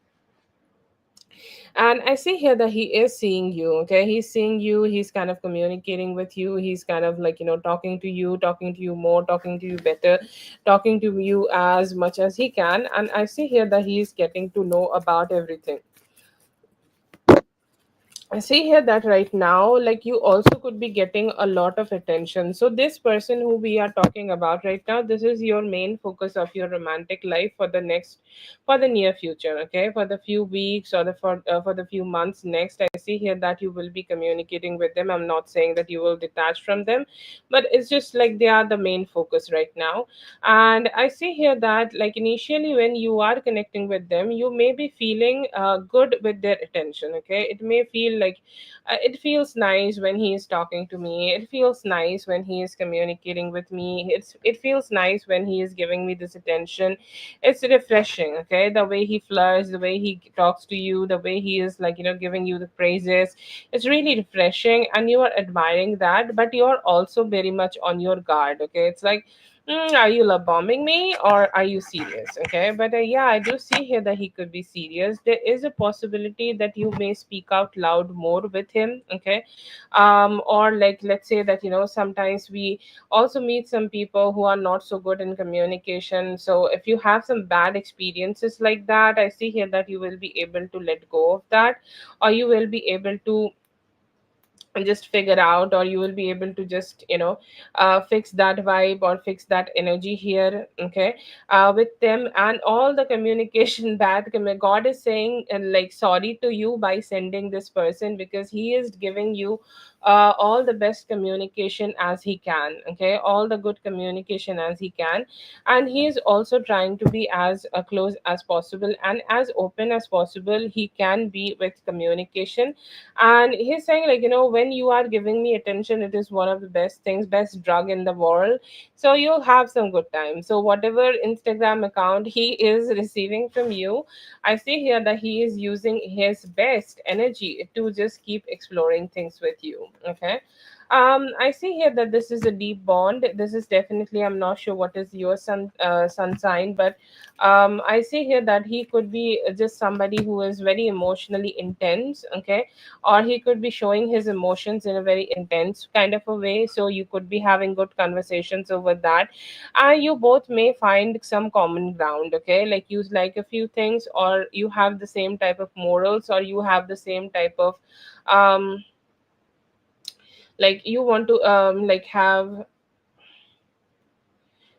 And I see here that he is seeing you. Okay, he's seeing you, he's kind of communicating with you, he's kind of talking to you, talking to you more, talking to you better, talking to you as much as he can. And I see here that he is getting to know about everything. I see here that right now, like you also could be getting a lot of attention. So this person who we are talking about right now, this is your main focus of your romantic life for the near future. Okay, for the few weeks, or for the few months next. I see here that you will be communicating with them. I'm not saying that you will detach from them, but it's just like they are the main focus right now. And I see here that like initially when you are connecting with them, you may be feeling good with their attention. Okay, it may feel like it feels nice when he is talking to me, it feels nice when he is communicating with me, it feels nice when he is giving me this attention. It's refreshing. Okay, the way he flirts, the way he talks to you, the way he is giving you the praises, it's really refreshing, and you are admiring that. But you are also very much on your guard. Okay, it's like, are you love bombing me, or are you serious? Okay, but yeah, I do see here that he could be serious. There is a possibility that you may speak out loud more with him. Okay, or like let's say that sometimes we also meet some people who are not so good in communication. So if you have some bad experiences like that, I see here that you will be able to let go of that, or you will be able to just figure out, or you will be able to just fix that vibe or fix that energy here. Okay, with them. And all the communication that God is saying like sorry to you by sending this person, because he is giving you all the best communication as he can, okay, all the good communication as he can. And he is also trying to be as close as possible and as open as possible he can be with communication. And he's saying, like, when you are giving me attention, it is one of the best things, best drug in the world. So you'll have some good time. So whatever Instagram account he is receiving from you, I see here that he is using his best energy to just keep exploring things with you. Okay. I see here that this is a deep bond. This is definitely, I'm not sure what is your sun sign, but I see here that he could be just somebody who is very emotionally intense, okay, or he could be showing his emotions in a very intense kind of a way. So you could be having good conversations over that, and you both may find some common ground, okay, like you like a few things, or you have the same type of morals, or you have the same type of um like you want to like have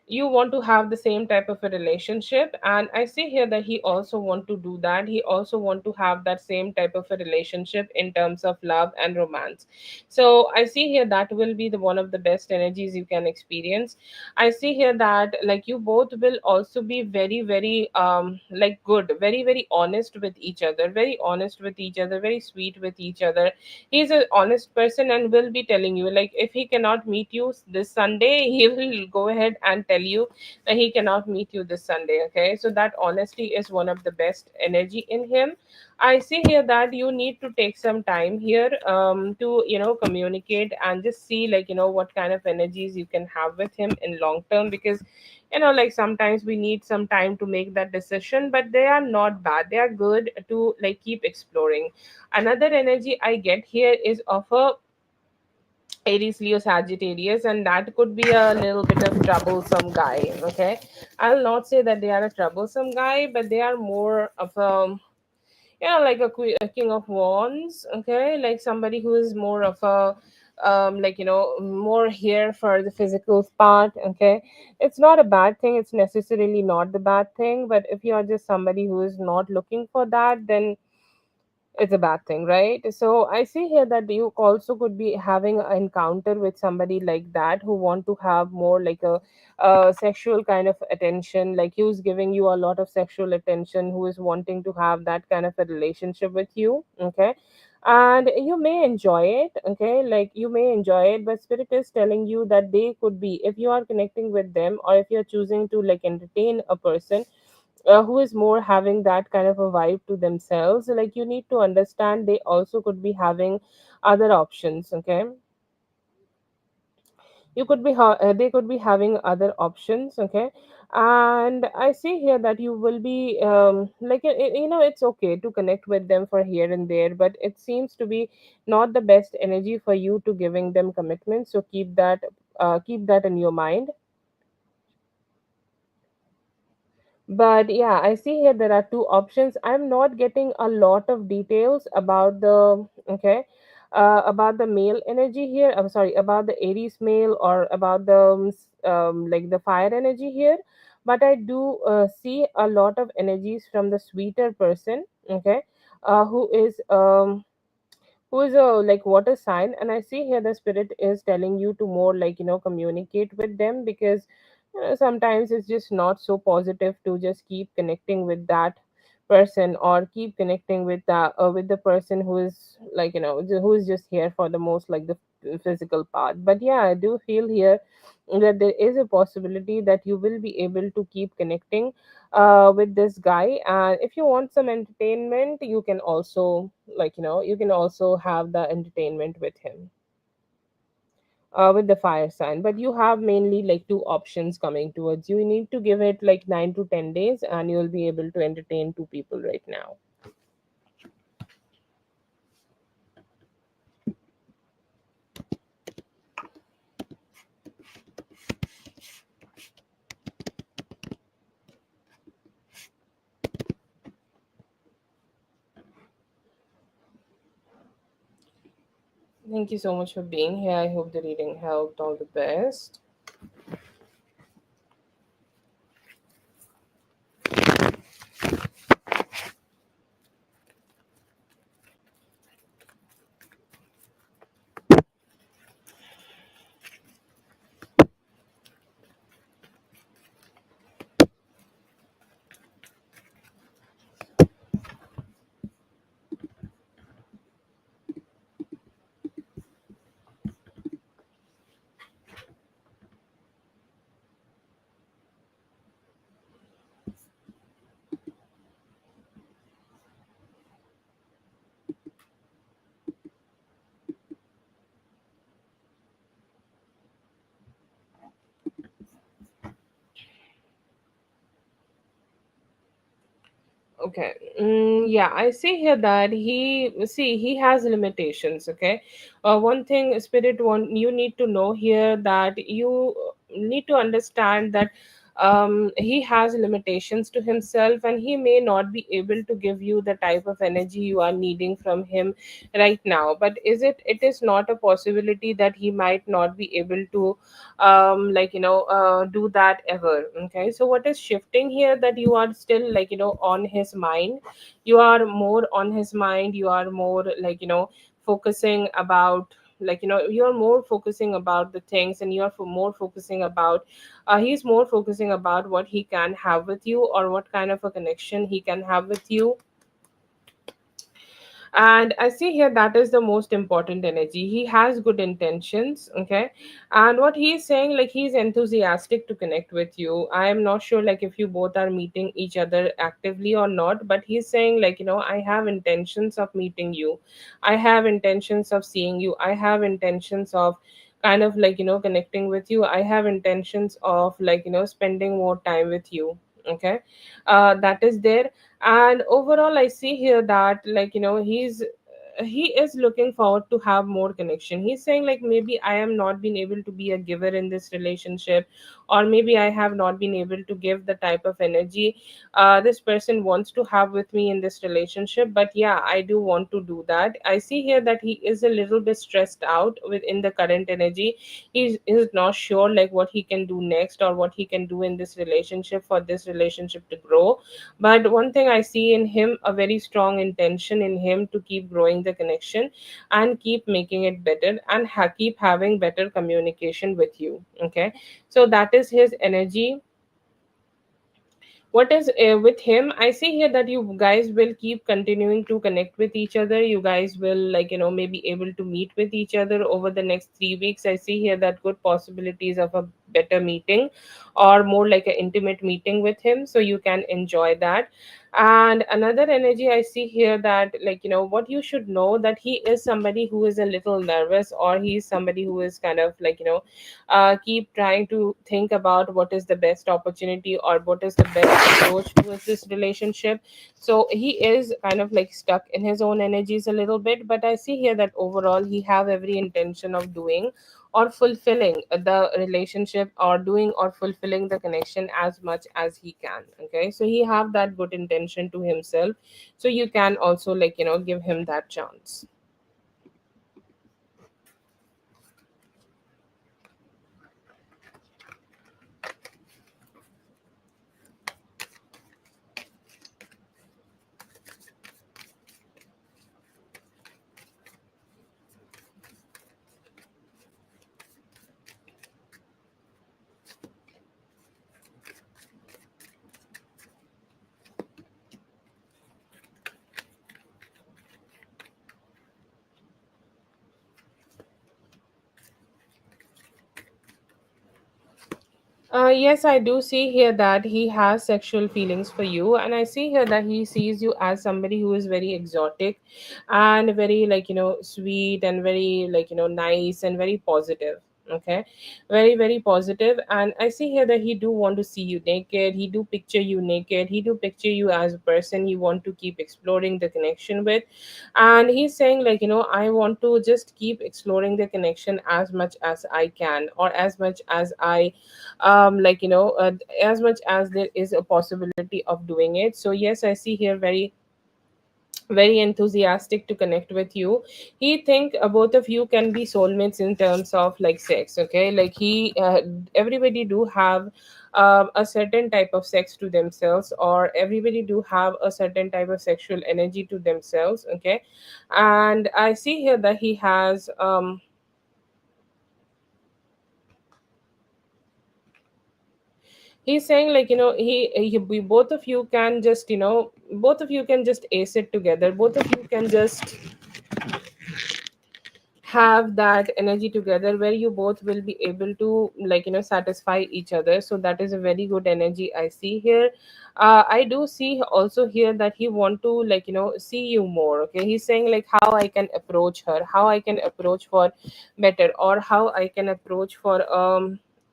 you want to have the same type of a relationship. And I see here that he also want to do that, he also want to have that same type of a relationship in terms of love and romance. So I see here that will be the one of the best energies you can experience. I see here that like you both will also be very very like good, very very honest with each other, very honest with each other, very sweet with each other. He's an honest person and will be telling you, like, if he cannot meet you this Sunday, he will go ahead and tell you that he cannot meet you this Sunday. Okay, so that honesty is one of the best energy in him. I see here that you need to take some time here to communicate and just see, like, what kind of energies you can have with him in long term, because like sometimes we need some time to make that decision, but they are not bad, they are good to like keep exploring. Another energy I get here is of a Aries, Leo, Sagittarius, and that could be a little bit of troublesome guy. Okay, I'll not say that they are a troublesome guy, but they are more of a like a king of wands. Okay, like somebody who is more of a like more here for the physical part. Okay, it's not a bad thing, it's necessarily not the bad thing, but if you are just somebody who is not looking for that, then it's a bad thing, right? So I see here that you also could be having an encounter with somebody like that who want to have more like a sexual kind of attention, like who's giving you a lot of sexual attention, who is wanting to have that kind of a relationship with you. Okay, and you may enjoy it, okay, like you may enjoy it, but spirit is telling you that they could be, if you are connecting with them, or if you're choosing to like entertain a person who is more having that kind of a vibe to themselves, like you need to understand they also could be having other options. Okay, you could be they could be having other options. Okay, and I see here that you will be like it's okay to connect with them for here and there, but it seems to be not the best energy for you to giving them commitment. So keep that in your mind. But yeah, I see here there are two options. I'm not getting a lot of details about the okay, about the male energy here. I'm sorry, about the Aries male, or about the like the fire energy here. But I do see a lot of energies from the sweeter person. Okay, who is like water sign. And I see here the spirit is telling you to more like communicate with them, because sometimes it's just not so positive to just keep connecting with that person, or keep connecting with the person who is like who is just here for the most like the physical part. But yeah, I do feel here that there is a possibility that you will be able to keep connecting with this guy. And if you want some entertainment, you can also you can also have the entertainment with him, with the fire sign. But you have mainly like two options coming towards you. You need to give it like 9 to 10 days, and you'll be able to entertain two people right now. Thank you so much for being here. I hope the reading helped. All the best. Okay. Yeah, I see here that he has limitations. Okay. One thing, Spirit, one you need to know here that you need to understand that he has limitations to himself, and he may not be able to give you the type of energy you are needing from him right now. But it is not a possibility that he might not be able to do that ever. Okay, so what is shifting here, that you are still on his mind. You are more on his mind. You are more focusing about, you're more focusing about the things, and you're more focusing about he's more focusing about what he can have with you, or what kind of a connection he can have with you. And I see here that is the most important energy. He has good intentions. Okay, and what he's saying, like, he's enthusiastic to connect with you. I am not sure, like, if you both are meeting each other actively or not, but he's saying, I have intentions of meeting you. I have intentions of seeing you. I have intentions of kind of connecting with you. I have intentions of spending more time with you. Okay, that is there. And overall, I see here that he is looking forward to have more connection. He's saying, like, maybe I am not being able to be a giver in this relationship, or maybe I have not been able to give the type of energy this person wants to have with me in this relationship. But yeah, I do want to do that. I see here that he is a little bit stressed out within the current energy. Is not sure, like, what he can do next, or what he can do in this relationship for this relationship to grow. But one thing I see in him, a very strong intention in him to keep growing the connection, and keep making it better, and keep having better communication with you. Okay, so that is his energy. What is with him, I see here that you guys will keep continuing to connect with each other. You guys will, maybe able to meet with each other over the next 3 weeks. I see here that good possibilities of a better meeting, or more like an intimate meeting with him, so you can enjoy that. And another energy I see here, that what you should know, that he is somebody who is a little nervous, or he is somebody who is kind of keep trying to think about what is the best opportunity, or what is the best approach towards this relationship. So he is kind of like stuck in his own energies a little bit. But I see here that overall he have every intention of doing or fulfilling the relationship, or doing or fulfilling the connection as much as he can. Okay, so he have that good intention to himself, so you can also give him that chance. Yes, I do see here that he has sexual feelings for you, and I see here that he sees you as somebody who is very exotic, and very sweet, and very nice, and very positive. Okay, very very positive. And I see here that he do want to see you naked. He do picture you naked. He do picture you as a person he want to keep exploring the connection with. And he's saying, I want to just keep exploring the connection as much as I can, or as much as I as much as there is a possibility of doing it. So yes, I see here very very enthusiastic to connect with you. He think both of you can be soulmates in terms of like sex. Okay, like he everybody do have a certain type of sex to themselves, or everybody do have a certain type of sexual energy to themselves. Okay, and I see here that he has he's saying, we both of you can just both of you can just ace it together. Both of you can just have that energy together, where you both will be able to satisfy each other. So that is a very good energy I see here. I do see also here that he want to see you more. Okay, he's saying, like, how I can approach her, how I can approach for better, or how I can approach for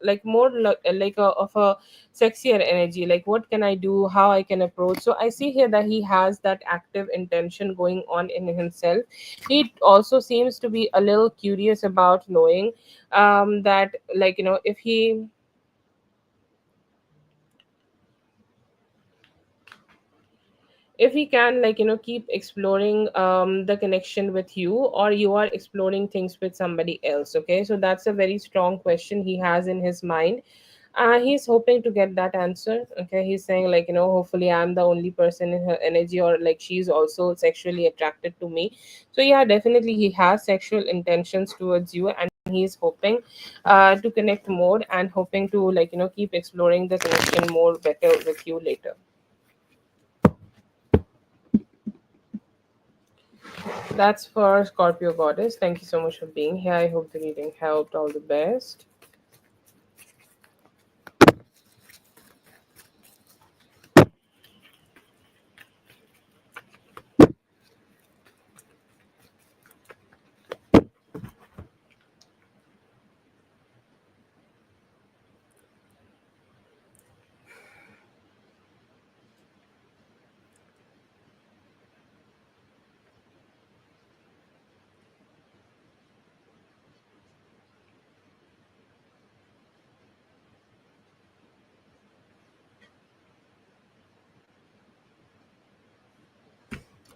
like more like of a sexier energy, like what can I do, how I can approach. So I see here that he has that active intention going on in himself. He also seems to be a little curious about knowing that, like, if he can, like, keep exploring the connection with you, or you are exploring things with somebody else. Okay, so that's a very strong question he has in his mind. He's hoping to get that answer. Okay, he's saying, like, hopefully I'm the only person in her energy, or like she's also sexually attracted to me. So yeah, definitely he has sexual intentions towards you, and he's hoping to connect more, and hoping to, like, keep exploring the connection more better with you later. That's for Scorpio Goddess. Thank you so much for being here. I hope the reading helped. All the best.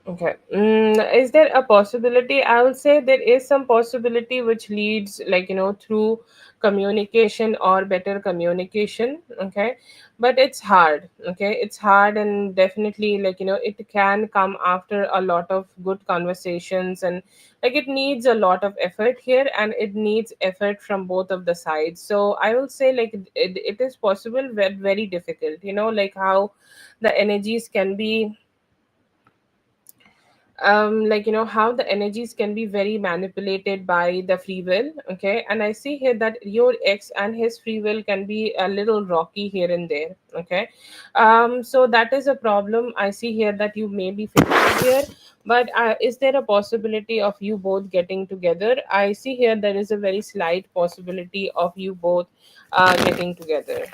Okay. Is there a possibility? I will say there is some possibility which leads, like, through communication or better communication. Okay. But it's hard. Okay. It's hard, and definitely, like, it can come after a lot of good conversations, and like it needs a lot of effort here, and it needs effort from both of the sides. So I will say, like, it is possible, but very difficult. Like how the energies can be, like, how the energies can be very manipulated by the free will. Okay, and I see here that your ex and his free will can be a little rocky here and there. Okay, so that is a problem I see here that you may be facing here. But is there a possibility of you both getting together? I see here there is a very slight possibility of you both getting together.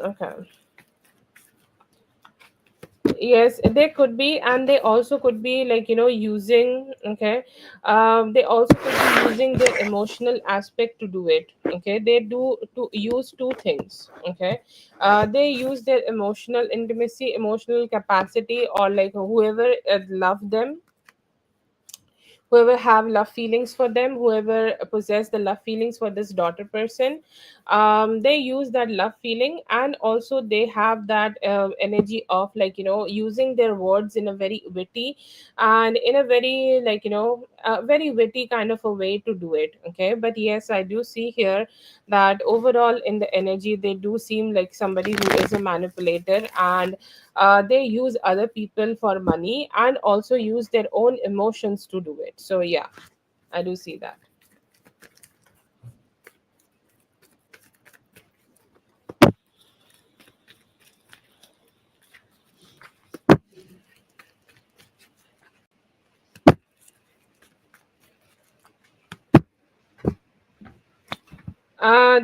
Okay. Yes, they could be, and they also could be, like, using. Okay, they also could be using their emotional aspect to do it. Okay, they do to use two things. Okay, they use their emotional intimacy, emotional capacity, or like whoever love them, whoever have love feelings for them, whoever possess the love feelings for this daughter person. They use that love feeling, and also they have that energy of, like, using their words in a very witty, and in a very, like, very witty kind of a way to do it. Okay, but yes, I do see here that overall in the energy they do seem like somebody who is a manipulator, and they use other people for money, and also use their own emotions to do it. So yeah, I do see that.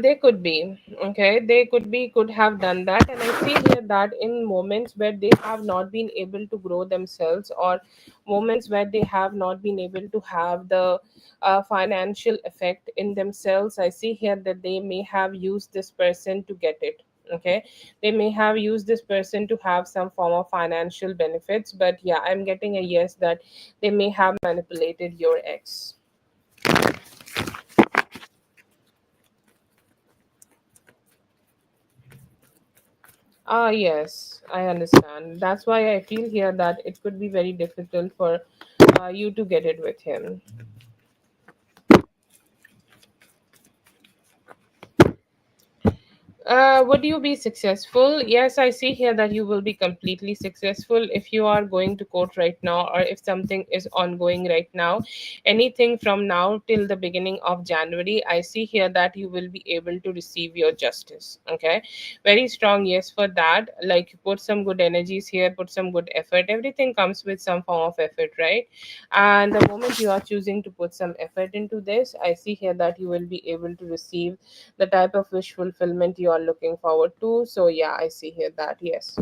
They could be. Okay, they could be, could have done that. And I see here that in moments where they have not been able to grow themselves, or moments where they have not been able to have the financial effect in themselves, I see here that they may have used this person to get it. Okay, they may have used this person to have some form of financial benefits. But yeah, I'm getting a yes that they may have manipulated your ex. Ah, yes, I understand. That's why I feel here that it could be very difficult for you to get it with him. Would you be successful? Yes, I see here that you will be completely successful if you are going to court right now, or if something is ongoing right now. Anything from now till the beginning of January, I see here that you will be able to receive your justice. Okay, very strong yes for that. Like, put some good energies here, put some good effort. Everything comes with some form of effort, right? And the moment you are choosing to put some effort into this, I see here that you will be able to receive the type of wish fulfillment you are looking forward to. So yeah, I see here that yes.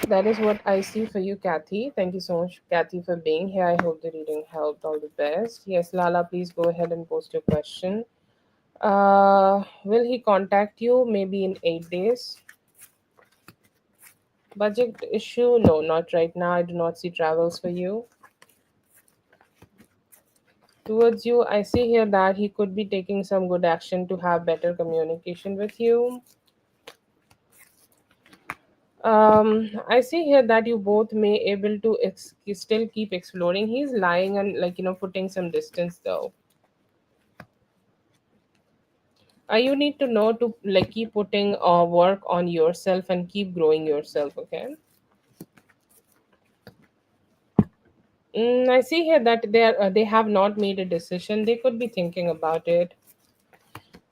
That is what I see for you, Kathy. Thank you so much, Kathy, for being here. I hope the reading helped. All the best. Yes, Lala, please go ahead and post your question. Will he contact you maybe in 8 days? Budget issue? No, not right now. I do not see travels for you. Towards you, I see here that he could be taking some good action to have better communication with you. I see here that you both may able to still keep exploring. He's lying and, like, putting some distance though. You need to know to, like, keep putting work on yourself and keep growing yourself. Okay. I see here that they have not made a decision. They could be thinking about it.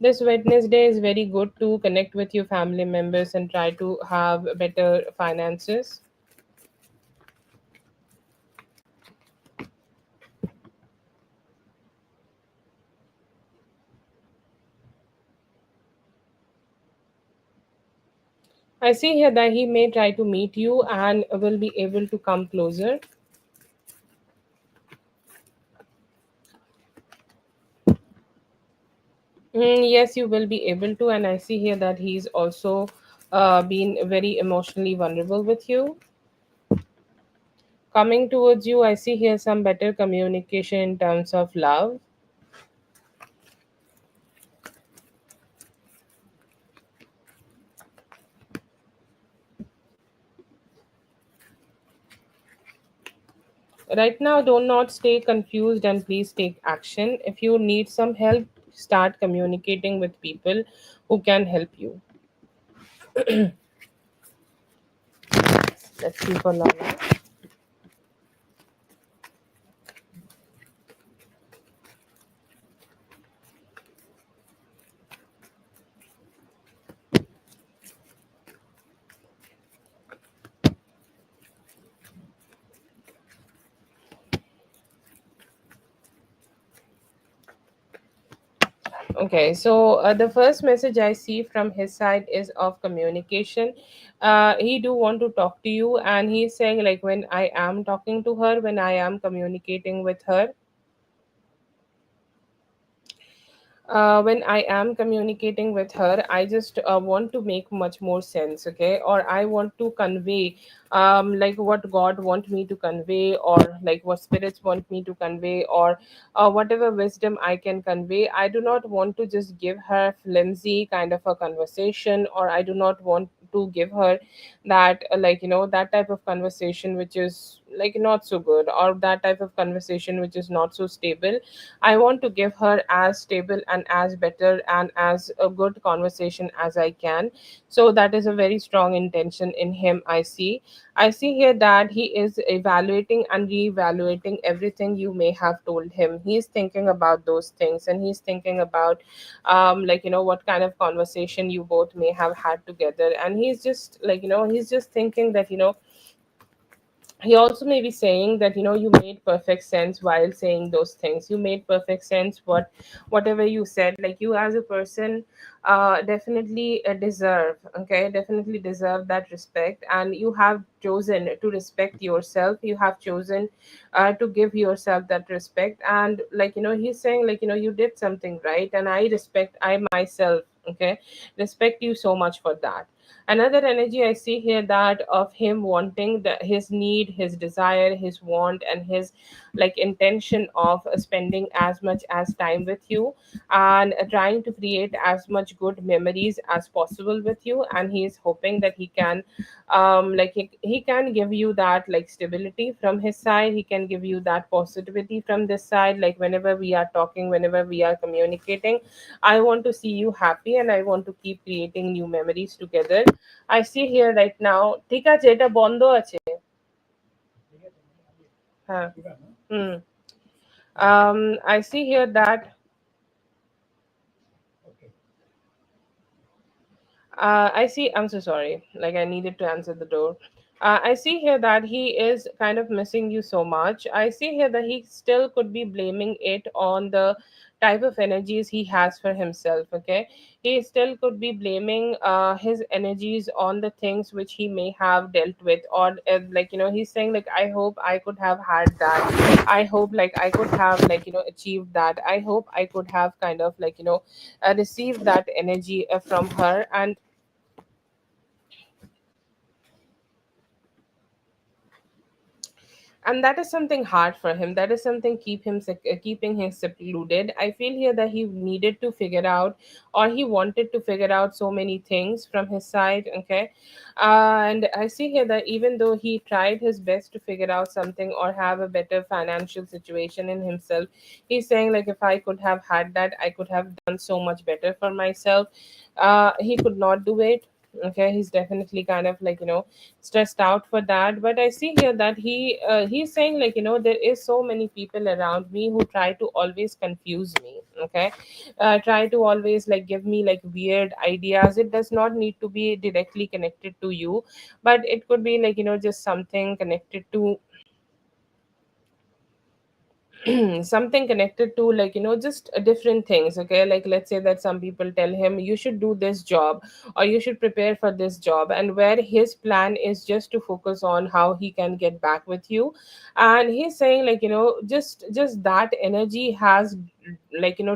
This Wednesday is very good to connect with your family members and try to have better finances. I see here that he may try to meet you and will be able to come closer. Yes, you will be able to, and I see here that he's also been very emotionally vulnerable with you. Coming towards you, I see here some better communication in terms of love. Right now, do not stay confused and please take action. If you need some help, start communicating with people who can help you. Let's see for Lana. Okay, so the first message I see from his side is of communication. He do want to talk to you, and he's saying, like, when I am talking to her, when I am communicating with her, when I am communicating with her, I just want to make much more sense, okay? Or I want to convey, like, what God want me to convey, or like what spirits want me to convey, or whatever wisdom I can convey. I do not want to just give her flimsy kind of a conversation, or I do not want to give her that, like, that type of conversation which is like not so good, or that type of conversation which is not so stable. I want to give her as stable and as better and as a good conversation as I can. So that is a very strong intention in him, I see. I see here that he is evaluating and reevaluating everything you may have told him. He's thinking about those things, and he's thinking about, like, what kind of conversation you both may have had together. And he's just like, he's just thinking that, he also may be saying that, you made perfect sense while saying those things. You made perfect sense, whatever you said. Like, you as a person definitely deserve, okay, definitely deserve that respect, and you have chosen to respect yourself. You have chosen to give yourself that respect. And, like, he's saying, like, you did something right, and I myself, okay, respect you so much for that. Another energy I see here, that of him wanting the, his need, his desire, his want, and his like intention of spending as much as time with you, and trying to create as much good memories as possible with you. And he is hoping that he can he can give you that like stability from his side. He can give you that positivity from this side, like whenever we are talking, whenever we are communicating, I want to see you happy and I want to keep creating new memories together. I see here right now, ঠিক আছে এটা বন্ধ আছে, হ্যাঁ, হুম, I see here that I see. I'm so sorry. Like, I needed to answer the door. I see here that he is kind of missing you so much. I see here that he still could be blaming it on the type of energies he has for himself. Okay. He still could be blaming his energies on the things which he may have dealt with, or he's saying, like, I hope I could have had that. I hope, like, I could have, achieved that. I hope I could have kind of, received that energy from her. And that is something hard for him. That is something keeping him secluded. I feel here that he needed to figure out, or he wanted to figure out so many things from his side. Okay. And I see here that even though he tried his best to figure out something or have a better financial situation in himself, he's saying, like, if I could have had that, I could have done so much better for myself. He could not do it. Okay, he's definitely kind of stressed out for that. But I see here that he's saying, like, there is so many people around me who try to always confuse me. Okay, try to always like give me like weird ideas. It does not need to be directly connected to you, but it could be like just something connected to something connected to just different things. Okay, like let's say that some people tell him you should do this job or you should prepare for this job, and where his plan is just to focus on how he can get back with you. And he's saying, like, just that energy has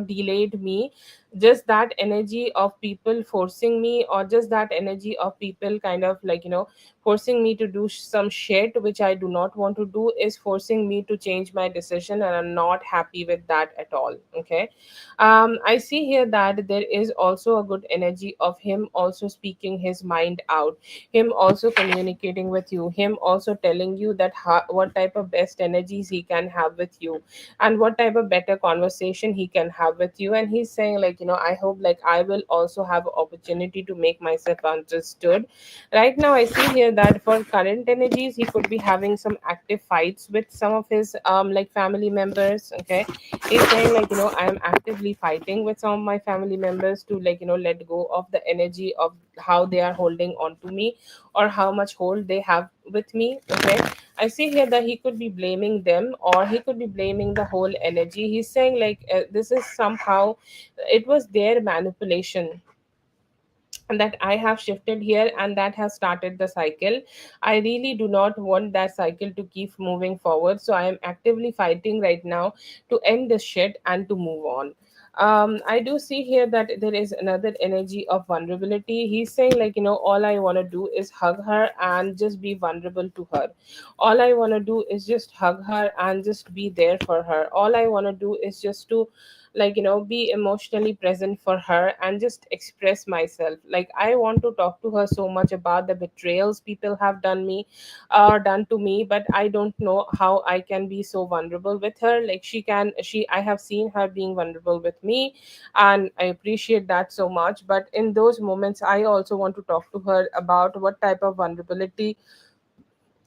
delayed me. Just that energy of people forcing me, or just that energy of people kind of forcing me to do some shit which I do not want to do, is forcing me to change my decision, and I'm not happy with that at all. Okay. I see here that there is also a good energy of him also speaking his mind out, him also communicating with you, him also telling you that what type of best energies he can have with you, and what type of better conversation he can have with you. And he's saying, like, I hope like I will also have opportunity to make myself understood. Right now, I see here that for current energies, he could be having some active fights with some of his family members. Okay, he's saying, like, I am actively fighting with some of my family members to let go of the energy of how they are holding on to me, or how much hold they have with me. Okay, I see here that he could be blaming them, or he could be blaming the whole energy. He's saying, like, this is somehow, it was their manipulation that I have shifted here, and that has started the cycle. I really do not want that cycle to keep moving forward. So I am actively fighting right now to end this shit and to move on. I do see here that there is another energy of vulnerability. He's saying, like, all I want to do is hug her and just be vulnerable to her. All I want to do is just hug her and just be there for her. All I want to do is just to be emotionally present for her and just express myself. Like, I want to talk to her so much about the betrayals people have done me or done to me, but I don't know how I can be so vulnerable with her. Like, I have seen her being vulnerable with me, and I appreciate that so much. But in those moments, I also want to talk to her about what type of vulnerability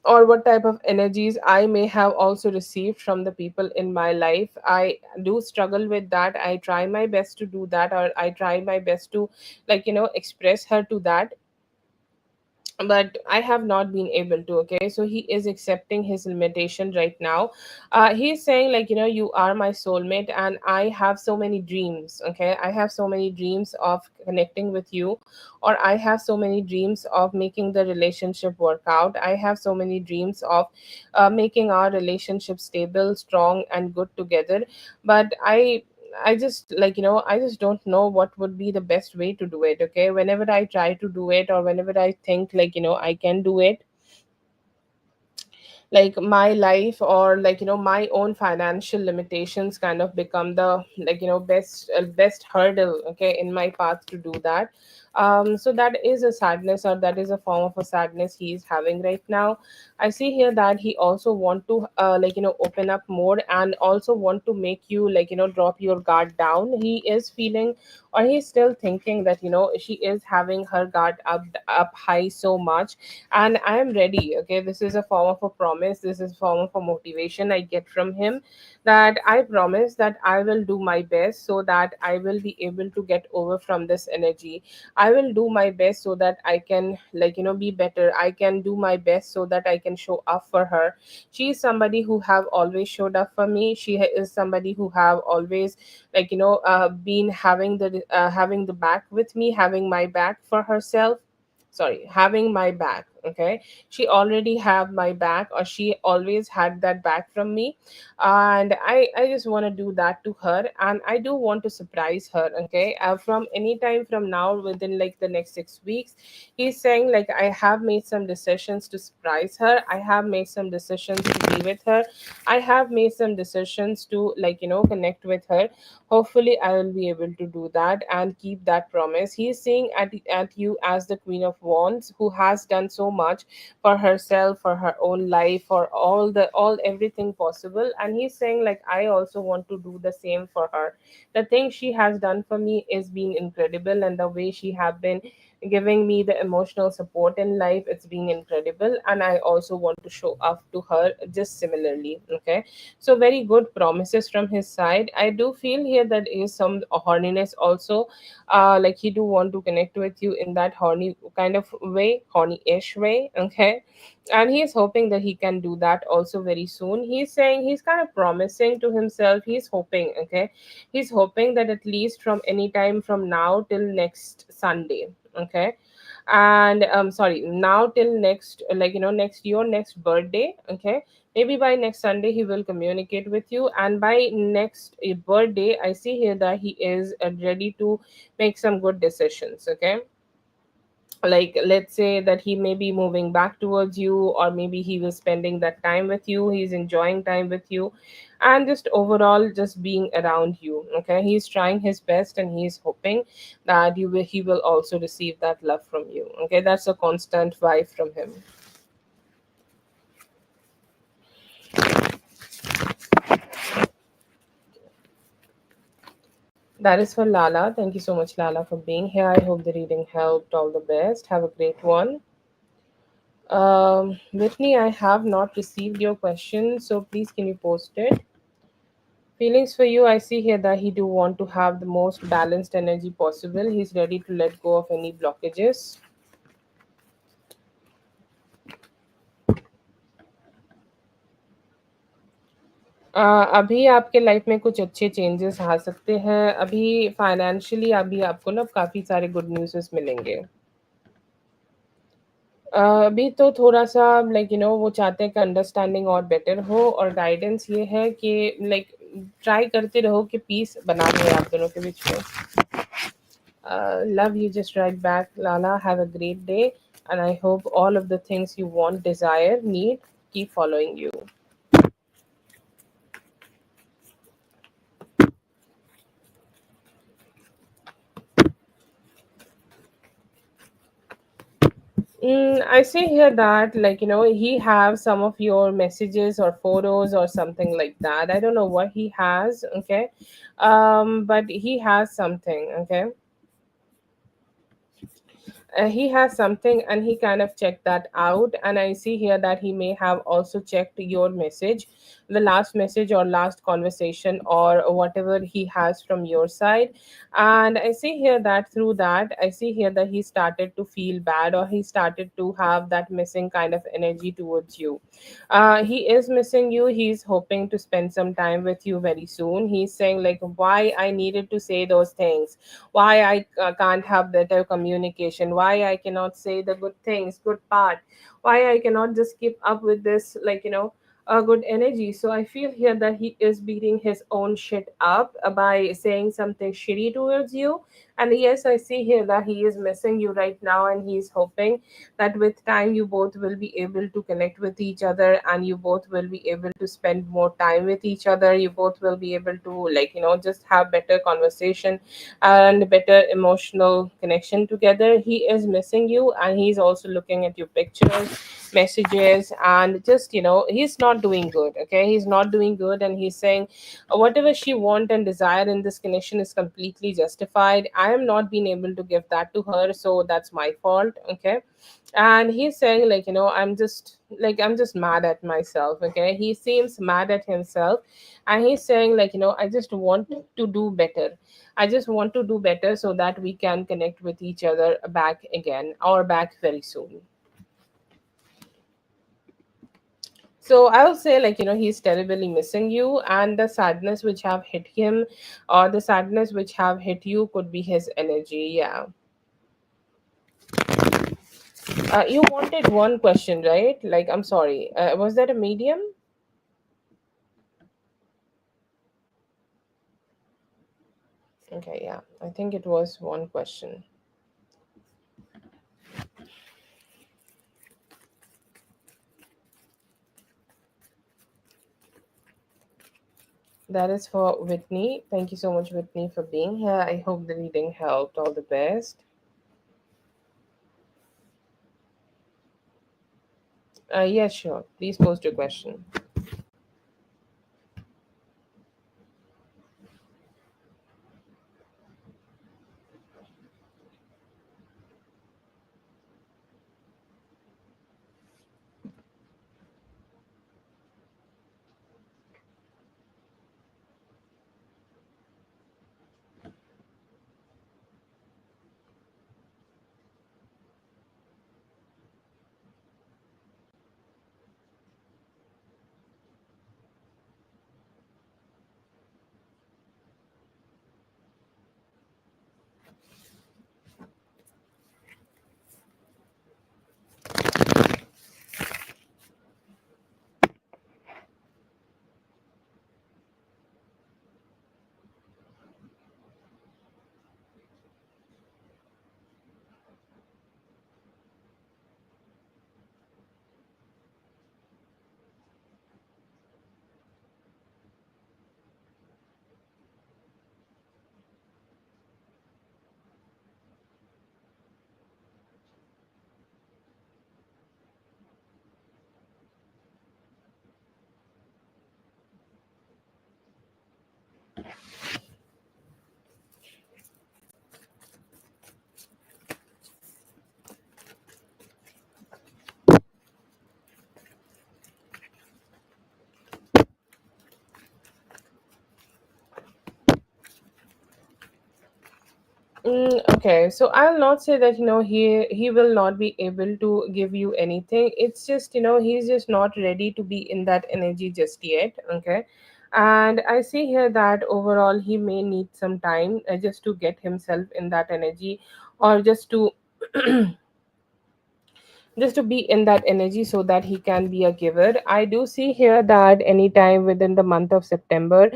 or what type of energies I may have also received from the people in my life. I do struggle with that. I try my best to do that, or I try my best to express her to that, but I have not been able to. Okay, so he is accepting his limitation right now. He's saying, like, you are my soulmate, and I have so many dreams. Okay, I have so many dreams of connecting with you, or I have so many dreams of making the relationship work out. I have so many dreams of making our relationship stable, strong, and good together. But I just, I just don't know what would be the best way to do it. Okay, whenever I try to do it, or whenever I think, I can do it, like my life, or my own financial limitations kind of become the, best hurdle, okay, in my path to do that. So that is a sadness, or that is a form of a sadness he is having right now. I see here that he also want to, open up more, and also want to make you, drop your guard down. He is feeling, or he's still thinking that, she is having her guard up high so much. And I am ready. Okay, this is a form of a promise, this is a form of a motivation I get from him, that I promise that I will do my best so that I will be able to get over from this energy. I will do my best so that I can, be better. I can do my best so that I can show up for her. She is somebody who have always showed up for me. She is somebody who have always, been having the back with me, having my back for herself. Sorry, having my back. Okay, she already have my back, or she always had that back from me. And I just want to do that to her, and I do want to surprise her. Okay, from any time from now, within like the next 6 weeks, he's saying like, I have made some decisions to surprise her, I have made some decisions to be with her, I have made some decisions to, connect with her. Hopefully I will be able to do that and keep that promise. He is seeing at you as the Queen of Wands, who has done so much for herself, for her own life, for all everything possible. And he's saying like, I also want to do the same for her. The thing she has done for me is being incredible, and the way she have been giving me the emotional support in life, it's been incredible, and I also want to show up to her just similarly. Okay, so very good promises from his side. I do feel here that is some horniness also. Like he do want to connect with you in that horny kind of way, horny-ish way. Okay, and he is hoping that he can do that also very soon. He's saying, he's kind of promising to himself, he's hoping. Okay, he's hoping that at least from any time from now till next Sunday. Okay, and sorry, now till next, next your next birthday. Okay, maybe by next Sunday he will communicate with you, and by next birthday I see here that he is ready to make some good decisions. Okay, like let's say that he may be moving back towards you, or maybe he was spending that time with you, he's enjoying time with you, and just overall just being around you. Okay, he's trying his best, and he's hoping that he will also receive that love from you. Okay, that's a constant vibe from him. That is for Lala. Thank you so much, Lala, for being here. I hope the reading helped. All the best. Have a great one. Whitney, I have not received your question, so please can you post it? Feelings for you, I see here that he do want to have the most balanced energy possible. He's ready to let go of any blockages. अभी आपके life में कुछ अच्छे changes आ सकते हैं। अभी financially अभी आपको ना काफ़ी सारे गुड न्यूज़ेस मिलेंगे। अभी तो थोड़ा-सा वो चाहते हैं कि अंडरस्टैंडिंग और बेटर हो, और गाइडेंस ये है कि लाइक ट्राई करते रहो कि पीस बना रहे आप दोनों के बीच में। Love you, just right back, Lala. Have a great day, and I hope all of the things you want, desire, need keep following you. I see here that he have some of your messages or photos or something like that. I don't know what he has. Okay, but he has something. Okay, he has something, and he kind of checked that out. And I see here that he may have also checked your message, the last message or last conversation, or whatever he has from your side. And I see here that through that, I see here that he started to feel bad, or he started to have that missing kind of energy towards you. He is missing you. He's hoping to spend some time with you very soon. He's saying like, why I needed to say those things, why I can't have better communication, why I cannot say the good things, good part, why I cannot just keep up with this, a good energy. So I feel here that he is beating his own shit up by saying something shitty towards you. And yes, I see here that he is missing you right now, and he's hoping that with time you both will be able to connect with each other, and you both will be able to spend more time with each other. You both will be able to, like, just have better conversation and better emotional connection together. He is missing you, and he's also looking at your pictures, messages, and just, he's not doing good. Okay, he's not doing good, and he's saying whatever she want and desire in this connection is completely justified. I am not being able to give that to her, so that's my fault. Okay, and he's saying, like, I'm just mad at myself. Okay, he seems mad at himself, and he's saying, like, I just want to do better. I just want to do better so that we can connect with each other back again, or back very soon. So I would say, like, he's terribly missing you, and the sadness which have hit him, or the sadness which have hit you, could be his energy. Yeah. You wanted one question, right? Like, I'm sorry. Was that a medium? Okay, yeah. I think it was one question. That is for Whitney. Thank you so much, Whitney, for being here. I hope the reading helped. All the best. Yeah, sure. Please post your question. Okay, so I'll not say that, he will not be able to give you anything. It's just, he's just not ready to be in that energy just yet. Okay, and I see here that overall he may need some time, just to get himself in that energy, or just to be in that energy so that he can be a giver. I do see here that anytime within the month of September,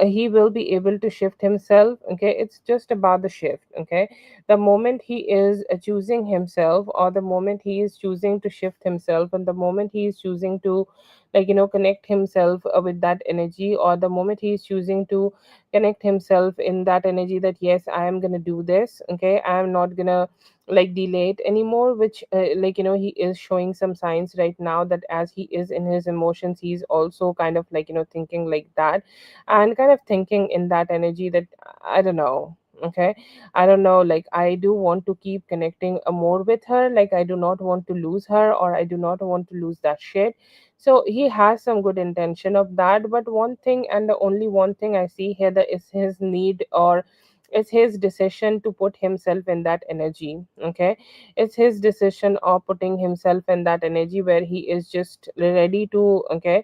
he will be able to shift himself. Okay, it's just about the shift. Okay, the moment he is choosing himself, or the moment he is choosing to shift himself, and the moment he is choosing to, like, connect himself with that energy, or the moment he is choosing to connect himself in that energy, that yes, I am gonna do this. Okay, I am not gonna, like, delay it anymore, which, like, he is showing some signs right now that as he is in his emotions, he's also kind of, like, thinking like that, and kind of thinking in that energy that, I don't know. Okay, I don't know, like, I do want to keep connecting more with her. Like, I do not want to lose her, or I do not want to lose that shit. So he has some good intention of that, but one thing, and the only one thing I see here, that is his need, or it's his decision to put himself in that energy. Okay, it's his decision of putting himself in that energy where he is just ready to, okay,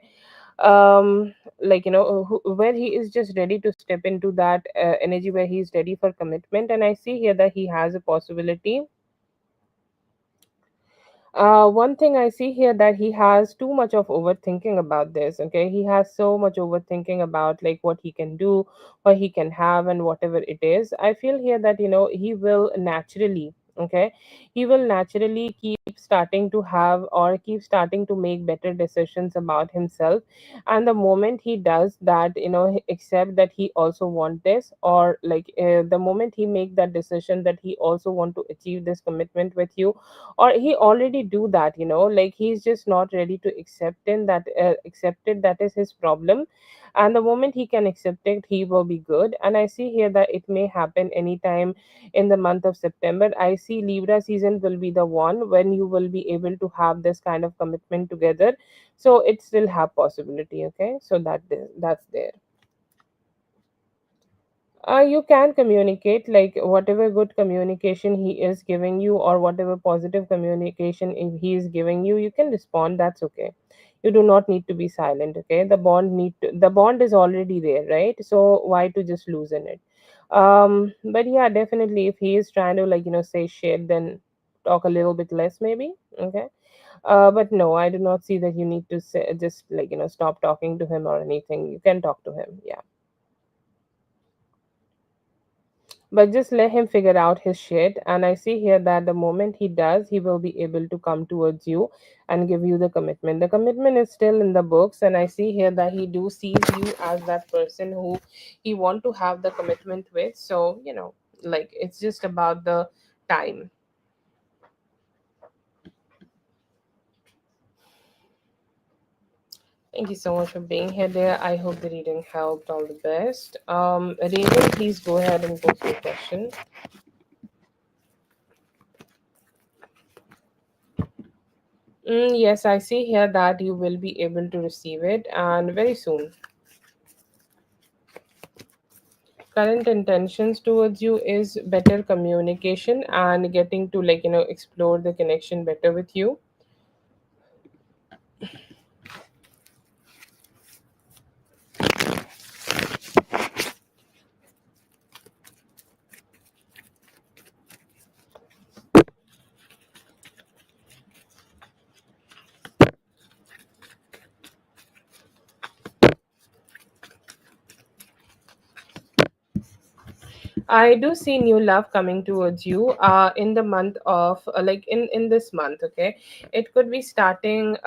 like, where he is just ready to step into that energy, where he's ready for commitment. And I see here that he has a possibility One thing I see here that he has too much of overthinking about this. Okay, he has so much overthinking about like what he can do, what he can have, and whatever it is. I feel here that he will naturally. Okay, he will naturally keep starting to have or keep starting to make better decisions about himself, and the moment he does that, accept that he also want this, or like the moment he make that decision that he also want to achieve this commitment with you, or he already do that, like he's just not ready to accept it, that is his problem. And the moment he can accept it, he will be good. And I see here that it may happen anytime in the month of September. I see Libra season will be the one when you will be able to have this kind of commitment together. So it still have possibility. Okay, so that's there. You can communicate, like whatever good communication he is giving you, or whatever positive communication he is giving you, you can respond. That's okay. You do not need to be silent. Okay, the bond is already there, right? So why to just loosen it? But yeah, definitely, if he is trying to like say shit, then talk a little bit less, maybe. Okay. But no, I do not see that you need to say, just like stop talking to him or anything. You can talk to him. Yeah. But just let him figure out his shit. And I see here that the moment he does, he will be able to come towards you and give you the commitment. The commitment is still in the books, and I see here that he do sees you as that person who he want to have the commitment with. So like it's just about the time. Thank you so much for being here, there. I hope the reading helped. All the best. Raven, please go ahead and go for your question. Yes, I see here that you will be able to receive it and very soon. Current intentions towards you is better communication and getting to like explore the connection better with you. I do see new love coming towards you in the month of like in this month. Okay, it could be starting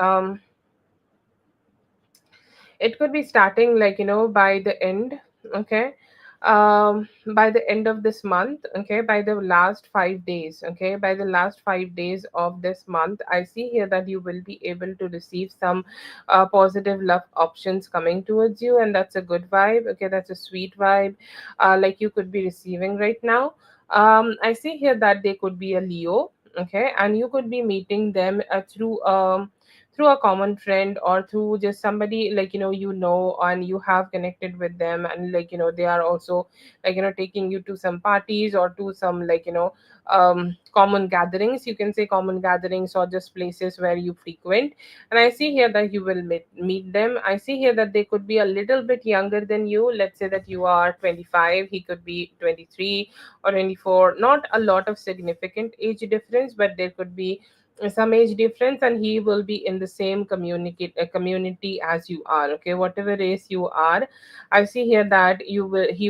it could be starting like by the end. Okay, by the end of this month. Okay, by the last 5 days. Okay, by the last 5 days of this month, I see here that you will be able to receive some positive love options coming towards you, and that's a good vibe. Okay, that's a sweet vibe, like you could be receiving right now. I see here that they could be a Leo. Okay, and you could be meeting them through a common friend, or through just somebody like and you have connected with them, and like they are also like taking you to some parties or to some like common gatherings. You can say common gatherings or just places where you frequent. And I see here that you will meet them. I see here that they could be a little bit younger than you. Let's say that you are 25, he could be 23 or 24. Not a lot of significant age difference, but there could be some age difference, and he will be in the same community as you are. Okay, whatever race you are, I see here that he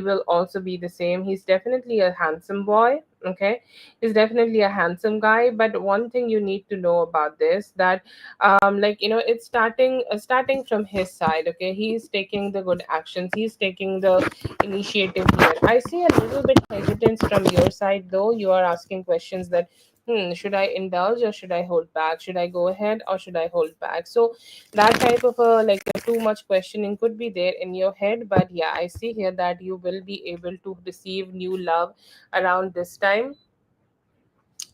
will also be the same. He's definitely a handsome boy. Okay, he's definitely a handsome guy. But one thing you need to know about this, that like it's starting from his side. Okay, he's taking the good actions, he's taking the initiative here. I see a little bit hesitance from your side, though. You are asking questions that, should I indulge or should I hold back? Should I go ahead or should I hold back? So that type of a like a too much questioning could be there in your head. But yeah, I see here that you will be able to receive new love around this time.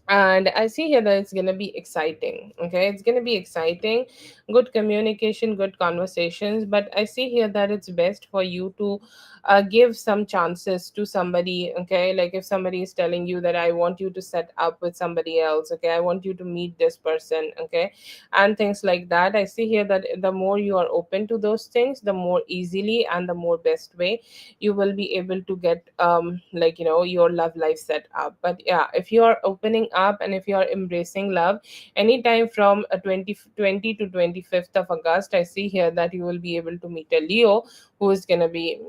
And I see here that it's going to be exciting. Okay, it's going to be exciting. Good communication, good conversations. But I see here that it's best for you to give some chances to somebody. Okay, like if somebody is telling you that I want you to set up with somebody else, okay, I want you to meet this person, okay, and things like that. I see here that the more you are open to those things, the more easily and the more best way you will be able to get like your love life set up. But yeah, if you are opening up and if you're embracing love anytime from 20 to 25th of August, I see here that you will be able to meet a Leo who is going to be,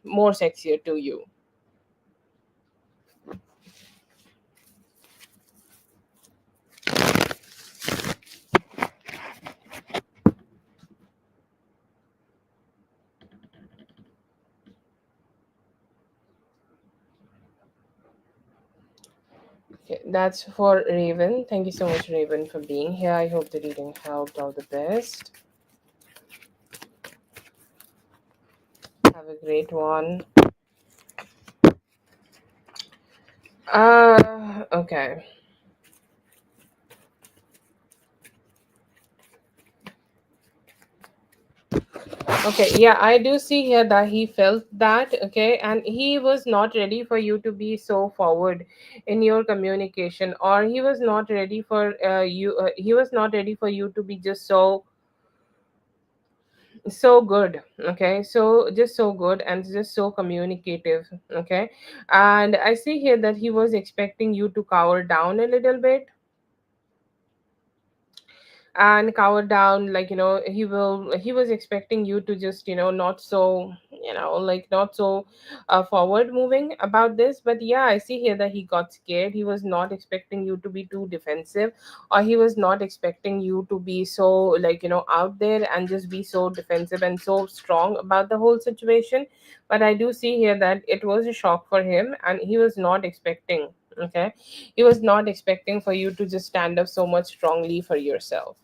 more sexier to you. Okay, that's for Raven. Thank you so much, Raven, for being here. I hope the reading helped. All the best. Have a great one. Okay. Okay, yeah, I do see here that he felt that, okay, and he was not ready for you to be so forward in your communication, or he was not ready for he was not ready for you to be just so good, okay, so just so good and just so communicative, okay. And I see here that he was expecting you to cower down a little bit and cower down, like, he was expecting you to just, not so, like, not so forward moving about this. But yeah, I see here that he got scared. He was not expecting you to be too defensive, or he was not expecting you to be so, like, out there and just be so defensive and so strong about the whole situation. But I do see here that it was a shock for him, and he was not expecting, okay, he was not expecting for you to just stand up so much strongly for yourself.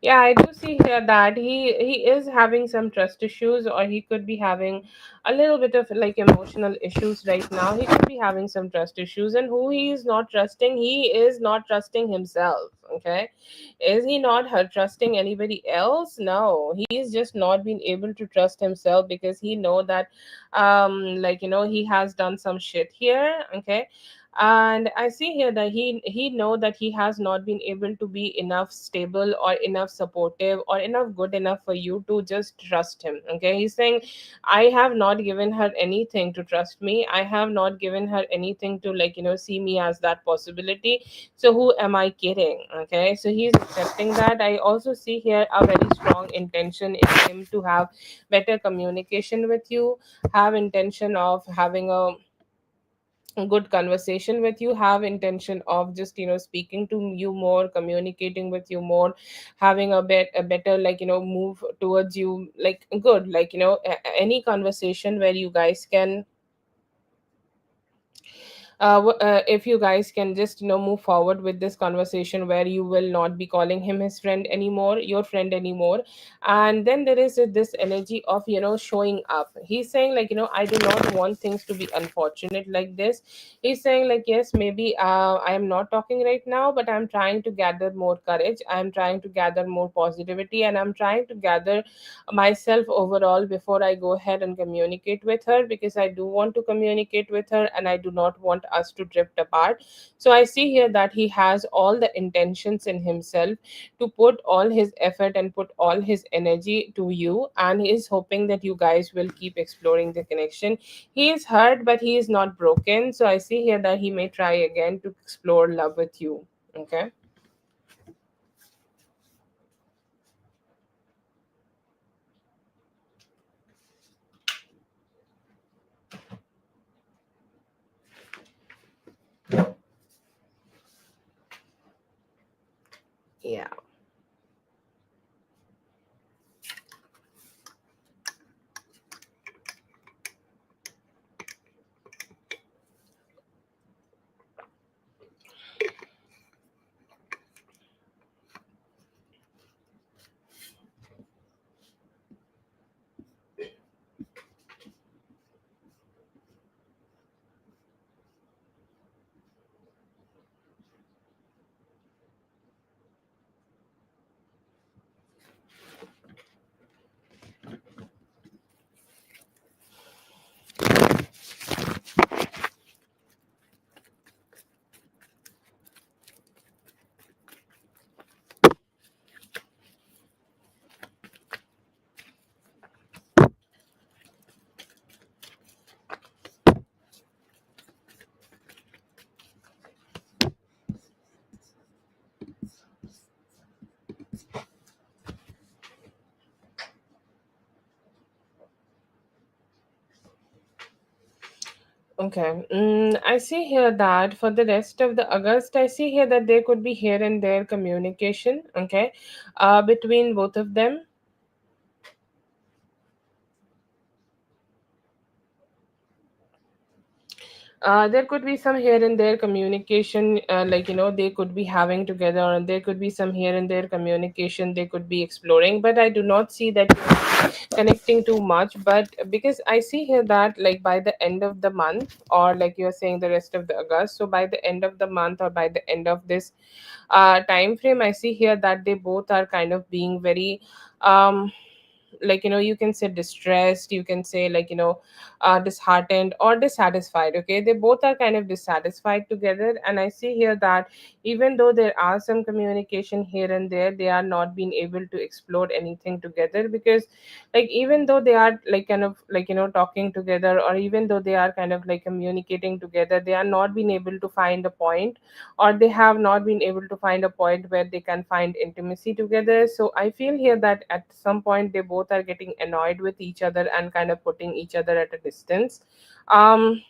Yeah, I do see here that he is having some trust issues, or he could be having a little bit of like emotional issues right now. He could be having some trust issues, and who he is not trusting, he is not trusting himself. Okay, is he not trusting anybody else? No, he is just not being able to trust himself because he know that, like, he has done some shit here. Okay, and I see here that he know that he has not been able to be enough stable or enough supportive or enough good enough for you to just trust him. Okay, he's saying, I have not given her anything to trust me. I have not given her anything to, like, see me as that possibility. So who am I kidding? Okay, so he's accepting that. I also see here a very strong intention in him to have better communication with you, have intention of having a good conversation with you, have intention of just, speaking to you more, communicating with you more, having a better, like, move towards you, like, good, like, any conversation where you guys can, if you guys can just, move forward with this conversation where you will not be calling him his friend anymore, your friend anymore. And then there is this energy of, showing up. He's saying, like, I do not want things to be unfortunate like this. He's saying, like, yes, maybe I am not talking right now, but I'm trying to gather more courage, I'm trying to gather more positivity, and I'm trying to gather myself overall before I go ahead and communicate with her, because I do want to communicate with her and I do not want us to drift apart. So I see here that he has all the intentions in himself to put all his effort and put all his energy to you, and he is hoping that you guys will keep exploring the connection. He is hurt, but he is not broken. So I see here that he may try again to explore love with you. Okay. Yeah. Okay. I see here that for the rest of the August, I see here that there could be here and there communication, okay, between both of them. There could be some here and there communication, they could be having together, and there could be some here and there communication they could be exploring. But I do not see that connecting too much. But because I see here that, like, by the end of the month, or like you're saying the rest of the August, so by the end of the month or by the end of this time frame, I see here that they both are kind of being very um you can say distressed, you can say disheartened or dissatisfied. Okay, they both are kind of dissatisfied together, and I see here that even though there are some communication here and there, they are not being able to explore anything together. Because like even though they are like kind of talking together, or even though they are kind of like communicating together, they are not being able to find a point, or they have not been able to find a point where they can find intimacy together. So I feel here that at some point they both are getting annoyed with each other and kind of putting each other at a distance. um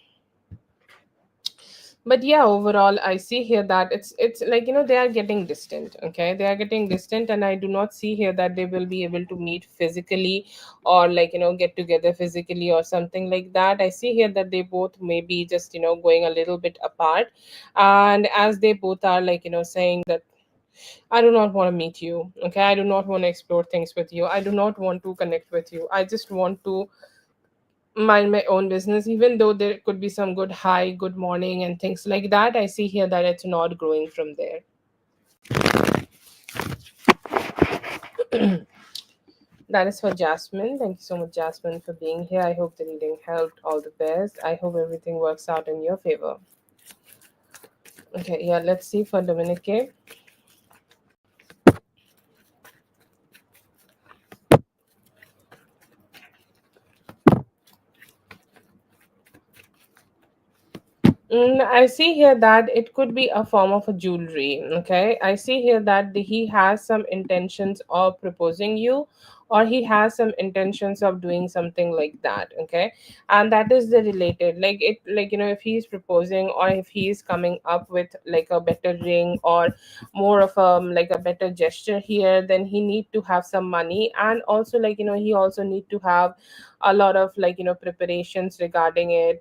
but yeah, overall I see here that it's they are getting distant. Okay, they are getting distant, and I do not see here that they will be able to meet physically, or get together physically or something like that. I see here that they both may be just going a little bit apart. And as they both are saying that, I do not want to meet you. Okay, I do not want to explore things with you. I do not want to connect with you. I just want to mind my own business. Even though there could be some good hi, good morning, and things like that, I see here that it's not growing from there. That is for Jasmine. Thank you so much, Jasmine, for being here. I hope the reading helped. All the best. I hope everything works out in your favor. Okay, yeah, let's see for Dominique. I see here that it could be a form of a jewelry. Okay, I see here that he has some intentions of proposing you, or he has some intentions of doing something like that. Okay, and that is the related, like it, if he's proposing, or if he's coming up with like a better ring, or more of a better gesture here, then he need to have some money. And also he also need to have a lot of preparations regarding it.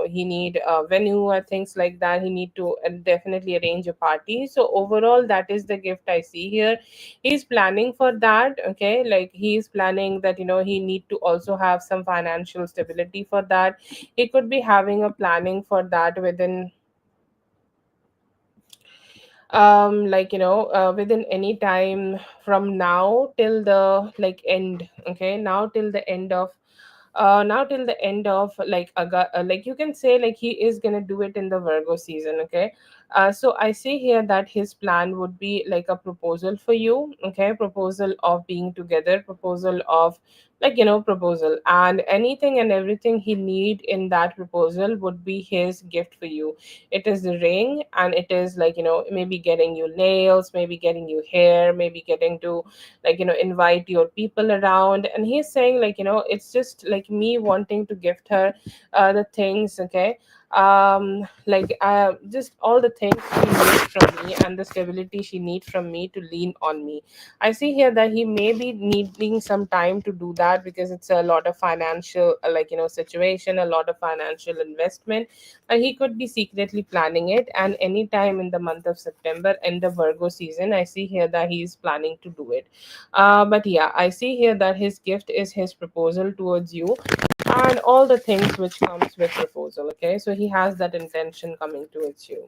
He need a venue or things like that. He need to definitely arrange a party. So overall, that is the gift I see here. He's planning for that. Okay, like he's planning that he need to also have some financial stability for that. He could be having a planning for that within within any time from now till the end. Okay, now till the end of now till the end of like you can say like he is gonna do it in the Virgo season. Okay, so I see here that his plan would be like a proposal for you. Okay, proposal of being together, proposal of proposal, and anything and everything he need in that proposal would be his gift for you. It is the ring, and it is maybe getting you nails, maybe getting you hair, maybe getting to invite your people around. And he's saying it's just like me wanting to gift her the things. Okay, just all the things she needs from me, and the stability she needs from me to lean on me. I see here that he may be needing some time to do that, because it's a lot of financial situation, a lot of financial investment. He could be secretly planning it, and anytime in the month of September, in the Virgo season, I see here that he is planning to do it. But yeah, I see here that his gift is his proposal towards you, and all the things which comes with proposal. Okay, so he has that intention coming towards you.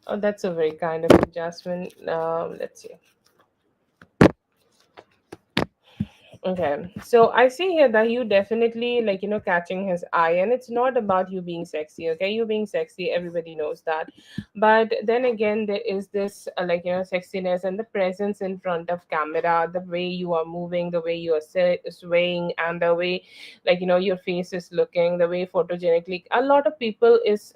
Oh, that's a very kind of you, Jasmine. Let's see. Okay, so I see here that you definitely catching his eye, and it's not about you being sexy. Okay, you being sexy, everybody knows that. But then again, there is this sexiness and the presence in front of camera, the way you are moving, the way you are swaying, and the way your face is looking, the way photogenically. A lot of people is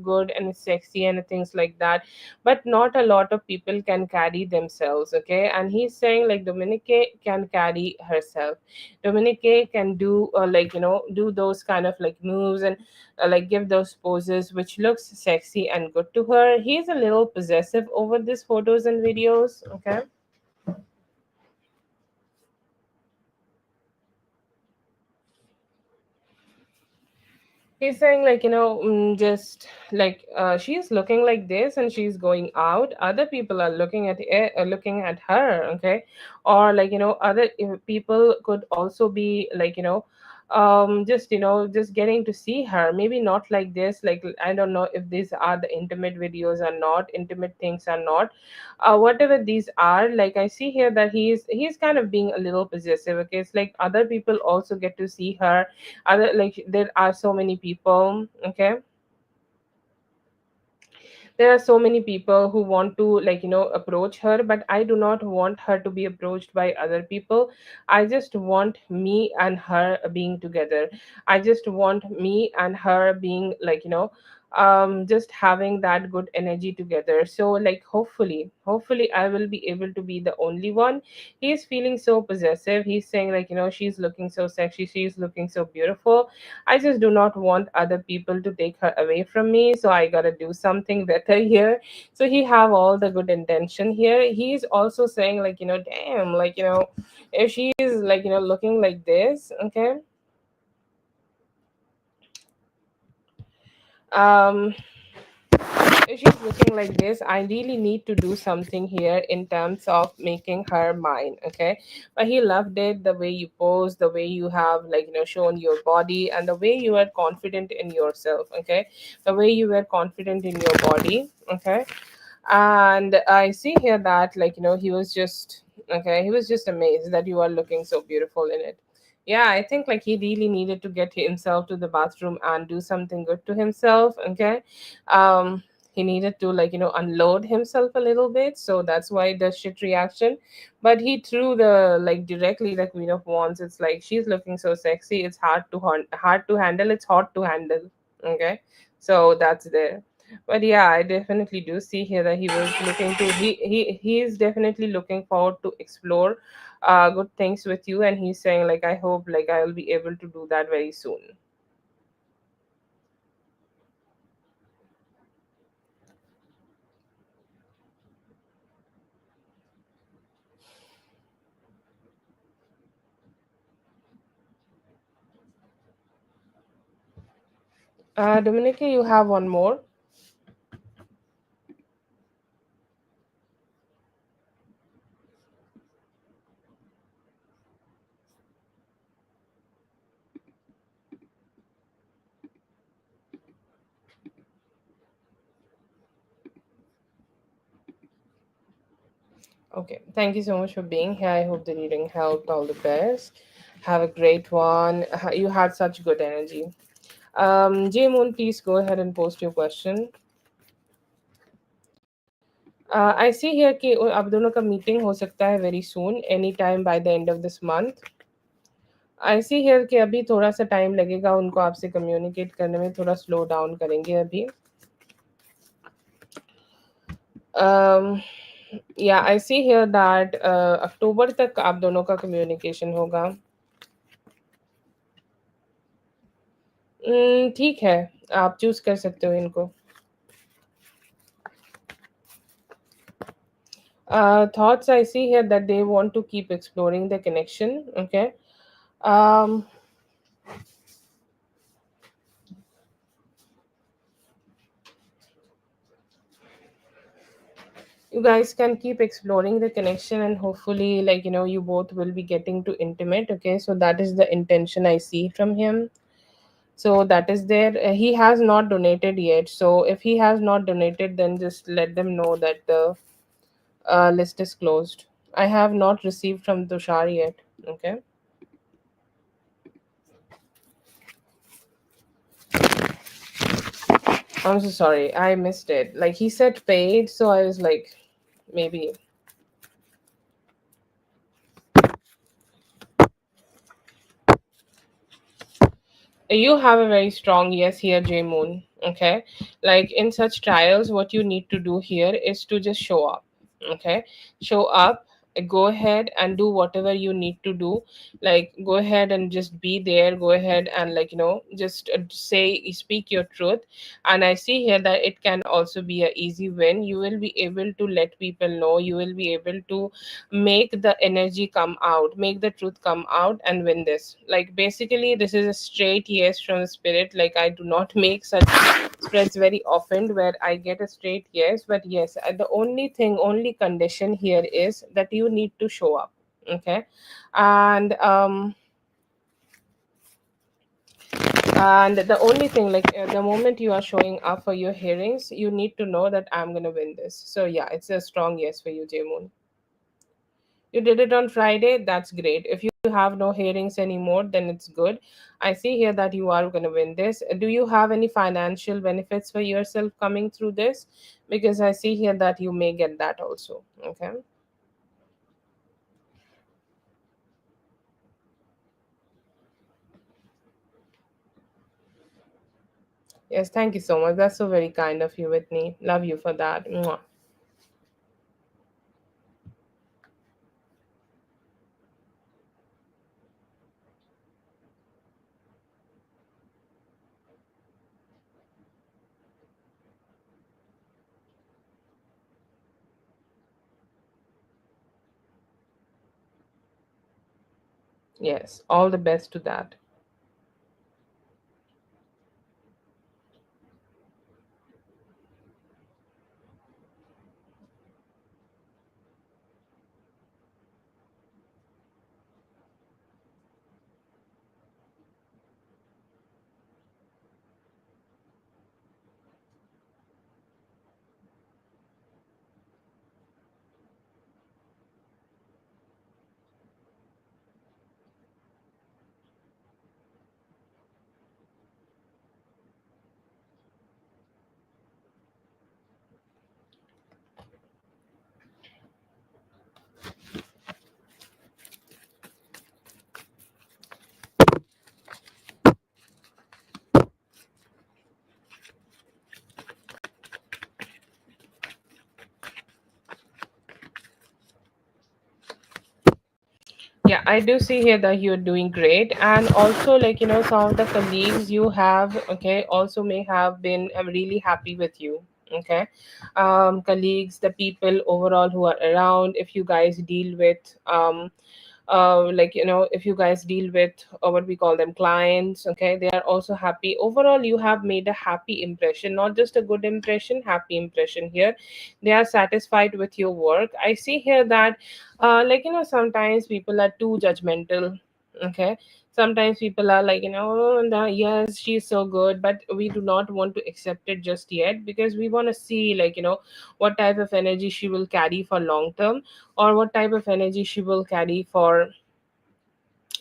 good and sexy and things like that, but not a lot of people can carry themselves. Okay, and he's saying like Dominique can carry herself. herself. Dominique can do do those kind of like moves and like give those poses which looks sexy and good to her. He's a little possessive over these photos and videos. Okay. He's saying just like she's looking like this and she's going out. Other people are looking at it, looking at her. Okay, or other people could also be just just getting to see her. Maybe not like this. Like I don't know if these are the intimate videos or not, intimate things or not. Whatever these are, like I see here that he's kind of being a little possessive. Okay, it's like other people also get to see her, other like there are so many people. Okay, there are so many people who want to approach her, but I do not want her to be approached by other people. I just want me and her being together. I just want me and her being just having that good energy together. So like hopefully I will be able to be the only one. He's feeling so possessive. He's saying she's looking so sexy, she's looking so beautiful. I just do not want other people to take her away from me. So I gotta do something better here. So he have all the good intention here. He's also saying damn, if she is looking like this, okay. Um if she's looking like this, I really need to do something here in terms of making her mine. Okay. But he loved it, the way you pose, the way you have shown your body, and the way you were confident in yourself. Okay, the way you were confident in your body. Okay, and I see here that he was just okay, he was just amazed that you are looking so beautiful in it. Yeah, I think he really needed to get himself to the bathroom and do something good to himself. Okay. He needed to unload himself a little bit, so that's why the shit reaction. But he threw the directly the Queen of Wands. It's like she's looking so sexy, it's hard to handle, it's hot to handle. Okay, so that's there. But yeah, I definitely do see here that he was looking to he is definitely looking forward to explore good things with you, and he's saying I hope I will be able to do that very soon. Dominica, you have one more. Okay, thank you so much for being here. I hope the reading helped. All the best. Have a great one. You had such good energy. J Moon, please go ahead and post your question. I see here कि आप दोनों का meeting हो सकता है very soon, any time by the end of this month. I see here कि अभी थोड़ा सा टाइम लगेगा उनको आपसे कम्युनिकेट करने में, थोड़ा स्लो डाउन करेंगे अभी. um, yeah, I see here that अक्टूबर तक आप दोनों का कम्युनिकेशन होगा. ठीक है, आप चूज कर सकते हो इनको. Thoughts, I see here that they want to keep exploring the connection. Okay. um you guys can keep exploring the connection, and hopefully you both will be getting to intimate. Okay, so that is the intention I see from him. So that is there. He has not donated yet, so if he has not donated, then just let them know that the list is closed. I have not received from Tushar yet. Okay. I'm so sorry, I missed it. Like he said paid, so I was like, maybe. You have a very strong yes here, J Moon. Okay, like in such trials, what you need to do here is to just show up. Okay, show up. go ahead and do whatever you need to do. Like, go ahead and just be there, go ahead and, like, just say, speak your truth. And I see here that it can also be a easy win. You will be able to let people know, you will be able to make the energy come out, make the truth come out and win this. Like, basically this is a straight yes from spirit. Like, I do not make such spreads very often where I get a straight yes. But yes, the only thing, only condition here is that you need to show up. Okay. And the only thing, like, the moment you are showing up for your hearings, you need to know that I'm gonna win this. So yeah, it's a strong yes for you, J Moon. You did it on Friday, that's great. If you have no hearings anymore, then it's good. I see here that you are going to win this. Do you have any financial benefits for yourself coming through this? Because I see here that you may get that also. Okay. Yes, thank you so much. That's so very kind of you, Whitney. Love you for that. Mwah. Yes, all the best to that. Yeah, I do see here that you're doing great. And also, like, some of the colleagues you have, okay, also may have been really happy with you. Okay. Colleagues, the people overall who are around, if you guys deal with, like, if you guys deal with, what we call them, clients, okay, they are also happy. Overall, you have made a happy impression, not just a good impression, happy impression here. They are satisfied with your work. I see here that, like, sometimes people are too judgmental. Okay. Sometimes people are like, "Oh, yes, she's so good," but we do not want to accept it just yet, because we want to see, like, what type of energy she will carry for long term, or what type of energy she will carry for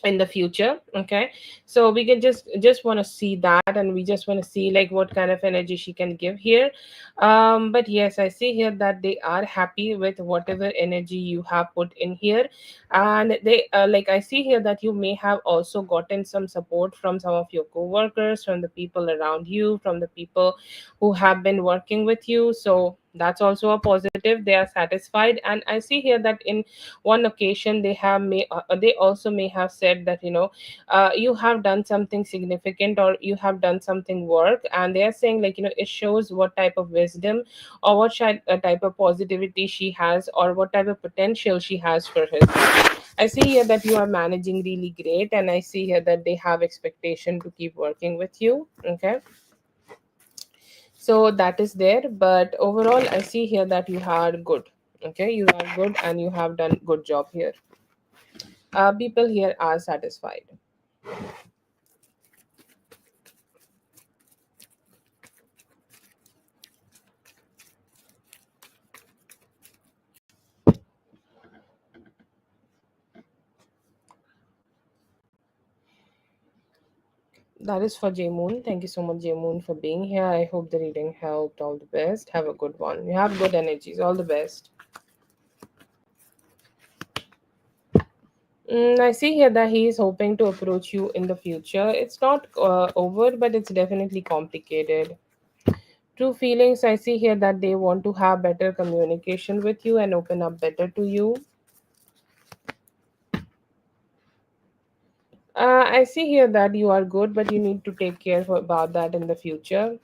in the future. Okay. So we can just want to see that, and we just want to see, like, what kind of energy she can give here. But yes, I see here that they are happy with whatever energy you have put in here. And they, like, I see here that you may have also gotten some support from some of your co-workers, from the people around you, from the people who have been working with you. So that's also a positive. They are satisfied. And I see here that in one occasion they also may have said that, you have done something significant, or you have done something work, and they are saying, like, it shows what type of wisdom, or what type of positivity she has, or what type of potential she has for herself. I see here that you are managing really great, and I see here that they have expectation to keep working with you. Okay. So that is there. But overall, I see here that you are good. Okay, you are good, and you have done good job here. People here are satisfied. That is for J Moon. Thank you so much, J Moon, for being here. I hope the reading helped. All the best. Have a good one. You have good energies. All the best. I see here that he is hoping to approach you in the future. It's not over, but it's definitely complicated. True feelings, I see here that they want to have better communication with you and open up better to you. I see here that you are good, but you need to take care about that in the future.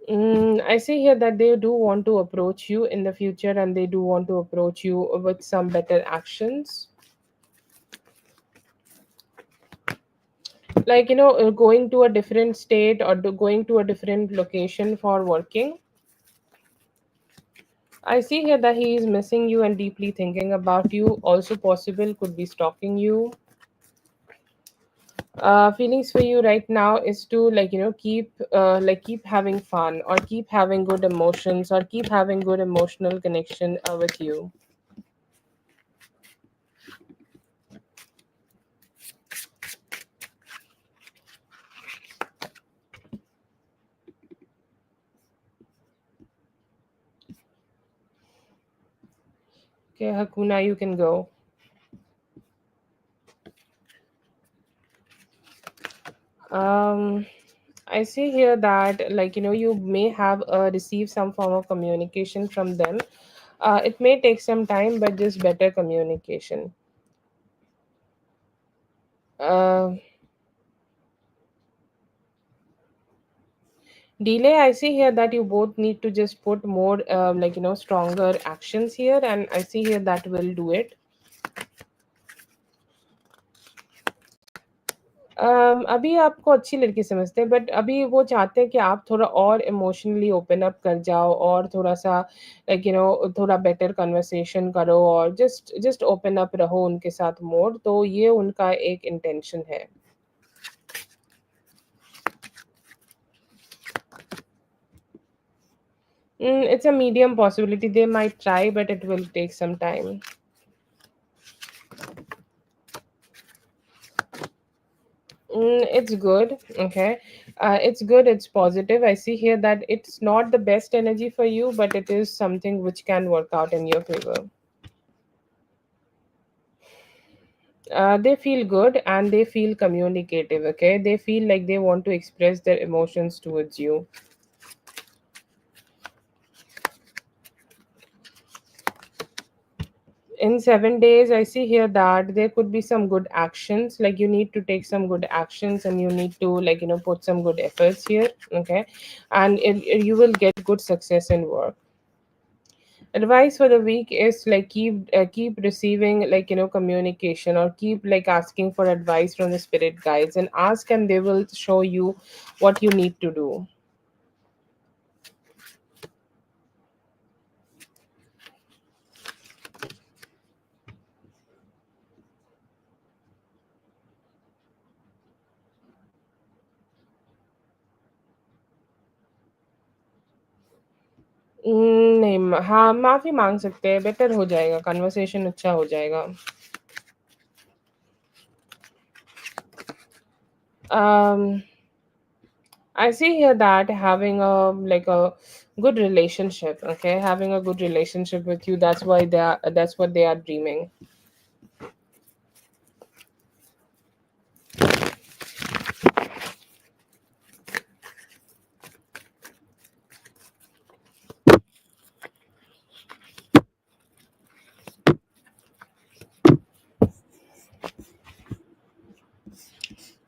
I see here that they do want to approach you in the future, and they do want to approach you with some better actions. Like, going to a different state or going to a different location for working. I see here that he is missing you and deeply thinking about you. Also possible could be stalking you. Feelings for you right now is to, like, keep having fun, or keep having good emotions, or keep having good emotional connection with you. Okay, Hakuna, you can go. um I see here that, like, you may have received some form of communication from them. It may take some time, but just better communication. uh, Delay, I see here that you both need to just put more, stronger actions here, and I see here that will do it. अभी आपको अच्छी लड़की समझते हैं, but अभी वो चाहते हैं कि आप थोड़ा और इमोशनली ओपन अप कर जाओ, और थोड़ा-सा, थोड़ा बेटर कन्वर्सेशन करो, और जस्ट जस्ट ओपन अप रहो उनके साथ मोर, तो ये उनका एक इंटेंशन है। It's a medium possibility. They might try, but it will take some time. It's good. Okay. It's good. It's positive. I see here that it's not the best energy for you, but it is something which can work out in your favor. They feel good and they feel communicative. Okay. They feel like they want to express their emotions towards you. In 7 days, I see here that there could be some good actions. Like, you need to take some good actions, and you need to, put some good efforts here. Okay. And you will get good success in work. Advice for the week is, like, keep receiving, communication, or keep, like, asking for advice from the spirit guides, and ask, and they will show you what you need to do. नहीं, हाँ, माफी मांग सकते हैं, better हो जाएगा, conversation अच्छा हो जाएगा। um I see here that having a good relationship. Okay, having a good relationship with you, that's what they are dreaming.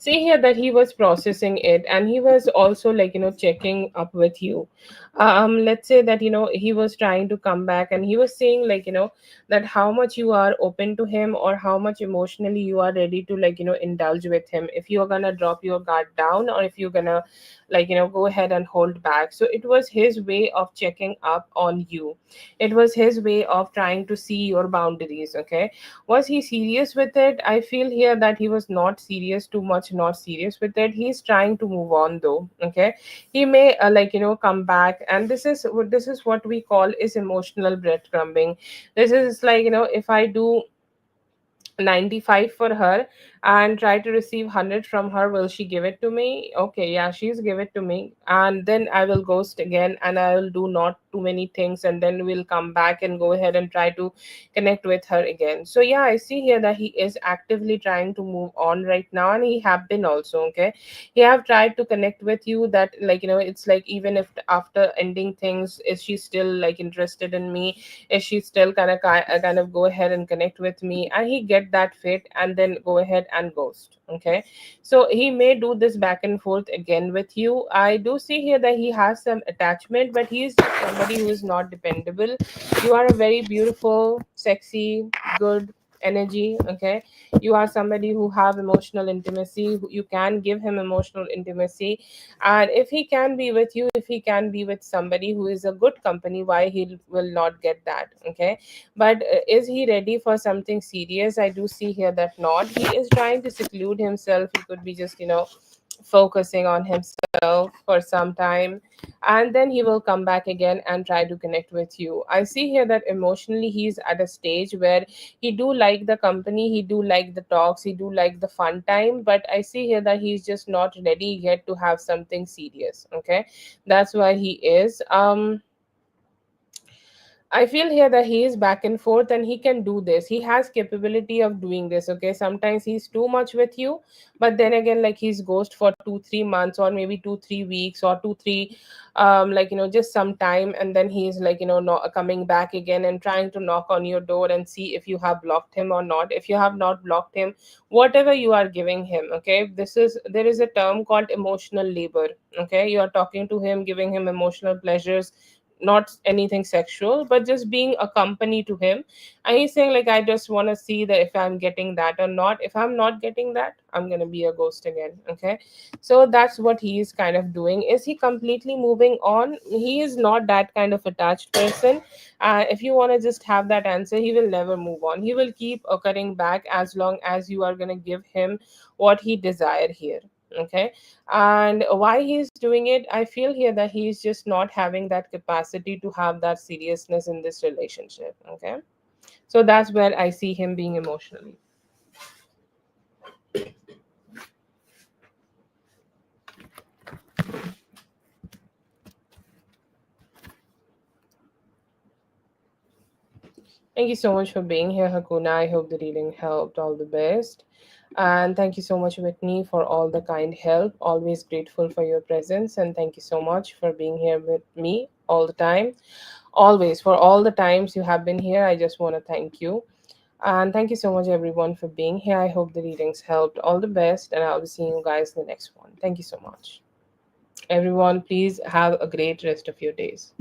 See here that he was processing it, and he was also, checking up with you. Let's say that, he was trying to come back, and he was saying, that how much you are open to him, or how much emotionally you are ready to, indulge with him, if you're gonna drop your guard down, or if you're gonna, go ahead and hold back. So it was his way of checking up on you. It was his way of trying to see your boundaries. Okay. Was he serious with it? I feel here that he was not serious, too much not serious with it. He's trying to move on though. Okay. He may, come back, and this is what we call is emotional breadcrumbing. This is like, if I do 95 for her, and try to receive 100 from her. Will she give it to me? Okay, yeah, she's give it to me, and then I will ghost again, and I will do not too many things, and then we'll come back and go ahead and try to connect with her again. So yeah, I see here that he is actively trying to move on right now, and he have been also, okay. He have tried to connect with you, that like, it's like, even if after ending things, is she still like interested in me, is she still kind of go ahead and connect with me, and he get that fit and then go ahead and ghost, okay. So he may do this back and forth again with you. I do see here that he has some attachment, but he is just somebody who is not dependable. You are a very beautiful, sexy, good energy, okay. You are somebody who have emotional intimacy, you can give him emotional intimacy, and if he can be with you, if he can be with somebody who is a good company, why he will not get that, okay. But is he ready for something serious? I do see here that not. He is trying to seclude himself. He could be just focusing on himself for some time, and then he will come back again and try to connect with you. I see here that emotionally he's at a stage where he do like the company, he do like the talks, he do like the fun time, but I see here that he's just not ready yet to have something serious, okay. That's why he is I feel here that he is back and forth, and he can do this. He has capability of doing this. Okay. Sometimes he's too much with you, but then again, like, he's ghost for 2-3 months, or maybe 2-3 weeks, or 2-3 like, just some time, and then he's like, not coming back again and trying to knock on your door and see if you have blocked him or not. If you have not blocked him, whatever you are giving him, okay, there is a term called emotional labor. Okay. You are talking to him, giving him emotional pleasures, not anything sexual, but just being a company to him. And he's saying, like, I just want to see that if I'm getting that or not. If I'm not getting that, I'm going to be a ghost again, okay. So that's what he is kind of doing. Is he completely moving on? He is not that kind of attached person. If you want to just have that answer, he will never move on. He will keep occurring back as long as you are going to give him what he desire here, okay. And why he's doing it, I feel here that he's just not having that capacity to have that seriousness in this relationship, okay. So that's where I see him being emotionally. Thank you so much for being here, Hakuna. I hope the reading helped. All the best. And thank you so much, Whitney, for all the kind help. Always grateful for your presence. And thank you so much for being here with me all the time. Always, for all the times you have been here, I just want to thank you. And thank you so much, everyone, for being here. I hope the readings helped. All the best. And I'll be seeing you guys in the next one. Thank you so much. Everyone, please have a great rest of your days.